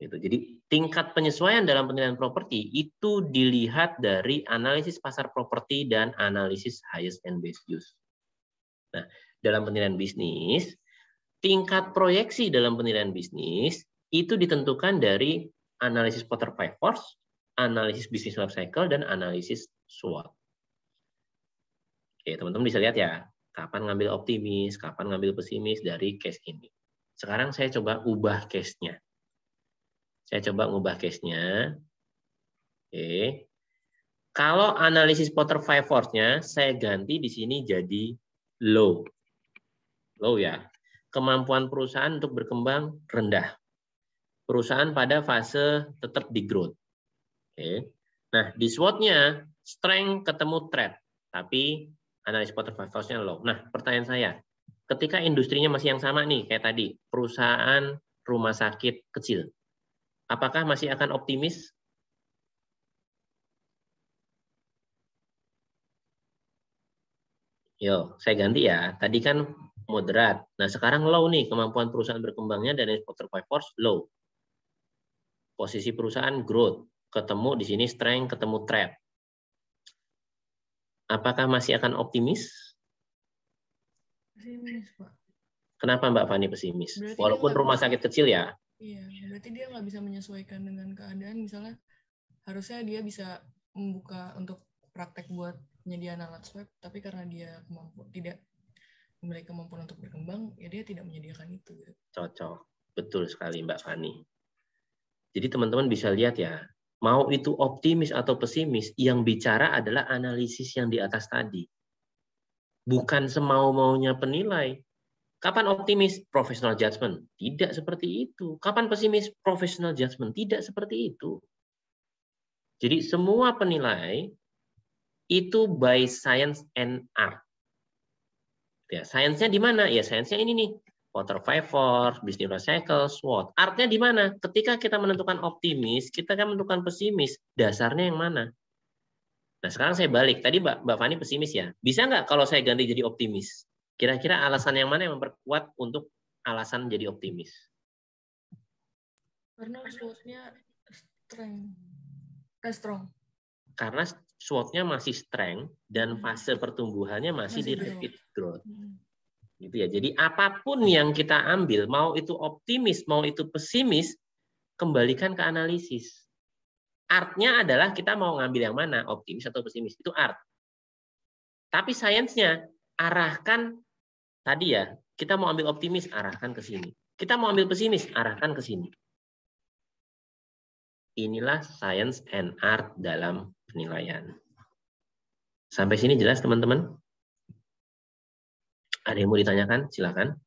Gitu. Jadi tingkat penyesuaian dalam penilaian properti itu dilihat dari analisis pasar properti dan analisis highest and best use. Nah, dalam penilaian bisnis, tingkat proyeksi dalam penilaian bisnis itu ditentukan dari analisis Porter 5 Force, analisis business life cycle, dan analisis SWOT. Oke, teman-teman bisa lihat ya, kapan ngambil optimis, kapan ngambil pesimis dari case ini. Sekarang saya coba ubah case-nya. Saya coba ubah case-nya. Oke. Kalau analisis Porter 5 Force-nya, saya ganti di sini jadi low. Low ya. Kemampuan perusahaan untuk berkembang rendah. Perusahaan pada fase tetap di growth. Oke. Nah, di SWOT-nya strength ketemu threat, tapi analisis Porter 5 Force-nya low. Nah, pertanyaan saya, ketika industrinya masih yang sama nih, kayak tadi, perusahaan rumah sakit kecil, apakah masih akan optimis? Yo, saya ganti ya. Tadi kan moderat. Nah, sekarang low nih, kemampuan perusahaan berkembangnya dan Porter 5 Force low. Posisi perusahaan growth, ketemu di sini strength, ketemu threat. Apakah masih akan optimis? Pesimis, Pak. Kenapa Mbak Fani pesimis? Berarti Walaupun rumah sakit kecil ya. Iya, berarti dia nggak bisa menyesuaikan dengan keadaan. Misalnya, harusnya dia bisa membuka untuk praktek buat penyediaan alat swab, tapi karena dia tidak memiliki kemampuan untuk berkembang, ya dia tidak menyediakan itu. Cocok. Betul sekali Mbak Fani. Jadi teman-teman bisa lihat ya, Mau itu optimis atau pesimis, yang bicara adalah analisis yang di atas tadi. Bukan semau-maunya penilai. Kapan optimis? Professional judgment. Tidak seperti itu. Kapan pesimis? Professional judgment. Tidak seperti itu. Jadi semua penilai itu by science and art. Ya, sainsnya di mana? Ya, sainsnya ini nih. Porter 5 Business Neural Cycle, SWOT. Artnya di mana? Ketika kita menentukan optimis, kita kan menentukan pesimis. Dasarnya yang mana? Nah, sekarang saya balik. Tadi Mbak Fani pesimis ya. Bisa nggak kalau saya ganti jadi optimis? Kira-kira alasan yang mana yang memperkuat untuk alasan jadi optimis? Karena SWOT-nya strong. Karena SWOT-nya masih strength dan fase pertumbuhannya masih di rapid growth. Gitu ya. Jadi apapun yang kita ambil, mau itu optimis, mau itu pesimis, kembalikan ke analisis. Artnya adalah kita mau ngambil yang mana, optimis atau pesimis, itu art. Tapi sainsnya arahkan tadi ya, kita mau ambil optimis, arahkan ke sini. Kita mau ambil pesimis, arahkan ke sini. Inilah science and art dalam penilaian. Sampai sini jelas teman-teman? Ada yang mau ditanyakan? Silakan.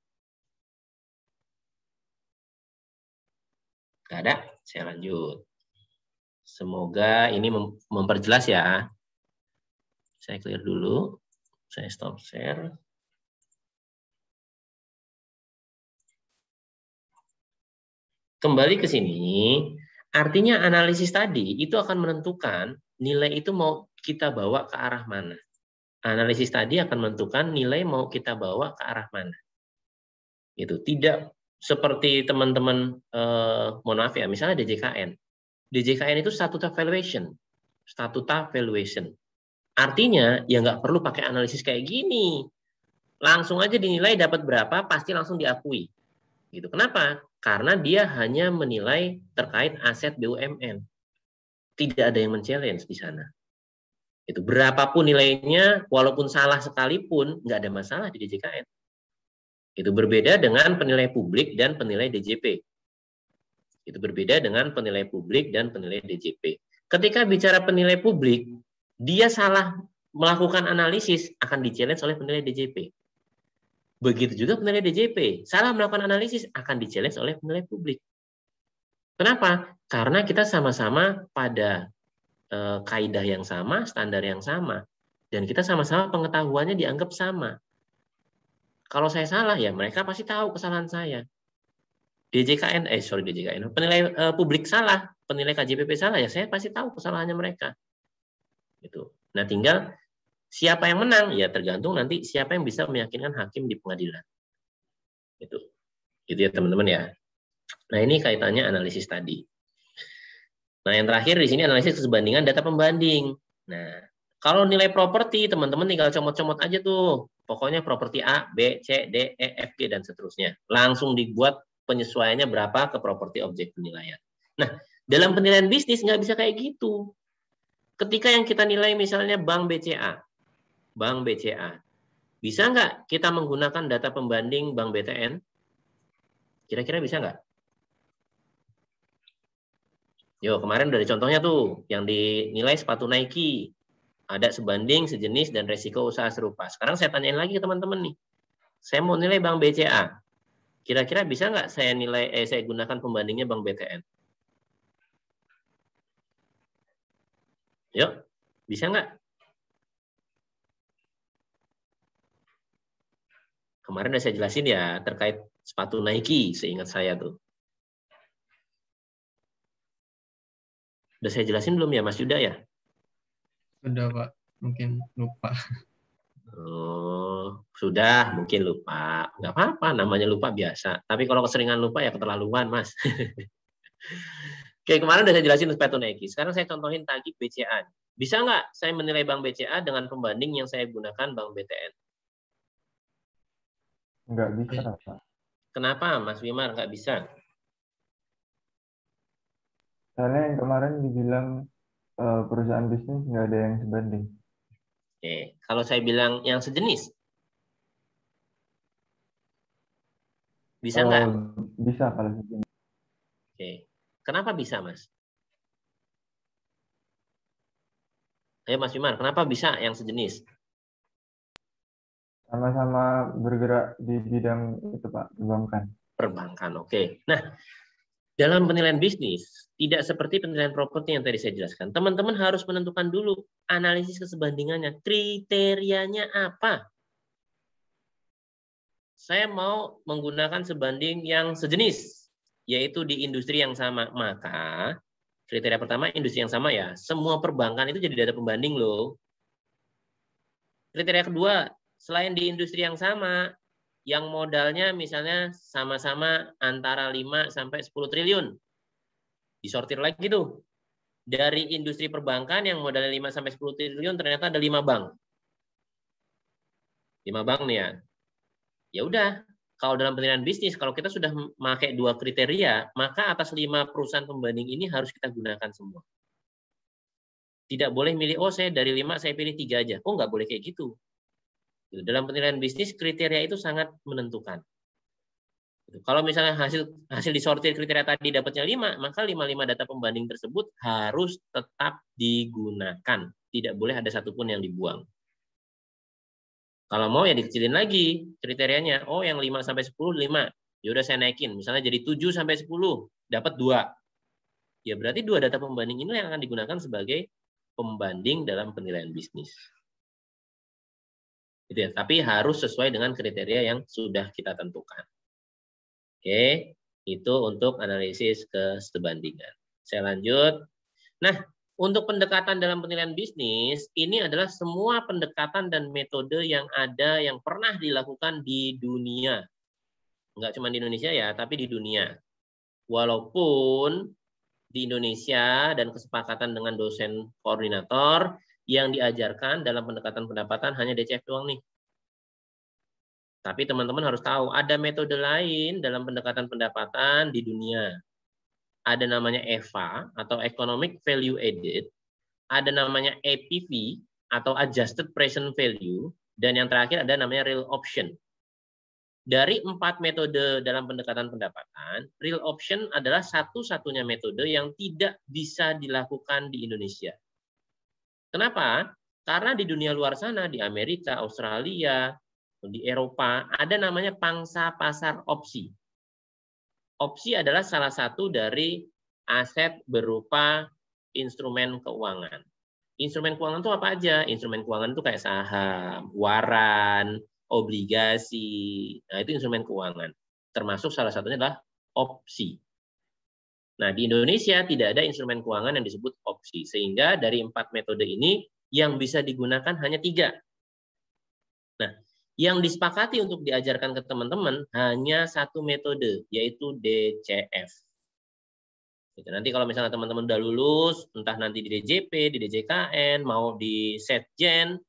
Nggak ada? Saya lanjut. Semoga ini memperjelas ya. Saya clear dulu. Saya stop share. Kembali ke sini. Artinya analisis tadi itu akan menentukan nilai itu mau kita bawa ke arah mana. Analisis tadi akan menentukan nilai mau kita bawa ke arah mana. Itu tidak seperti teman-teman, mohon maaf ya, misalnya DJKN. DJKN itu statuta valuation. Statuta valuation. Artinya ya nggak perlu pakai analisis kayak gini. Langsung aja dinilai dapat berapa, pasti langsung diakui. Gitu. Kenapa? Karena dia hanya menilai terkait aset BUMN. Tidak ada yang men-challenge di sana. Itu berapapun nilainya, walaupun salah sekalipun, nggak ada masalah di DJKN. Itu berbeda dengan penilai publik dan penilai DJP. Itu berbeda dengan penilai publik dan penilai DJP. Ketika bicara penilai publik, dia salah melakukan analisis akan di-challenge oleh penilai DJP. Begitu juga penilai DJP, salah melakukan analisis akan di-challenge oleh penilai publik. Kenapa? Karena kita sama-sama pada kaidah yang sama, standar yang sama, dan kita sama-sama pengetahuannya dianggap sama. Kalau saya salah ya mereka pasti tahu kesalahan saya. DJKN, penilai publik salah, penilai KJPP salah ya saya pasti tahu kesalahannya mereka. Gitu. Nah tinggal siapa yang menang ya tergantung nanti siapa yang bisa meyakinkan hakim di pengadilan. Gitu ya teman-teman ya. Nah ini kaitannya analisis tadi. Nah, yang terakhir di sini analisis keserbandingan data pembanding. Nah, kalau nilai properti, teman-teman tinggal comot-comot aja tuh. Pokoknya properti A, B, C, D, E, F, G, dan seterusnya. Langsung dibuat penyesuaiannya berapa ke properti objek penilaian. Nah, dalam penilaian bisnis nggak bisa kayak gitu. Ketika yang kita nilai misalnya Bank BCA. Bisa nggak kita menggunakan data pembanding Bank BTN? Kira-kira bisa nggak? Yo, kemarin udah ada contohnya tuh, yang dinilai sepatu Nike. Ada sebanding, sejenis, dan resiko usaha serupa. Sekarang saya tanyain lagi ke teman-teman nih. Saya mau nilai Bank BCA. Kira-kira bisa nggak saya saya gunakan pembandingnya Bank BTN? Yuk, bisa nggak? Kemarin udah saya jelasin ya, terkait sepatu Nike, seingat saya tuh. Udah saya jelasin belum ya Mas Yuda ya? Sudah Pak, mungkin lupa. Oh, sudah mungkin lupa. Nggak apa-apa, namanya lupa biasa. Tapi kalau keseringan lupa ya keterlaluan Mas. Oke, kemarin udah saya jelasin sepatu Nike. Sekarang saya contohin tadi BCA. Bisa nggak saya menilai Bank BCA dengan pembanding yang saya gunakan Bank BTN? Nggak bisa, Pak. Kenapa Mas Wimar nggak bisa? Soalnya yang kemarin dibilang perusahaan bisnis nggak ada yang sebanding. Oke, kalau saya bilang yang sejenis, bisa nggak? Bisa kalau sejenis. Oke, kenapa bisa Mas? Ayo Mas Wimar, kenapa bisa yang sejenis? Sama-sama bergerak di bidang itu Pak, perbankan. Perbankan, oke. Nah, dalam penilaian bisnis, tidak seperti penilaian properti yang tadi saya jelaskan. Teman-teman harus menentukan dulu analisis kesebandingannya, kriterianya apa. Saya mau menggunakan sebanding yang sejenis, yaitu di industri yang sama. Maka kriteria pertama industri yang sama ya. Semua perbankan itu jadi data pembanding loh. Kriteria kedua, selain di industri yang sama, yang modalnya misalnya sama-sama antara 5 sampai 10 triliun. Disortir lagi tuh. Dari industri perbankan yang modalnya 5 sampai 10 triliun ternyata ada 5 bank. 5 bank nih ya. Ya udah, kalau dalam penilaian bisnis, kalau kita sudah memakai 2 kriteria, maka atas 5 perusahaan pembanding ini harus kita gunakan semua. Tidak boleh milih, oh saya dari 5 saya pilih 3 aja. Oh nggak boleh kayak gitu. Dalam penilaian bisnis, kriteria itu sangat menentukan. Kalau misalnya hasil disortir kriteria tadi dapatnya 5, maka 5 data pembanding tersebut harus tetap digunakan. Tidak boleh ada satupun yang dibuang. Kalau mau ya dikecilin lagi kriterianya. Oh yang 5 sampai 10, 5. Ya udah saya naikin. Misalnya jadi 7 sampai 10, dapat 2. Ya berarti 2 data pembanding ini yang akan digunakan sebagai pembanding dalam penilaian bisnis. Gitu ya. Tapi harus sesuai dengan kriteria yang sudah kita tentukan. Oke, itu untuk analisis kesebandingan. Saya lanjut. Nah, untuk pendekatan dalam penilaian bisnis, ini adalah semua pendekatan dan metode yang ada yang pernah dilakukan di dunia. Enggak cuma di Indonesia ya, tapi di dunia. Walaupun di Indonesia dan kesepakatan dengan dosen koordinator yang diajarkan dalam pendekatan pendapatan hanya DCF doang nih. Tapi teman-teman harus tahu ada metode lain dalam pendekatan pendapatan di dunia. Ada namanya EVA atau Economic Value Added, ada namanya APV atau Adjusted Present Value, dan yang terakhir ada namanya Real Option. Dari 4 metode dalam pendekatan pendapatan, Real Option adalah satu-satunya metode yang tidak bisa dilakukan di Indonesia. Kenapa? Karena di dunia luar sana, di Amerika, Australia, di Eropa, ada namanya pangsa pasar opsi. Opsi adalah salah satu dari aset berupa instrumen keuangan. Instrumen keuangan itu apa aja? Instrumen keuangan itu kayak saham, waran, obligasi. Nah, itu instrumen keuangan. Termasuk salah satunya adalah opsi. Nah, di Indonesia tidak ada instrumen keuangan yang disebut opsi. Sehingga dari 4 metode ini yang bisa digunakan hanya 3. Nah, yang disepakati untuk diajarkan ke teman-teman hanya 1 metode, yaitu DCF. Gitu. Nanti kalau misalnya teman-teman udah lulus, entah nanti di DJP, di DJKN, mau di Setjen,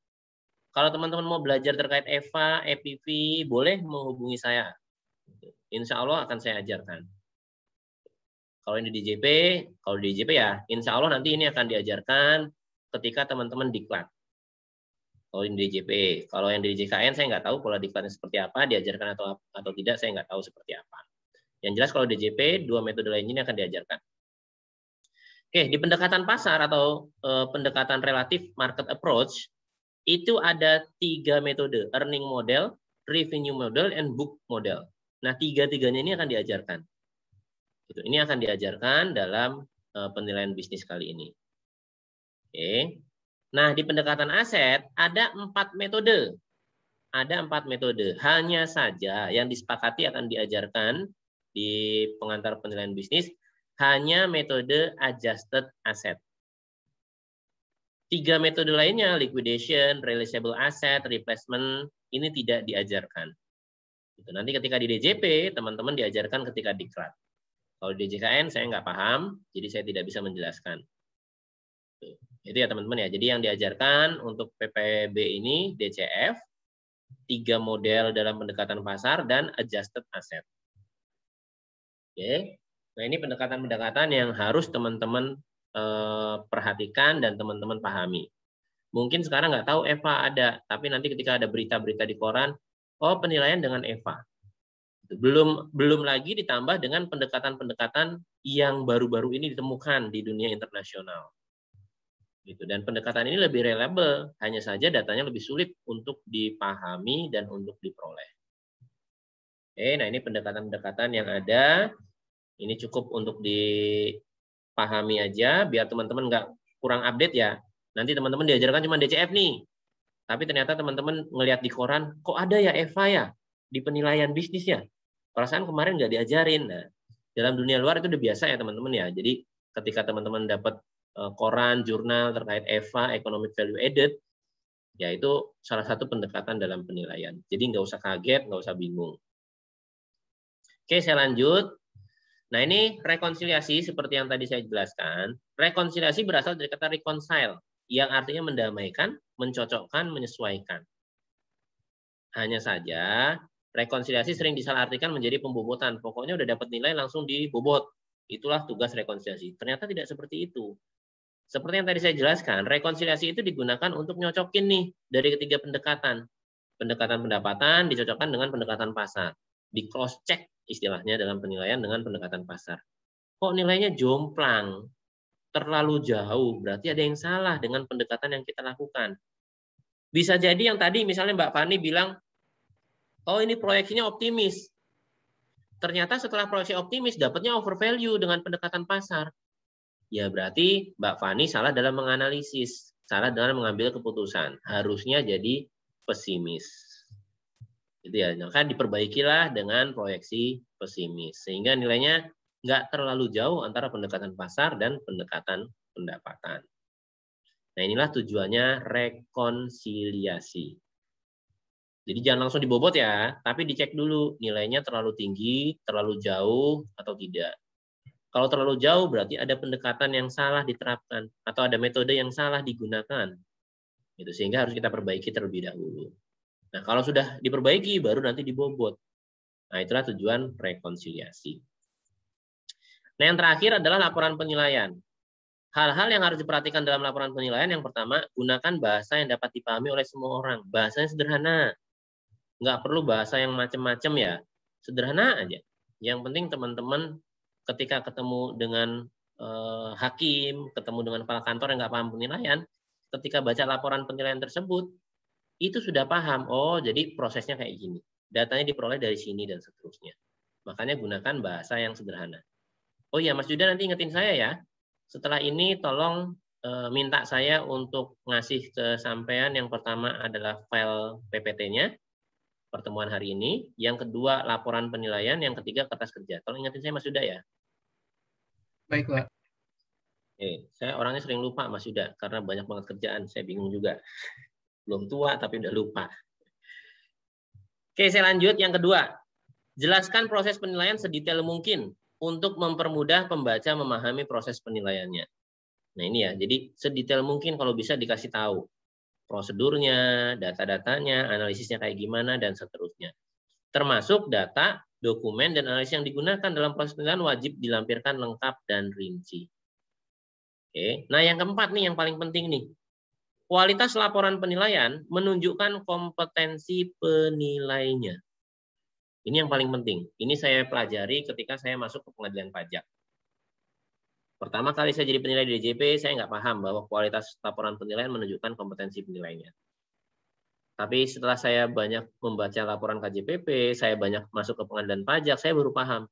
kalau teman-teman mau belajar terkait EVA, EPV, boleh menghubungi saya. Insya Allah akan saya ajarkan. Kalau ini di DJP ya, insya Allah nanti ini akan diajarkan ketika teman-teman diklat. Kalau ini di DJP, kalau yang di DJKN saya nggak tahu pola diklatnya seperti apa, diajarkan atau tidak, saya nggak tahu seperti apa. Yang jelas kalau DJP, 2 metode lain ini akan diajarkan. Oke, di pendekatan pasar atau pendekatan relatif market approach, itu ada 3 metode, earning model, revenue model, and book model. Nah, 3-tiganya ini akan diajarkan. Ini akan diajarkan dalam penilaian bisnis kali ini. Oke. Nah, di pendekatan aset ada 4 metode. Ada 4 metode. Hanya saja yang disepakati akan diajarkan di pengantar penilaian bisnis hanya metode adjusted asset. 3 metode lainnya, liquidation, realizable asset, replacement, ini tidak diajarkan. Nanti ketika di DJP, teman-teman diajarkan ketika diklat. Kalau di DJKN, saya nggak paham, jadi saya tidak bisa menjelaskan. Itu ya teman-teman ya. Jadi yang diajarkan untuk PPB ini, DCF, 3 model dalam pendekatan pasar, dan adjusted asset. Oke. Nah ini pendekatan-pendekatan yang harus teman-teman perhatikan dan teman-teman pahami. Mungkin sekarang nggak tahu EVA ada, tapi nanti ketika ada berita-berita di koran, oh penilaian dengan EVA. Belum lagi ditambah dengan pendekatan-pendekatan yang baru-baru ini ditemukan di dunia internasional. Gitu. Dan pendekatan ini lebih reliable, hanya saja datanya lebih sulit untuk dipahami dan untuk diperoleh. Oke, nah ini pendekatan-pendekatan yang ada. Ini cukup untuk dipahami aja, biar teman-teman nggak kurang update ya. Nanti teman-teman diajarkan cuma DCF nih. Tapi ternyata teman-teman ngelihat di koran, kok ada ya EVA ya di penilaian bisnis ya. Perasaan kemarin nggak diajarin. Nah, dalam dunia luar itu udah biasa ya teman-teman ya. Jadi ketika teman-teman dapat koran, jurnal terkait EVA, Economic Value Added, ya itu salah satu pendekatan dalam penilaian. Jadi nggak usah kaget, nggak usah bingung. Oke, saya lanjut. Nah, ini rekonsiliasi seperti yang tadi saya jelaskan. Rekonsiliasi berasal dari kata reconcile, yang artinya mendamaikan, mencocokkan, menyesuaikan. Hanya saja, rekonsiliasi sering disalahartikan menjadi pembobotan. Pokoknya udah dapat nilai langsung dibobot. Itulah tugas rekonsiliasi. Ternyata tidak seperti itu. Seperti yang tadi saya jelaskan, rekonsiliasi itu digunakan untuk nyocokin nih dari ketiga pendekatan. Pendekatan pendapatan dicocokkan dengan pendekatan pasar. Di cross check istilahnya dalam penilaian dengan pendekatan pasar. Kok nilainya jomplang, terlalu jauh, berarti ada yang salah dengan pendekatan yang kita lakukan. Bisa jadi yang tadi misalnya Mbak Fani bilang, oh ini proyeksinya optimis. Ternyata setelah proyeksi optimis dapatnya overvalue dengan pendekatan pasar. Ya berarti Mbak Fani salah dalam menganalisis, salah dalam mengambil keputusan. Harusnya jadi pesimis. Gitu ya, maka diperbaikilah dengan proyeksi pesimis sehingga nilainya nggak terlalu jauh antara pendekatan pasar dan pendekatan pendapatan. Nah inilah tujuannya rekonsiliasi. Jadi jangan langsung dibobot ya, tapi dicek dulu nilainya terlalu tinggi, terlalu jauh atau tidak. Kalau terlalu jauh berarti ada pendekatan yang salah diterapkan atau ada metode yang salah digunakan. Itu sehingga harus kita perbaiki terlebih dahulu. Nah, kalau sudah diperbaiki, baru nanti dibobot. Nah, itulah tujuan rekonsiliasi. Nah, yang terakhir adalah laporan penilaian. Hal-hal yang harus diperhatikan dalam laporan penilaian, yang pertama, gunakan bahasa yang dapat dipahami oleh semua orang. Bahasanya sederhana. Nggak perlu bahasa yang macam-macam ya. Sederhana aja. Yang penting teman-teman ketika ketemu dengan hakim, ketemu dengan kepala kantor yang nggak paham penilaian, ketika baca laporan penilaian tersebut, itu sudah paham, oh jadi prosesnya kayak gini. Datanya diperoleh dari sini dan seterusnya. Makanya gunakan bahasa yang sederhana. Oh iya Mas Yuda nanti ingetin saya ya. Setelah ini tolong minta saya untuk ngasih ke sampean yang pertama adalah file PPT-nya, pertemuan hari ini. Yang kedua laporan penilaian, yang ketiga kertas kerja. Tolong ingetin saya Mas Yuda ya. Baik Pak. Saya orangnya sering lupa Mas Yuda, karena banyak banget kerjaan, saya bingung juga. Belum tua tapi udah lupa. Oke, saya lanjut. Yang kedua, jelaskan proses penilaian sedetail mungkin untuk mempermudah pembaca memahami proses penilaiannya. Nah ini ya, jadi sedetail mungkin kalau bisa dikasih tahu prosedurnya, data-datanya, analisisnya kayak gimana, dan seterusnya. Termasuk data, dokumen, dan analisis yang digunakan dalam proses penilaian wajib dilampirkan lengkap dan rinci. Oke, nah yang keempat nih yang paling penting nih. Kualitas laporan penilaian menunjukkan kompetensi penilainya. Ini yang paling penting. Ini saya pelajari ketika saya masuk ke pengadilan pajak. Pertama kali saya jadi penilai di DJP, saya nggak paham bahwa kualitas laporan penilaian menunjukkan kompetensi penilainya. Tapi setelah saya banyak membaca laporan KJPP, saya banyak masuk ke pengadilan pajak, saya baru paham.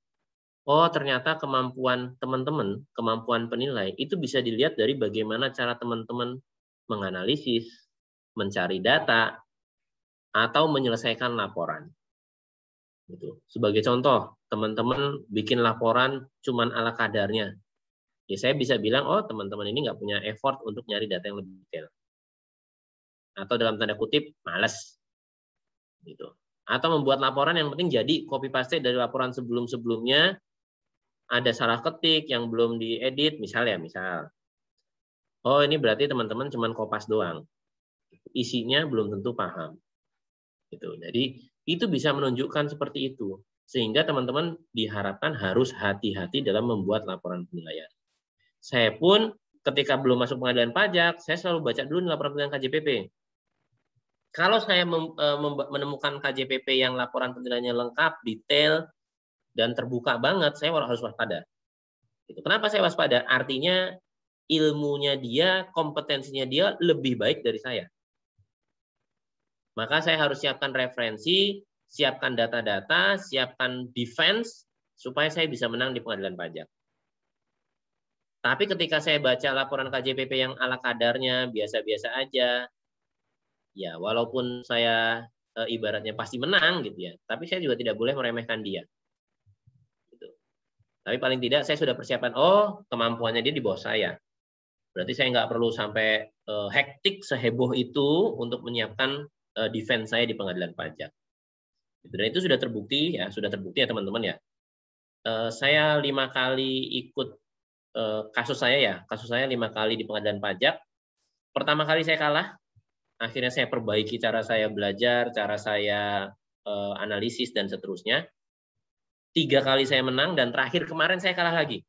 Oh, ternyata kemampuan teman-teman, kemampuan penilai, itu bisa dilihat dari bagaimana cara teman-teman menganalisis, mencari data, atau menyelesaikan laporan. Gitu. Sebagai contoh, teman-teman bikin laporan cuman ala kadarnya. Ya saya bisa bilang, oh teman-teman ini nggak punya effort untuk nyari data yang lebih detail. Atau dalam tanda kutip, malas. Gitu. Atau membuat laporan yang penting jadi copy paste dari laporan sebelum-sebelumnya, ada salah ketik yang belum diedit, misal. Oh ini berarti teman-teman cuma kopas doang. Isinya belum tentu paham. Gitu. Jadi itu bisa menunjukkan seperti itu. Sehingga teman-teman diharapkan harus hati-hati dalam membuat laporan penilaian. Saya pun ketika belum masuk pengadilan pajak, saya selalu baca dulu laporan penilaian KJPP. Kalau saya menemukan KJPP yang laporan penilaiannya lengkap, detail, dan terbuka banget, saya harus waspada. Gitu. Kenapa saya waspada? Artinya ilmunya dia, kompetensinya dia lebih baik dari saya. Maka saya harus siapkan referensi, siapkan data-data, siapkan defense, supaya saya bisa menang di pengadilan pajak. Tapi ketika saya baca laporan KJPP yang ala kadarnya, biasa-biasa aja, ya walaupun saya ibaratnya pasti menang gitu ya, tapi saya juga tidak boleh meremehkan dia. Gitu. Tapi paling tidak saya sudah persiapan, oh kemampuannya dia di bawah saya. Berarti saya nggak perlu sampai hektik seheboh itu untuk menyiapkan defense saya di pengadilan pajak. Dan itu sudah terbukti ya teman-teman ya. Saya 5 kali ikut kasus saya 5 kali di pengadilan pajak. Pertama kali saya kalah, akhirnya saya perbaiki cara saya belajar, cara saya analisis dan seterusnya. 3 kali saya menang dan terakhir kemarin saya kalah lagi.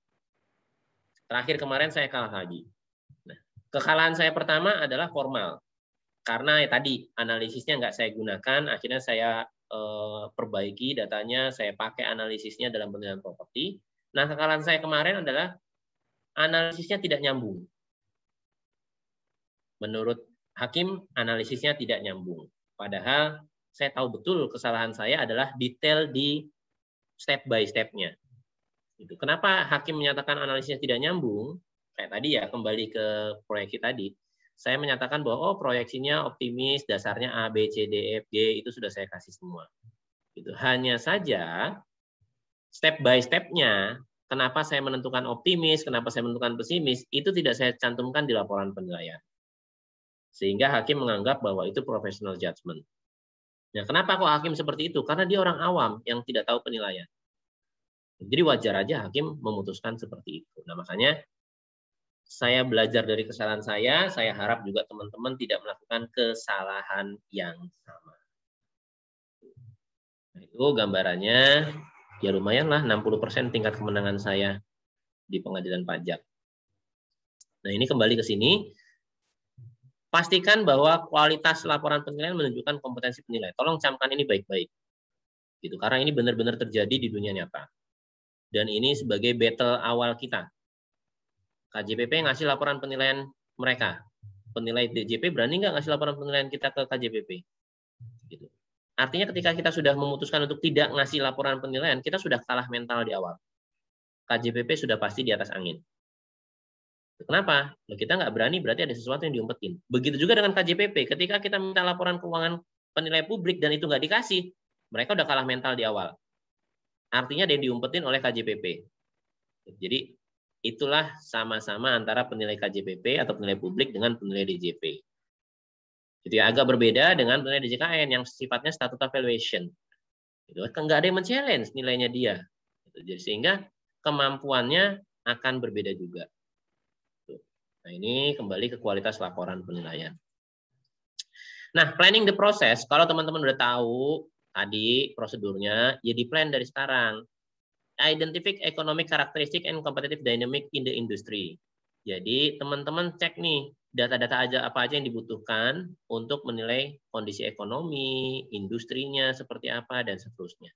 Nah, kekalahan saya pertama adalah formal. Karena ya tadi analisisnya nggak saya gunakan, akhirnya saya perbaiki datanya, saya pakai analisisnya dalam penilaian properti. Nah, kekalahan saya kemarin adalah analisisnya tidak nyambung. Menurut hakim, analisisnya tidak nyambung. Padahal saya tahu betul kesalahan saya adalah detail di step by step-nya. Kenapa hakim menyatakan analisisnya tidak nyambung? Kayak tadi ya, kembali ke proyeksi tadi. Saya menyatakan bahwa oh proyeksinya optimis, dasarnya A, B, C, D, F, G, itu sudah saya kasih semua. Hanya saja step by step-nya, kenapa saya menentukan optimis, kenapa saya menentukan pesimis, itu tidak saya cantumkan di laporan penilaian. Sehingga hakim menganggap bahwa itu professional judgment. Nah, kenapa kok hakim seperti itu? Karena dia orang awam yang tidak tahu penilaian. Jadi wajar aja hakim memutuskan seperti itu. Nah, makanya saya belajar dari kesalahan saya harap juga teman-teman tidak melakukan kesalahan yang sama. Nah, itu gambarannya, ya lumayan lah 60% tingkat kemenangan saya di pengadilan pajak. Nah, ini kembali ke sini. Pastikan bahwa kualitas laporan penilaian menunjukkan kompetensi penilai. Tolong camkan ini baik-baik. Karena ini benar-benar terjadi di dunia nyata. Dan ini sebagai battle awal kita. KJPP ngasih laporan penilaian mereka. Penilai DJP berani nggak ngasih laporan penilaian kita ke KJPP? Artinya ketika kita sudah memutuskan untuk tidak ngasih laporan penilaian, kita sudah kalah mental di awal. KJPP sudah pasti di atas angin. Kenapa? Kita nggak berani, berarti ada sesuatu yang diumpetin. Begitu juga dengan KJPP. Ketika kita minta laporan keuangan penilai publik dan itu nggak dikasih, mereka udah kalah mental di awal. Artinya ada yang diumpetin oleh KJPP. Jadi itulah sama-sama antara penilai KJPP atau penilai publik dengan penilai DJP. Itu ya, agak berbeda dengan penilai DJKN yang sifatnya statute valuation. Nggak ada yang men-challenge nilainya dia. Jadi sehingga kemampuannya akan berbeda juga. Nah, ini kembali ke kualitas laporan penilaian. Nah, planning the process, kalau teman-teman udah tahu tadi prosedurnya, ya di plan dari sekarang. Identify economic characteristic and competitive dynamic in the industry. Jadi teman-teman cek nih data-data apa aja yang dibutuhkan untuk menilai kondisi ekonomi, industrinya seperti apa dan seterusnya.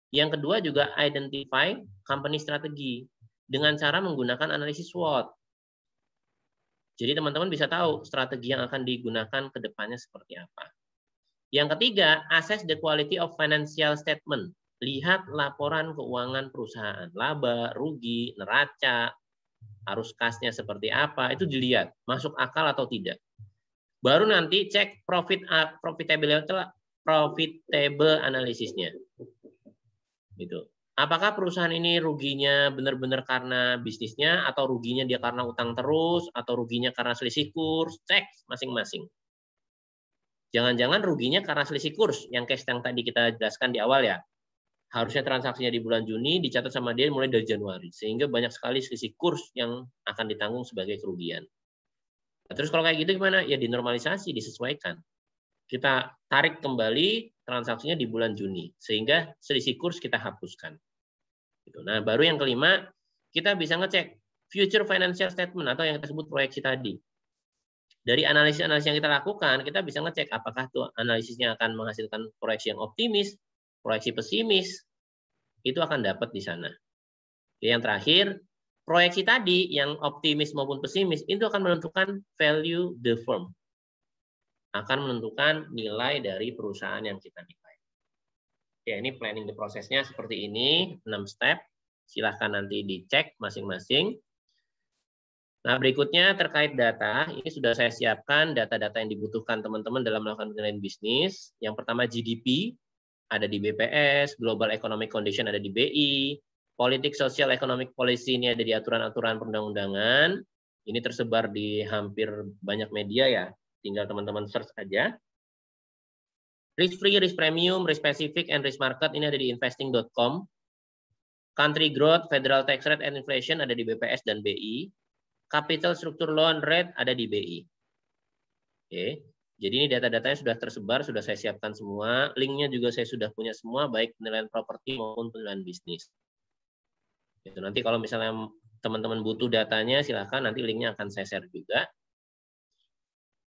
Yang kedua juga identify company strategy dengan cara menggunakan analisis SWOT. Jadi teman-teman bisa tahu strategi yang akan digunakan ke depannya seperti apa. Yang ketiga, assess the quality of financial statement. Lihat laporan keuangan perusahaan, laba, rugi, neraca, arus kasnya seperti apa, itu dilihat, masuk akal atau tidak. Baru nanti cek profitable analisisnya. Gitu. Apakah perusahaan ini ruginya benar-benar karena bisnisnya, atau ruginya dia karena utang terus, atau ruginya karena selisih kurs, cek masing-masing. Jangan-jangan ruginya karena selisih kurs, yang case yang tadi kita jelaskan di awal ya. Harusnya transaksinya di bulan Juni dicatat sama dia mulai dari Januari. Sehingga banyak sekali selisih kurs yang akan ditanggung sebagai kerugian. Nah, terus kalau kayak gitu gimana? Ya dinormalisasi, disesuaikan. Kita tarik kembali transaksinya di bulan Juni. Sehingga selisih kurs kita hapuskan. Nah, baru yang kelima, kita bisa ngecek future financial statement atau yang kita sebut proyeksi tadi. Dari analisis-analisis yang kita lakukan, kita bisa ngecek apakah tuh analisisnya akan menghasilkan proyeksi yang optimis, proyeksi pesimis, itu akan dapat di sana. Yang terakhir, proyeksi tadi yang optimis maupun pesimis itu akan menentukan value the firm. Akan menentukan nilai dari perusahaan yang kita nilai. Ya, ini planning the prosesnya seperti ini, 6 step. Silahkan nanti dicek masing-masing. Nah, berikutnya terkait data, ini sudah saya siapkan data-data yang dibutuhkan teman-teman dalam melakukan penilaian bisnis. Yang pertama GDP, ada di BPS, Global Economic Condition ada di BI, Politik Social Economic Policy ini ada di aturan-aturan perundang-undangan. Ini tersebar di hampir banyak media ya, tinggal teman-teman search aja. Risk free, risk premium, risk specific, and risk market ini ada di investing.com. Country growth, federal tax rate, and inflation ada di BPS dan BI. Capital structure loan rate ada di BI. Oke, jadi ini data-datanya sudah tersebar, sudah saya siapkan semua. Linknya juga saya sudah punya semua, baik penilaian properti maupun penilaian bisnis. Itu nanti kalau misalnya teman-teman butuh datanya, silahkan nanti linknya akan saya share juga.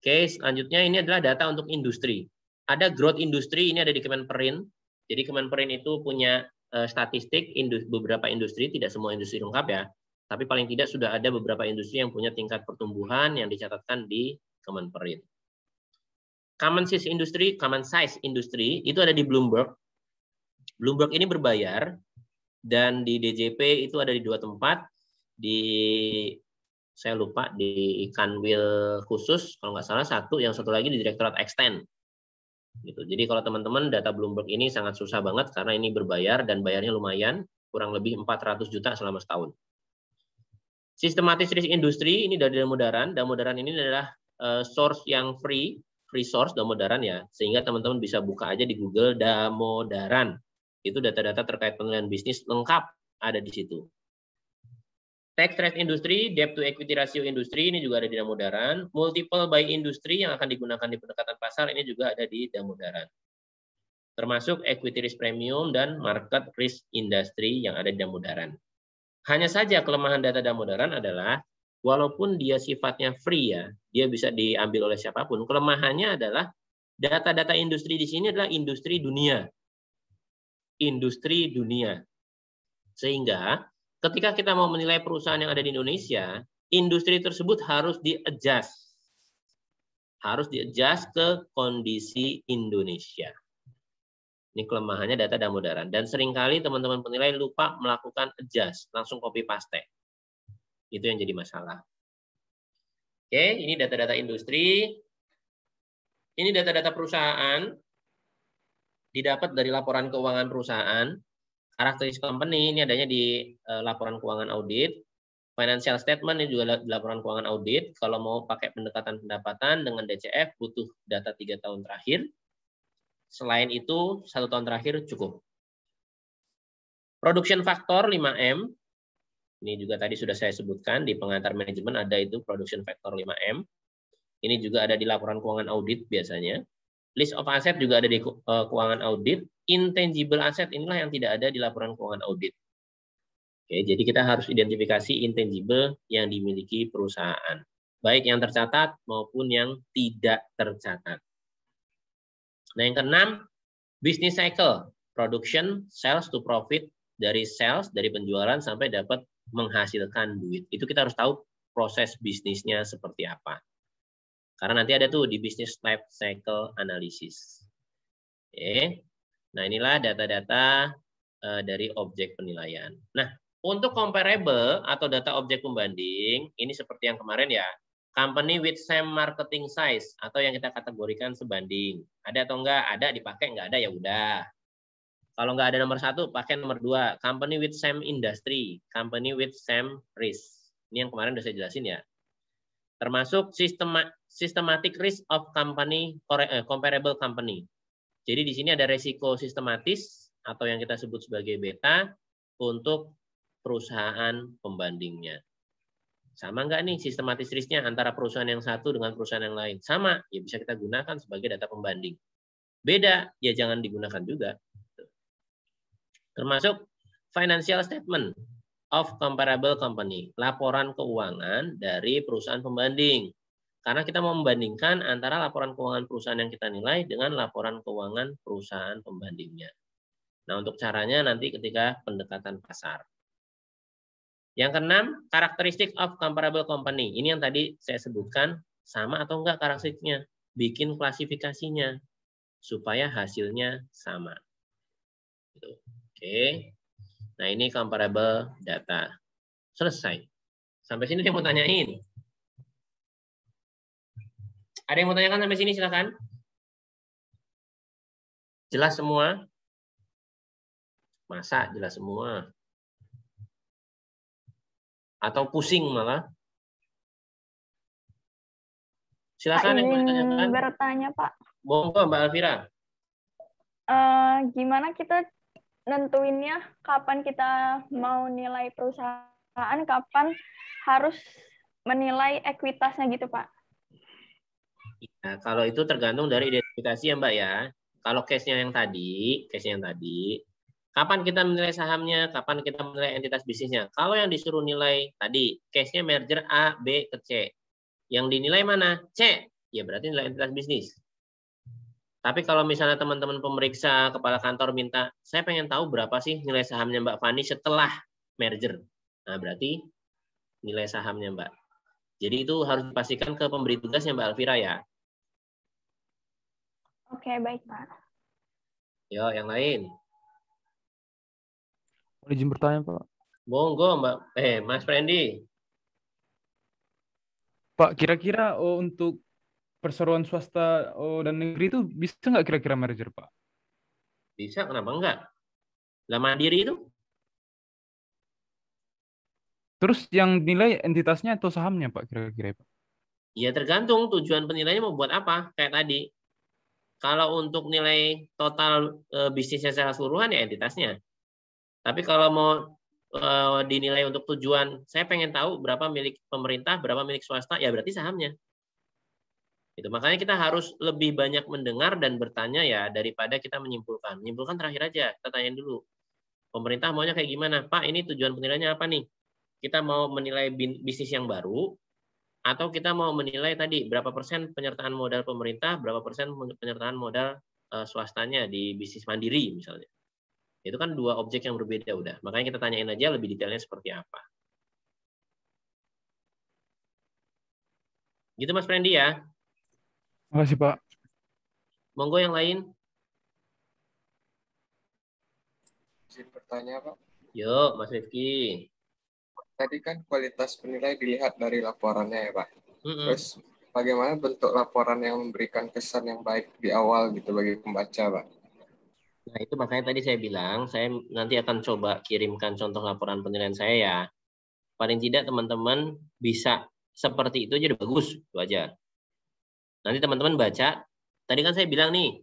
Oke, selanjutnya ini adalah data untuk industri. Ada growth industri, ini ada di Kemenperin. Jadi Kemenperin itu punya statistik beberapa industri, tidak semua industri lengkap ya. Tapi paling tidak sudah ada beberapa industri yang punya tingkat pertumbuhan yang dicatatkan di Kemenperin. Common size industry itu ada di Bloomberg. Bloomberg ini berbayar dan di DJP itu ada di 2 tempat. Saya lupa di Kanwil khusus kalau nggak salah yang satu lagi di Direktorat Extend. Gitu. Jadi kalau teman-teman data Bloomberg ini sangat susah banget karena ini berbayar dan bayarnya lumayan, kurang lebih 400 juta selama setahun. Systematic risk industry ini dari Damodaran. Damodaran ini adalah source yang free source Damodaran ya, sehingga teman-teman bisa buka aja di Google Damodaran. Itu data-data terkait penilaian bisnis lengkap ada di situ. Tax rate industry, debt to equity ratio industri ini juga ada di Damodaran. Multiple by industry yang akan digunakan di pendekatan pasar ini juga ada di Damodaran. Termasuk equity risk premium dan market risk industry yang ada di Damodaran. Hanya saja kelemahan data Damodaran adalah walaupun dia sifatnya free ya, dia bisa diambil oleh siapapun. Kelemahannya adalah data-data industri di sini adalah industri dunia. Industri dunia. Sehingga ketika kita mau menilai perusahaan yang ada di Indonesia, industri tersebut harus di-adjust. Harus di-adjust ke kondisi Indonesia. Ini kelemahannya data Damodaran. Dan seringkali teman-teman penilai lupa melakukan adjust, langsung copy paste. Itu yang jadi masalah. Oke, ini data-data industri. Ini data-data perusahaan. Didapat dari laporan keuangan perusahaan. Karakteristik company ini adanya di laporan keuangan audit. Financial statement ini juga laporan keuangan audit. Kalau mau pakai pendekatan pendapatan dengan DCF butuh data 3 tahun terakhir. Selain itu, 1 tahun terakhir cukup. Production factor 5M. Ini juga tadi sudah saya sebutkan di pengantar manajemen ada itu production factor 5M. Ini juga ada di laporan keuangan audit biasanya. List of asset juga ada di keuangan audit. Intangible asset inilah yang tidak ada di laporan keuangan audit. Oke, jadi kita harus identifikasi intangible yang dimiliki perusahaan. Baik yang tercatat maupun yang tidak tercatat. Nah, yang keenam, business cycle, production, sales to profit, dari sales, dari penjualan sampai dapat menghasilkan duit. Itu kita harus tahu proses bisnisnya seperti apa. Karena nanti ada tuh di business life cycle analysis. Oke. Nah, inilah data-data dari objek penilaian. Nah, untuk comparable atau data objek pembanding, ini seperti yang kemarin ya. Company with same marketing size atau yang kita kategorikan sebanding. Ada atau enggak? Ada dipakai, enggak ada ya udah. Kalau enggak ada nomor 1, pakai nomor 2. Company with same industry, company with same risk. Ini yang kemarin udah saya jelasin ya. Termasuk systematic risk of company, comparable company. Jadi di sini ada resiko sistematis atau yang kita sebut sebagai beta untuk perusahaan pembandingnya. Sama enggak nih sistematis risknya antara perusahaan yang satu dengan perusahaan yang lain? Sama, ya bisa kita gunakan sebagai data pembanding. Beda, ya jangan digunakan juga. Termasuk financial statement of comparable company, laporan keuangan dari perusahaan pembanding. Karena kita mau membandingkan antara laporan keuangan perusahaan yang kita nilai dengan laporan keuangan perusahaan pembandingnya. Nah, untuk caranya nanti ketika pendekatan pasar. Yang keenam, karakteristik of comparable company. Ini yang tadi saya sebutkan, sama atau enggak karakteristiknya. Bikin klasifikasinya supaya hasilnya sama. Oke. Nah, ini comparable data. Selesai. Sampai sini dia mau tanyain. Ada yang mau tanyakan sampai sini, silakan. Jelas semua? Masa jelas semua? Atau pusing malah? Silakan yang mau ditanyakan. Bertanya, Pak. Monggo, Mbak Alvira. Gimana kita nentuinnya kapan kita mau nilai perusahaan, kapan harus menilai ekuitasnya gitu, Pak? Ya, kalau itu tergantung dari identifikasi ya, Mbak ya. Kalau case-nya yang tadi, kapan kita menilai sahamnya, kapan kita menilai entitas bisnisnya. Kalau yang disuruh nilai tadi, case-nya merger A, B ke C. Yang dinilai mana? C. Ya berarti nilai entitas bisnis. Tapi kalau misalnya teman-teman pemeriksa kepala kantor minta, saya pengen tahu berapa sih nilai sahamnya Mbak Fani setelah merger. Nah, berarti nilai sahamnya Mbak. Jadi itu harus dipastikan ke pemberi tugasnya Mbak Alvira ya. Oke, baik Pak. Yo, yang lain. Boleh izin bertanya, Pak? Monggo, Mbak. Mas Frendi. Pak, kira-kira untuk perseroan swasta dan negeri itu bisa nggak kira-kira merger, Pak? Bisa, kenapa enggak? Lah Mandiri itu? Terus yang nilai entitasnya atau sahamnya, Pak, kira-kira, Pak? Ya tergantung tujuan penilaiannya mau buat apa, kayak tadi. Kalau untuk nilai total bisnisnya secara keseluruhan ya entitasnya. Tapi kalau mau dinilai untuk tujuan, saya pengen tahu berapa milik pemerintah, berapa milik swasta, ya berarti sahamnya. Itu makanya kita harus lebih banyak mendengar dan bertanya ya daripada kita menyimpulkan. Menyimpulkan terakhir aja, kita tanyain dulu. Pemerintah maunya kayak gimana? Pak, ini tujuan penilaiannya apa nih? Kita mau menilai bisnis yang baru, atau kita mau menilai tadi berapa persen penyertaan modal pemerintah, berapa persen penyertaan modal swastanya di bisnis mandiri misalnya. Itu kan dua objek yang berbeda udah. Makanya kita tanyain aja lebih detailnya seperti apa. Gitu Mas Frendi ya. Makasih Pak. Monggo yang lain. Izin bertanya Pak. Yuk Mas Rifki. Tadi kan kualitas penilai dilihat dari laporannya ya Pak. Terus bagaimana bentuk laporan yang memberikan kesan yang baik di awal gitu bagi pembaca Pak? Nah itu makanya tadi saya bilang, saya nanti akan coba kirimkan contoh laporan penilaian saya ya. Paling tidak teman-teman bisa seperti itu aja udah bagus, itu aja. Nanti teman-teman baca, tadi kan saya bilang nih,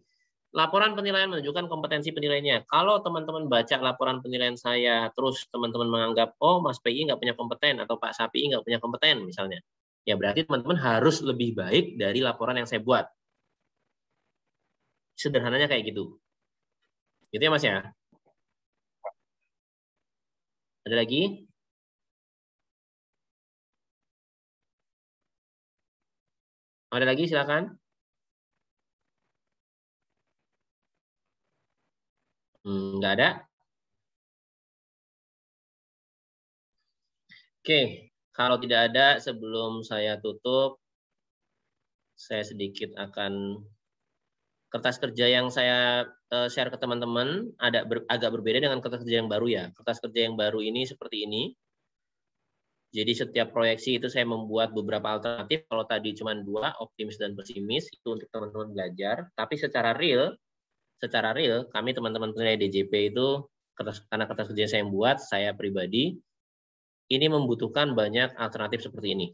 laporan penilaian menunjukkan kompetensi penilainya. Kalau teman-teman baca laporan penilaian saya, terus teman-teman menganggap, oh Mas PI nggak punya kompeten, atau Pak Sapi nggak punya kompeten misalnya. Ya berarti teman-teman harus lebih baik dari laporan yang saya buat. Sederhananya kayak gitu. Gitu ya Mas ya? Ada lagi? Ada lagi silakan. Nggak ada. Oke, kalau tidak ada sebelum saya tutup, saya sedikit akan kertas kerja yang saya share ke teman-teman agak berbeda dengan kertas kerja yang baru ya. Kertas kerja yang baru ini seperti ini. Jadi setiap proyeksi itu saya membuat beberapa alternatif. Kalau tadi cuma 2, optimis dan pesimis, itu untuk teman-teman belajar. Tapi secara real kami teman-teman penilai DJP itu karena kertas kerja saya yang buat, saya pribadi ini membutuhkan banyak alternatif seperti ini.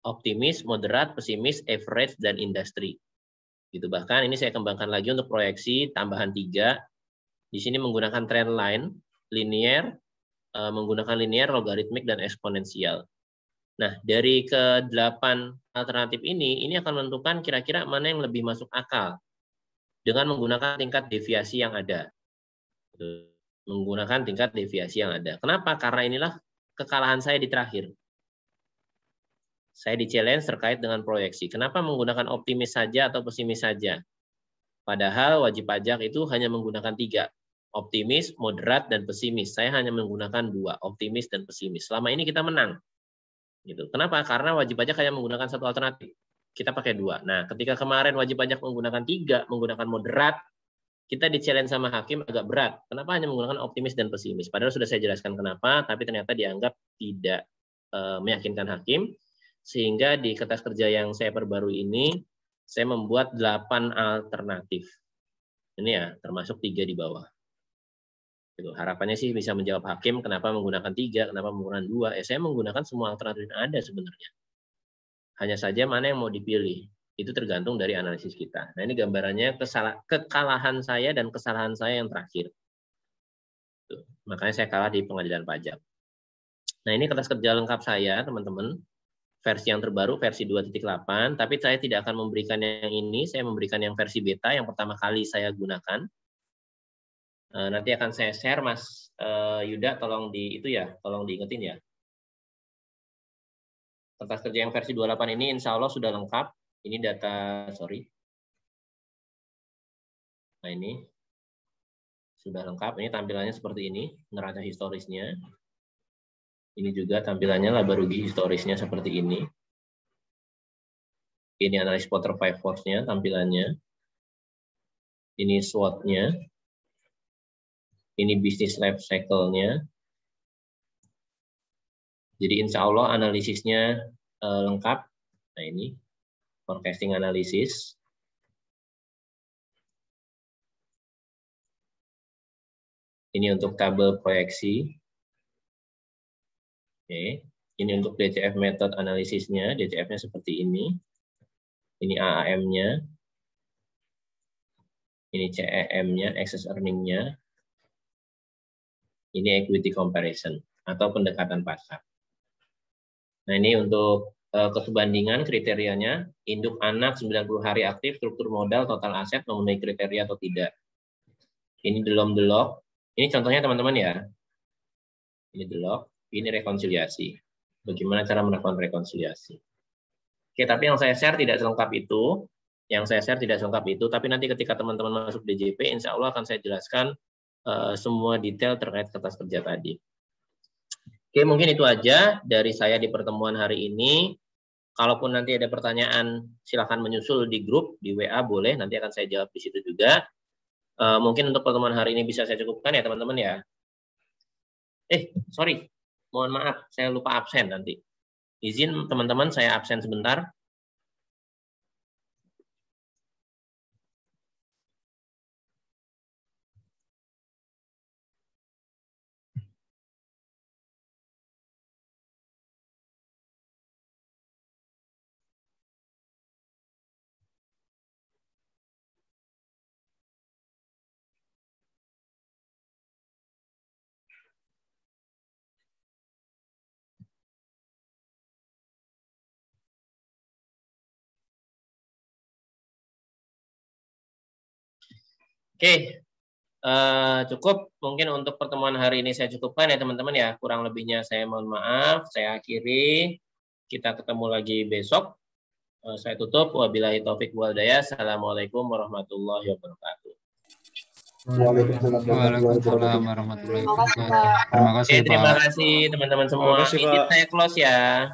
Optimis, moderat, pesimis, average, dan industri. Gitu. Bahkan ini saya kembangkan lagi untuk proyeksi tambahan 3. Di sini menggunakan trend line, linear, menggunakan linear, logaritmik, dan eksponensial. Nah, dari ke-8 alternatif ini akan menentukan kira-kira mana yang lebih masuk akal dengan menggunakan tingkat deviasi yang ada. Menggunakan tingkat deviasi yang ada. Kenapa? Karena inilah kekalahan saya di terakhir. Saya di-challenge terkait dengan proyeksi. Kenapa menggunakan optimis saja atau pesimis saja? Padahal wajib pajak itu hanya menggunakan 3. Optimis, moderat, dan pesimis. Saya hanya menggunakan 2, optimis dan pesimis. Selama ini kita menang. Gitu. Kenapa? Karena wajib pajak hanya menggunakan 1 alternatif. Kita pakai 2. Nah, ketika kemarin wajib pajak menggunakan 3, menggunakan moderat, kita di-challenge sama hakim agak berat. Kenapa hanya menggunakan optimis dan pesimis? Padahal sudah saya jelaskan kenapa, tapi ternyata dianggap tidak meyakinkan hakim. Sehingga di kertas kerja yang saya perbarui ini, saya membuat 8 alternatif. Ini ya, termasuk 3 di bawah. Gitu. Harapannya sih bisa menjawab hakim kenapa menggunakan 3, kenapa menggunakan 2. Saya menggunakan semua alternatif yang ada sebenarnya. Hanya saja mana yang mau dipilih. Itu tergantung dari analisis kita. Nah, ini gambarannya kekalahan saya dan kesalahan saya yang terakhir. Tuh. Makanya saya kalah di pengadilan pajak. Nah, ini kertas kerja lengkap saya, teman-teman. Versi yang terbaru, versi 2.8. Tapi saya tidak akan memberikan yang ini. Saya memberikan yang versi beta, yang pertama kali saya gunakan. Nanti akan saya share, Mas Yuda, tolong diingetin ya. Kertas kerja yang versi 28 ini insya Allah sudah lengkap. Ini data, Nah, ini sudah lengkap. Ini tampilannya seperti ini, neraca historisnya. Ini juga tampilannya laba rugi historisnya seperti ini. Ini analis Porter 5 Force-nya tampilannya. Ini SWOT-nya. Ini business life cycle-nya. Jadi insya Allah analisisnya lengkap. Nah, ini forecasting analisis. Ini untuk tabel proyeksi. Oke. Ini untuk DCF method analisisnya. DCF-nya seperti ini. Ini AAM-nya. Ini CEM-nya, excess earning-nya. Ini equity comparison atau pendekatan pasar. Nah, ini untuk keserbandingan kriterianya, induk anak 90 hari aktif, struktur modal, total aset memenuhi kriteria atau tidak. Ini delom-delok. Ini contohnya teman-teman ya. Ini delok, ini rekonsiliasi. Bagaimana cara melakukan rekonsiliasi. Oke, tapi yang saya share tidak selengkap itu. Tapi nanti ketika teman-teman masuk DJP, insya Allah akan saya jelaskan semua detail terkait kertas kerja tadi. Oke, mungkin itu aja dari saya di pertemuan hari ini. Kalaupun nanti ada pertanyaan, silakan menyusul di grup, di WA boleh, nanti akan saya jawab di situ juga. Mungkin untuk pertemuan hari ini bisa saya cukupkan ya teman-teman ya. Sorry, mohon maaf, saya lupa absen nanti. Izin teman-teman, saya absen sebentar. Oke, cukup. Mungkin untuk pertemuan hari ini saya cukupkan ya teman-teman ya. Kurang lebihnya saya mohon maaf. Saya akhiri. Kita ketemu lagi besok. Saya tutup. Wabillahi taufik wal hidayah. Assalamualaikum warahmatullahi wabarakatuh. Waalaikumsalam warahmatullahi wabarakatuh. Terima kasih, Pak. Terima kasih teman-teman semua. Izin saya close ya.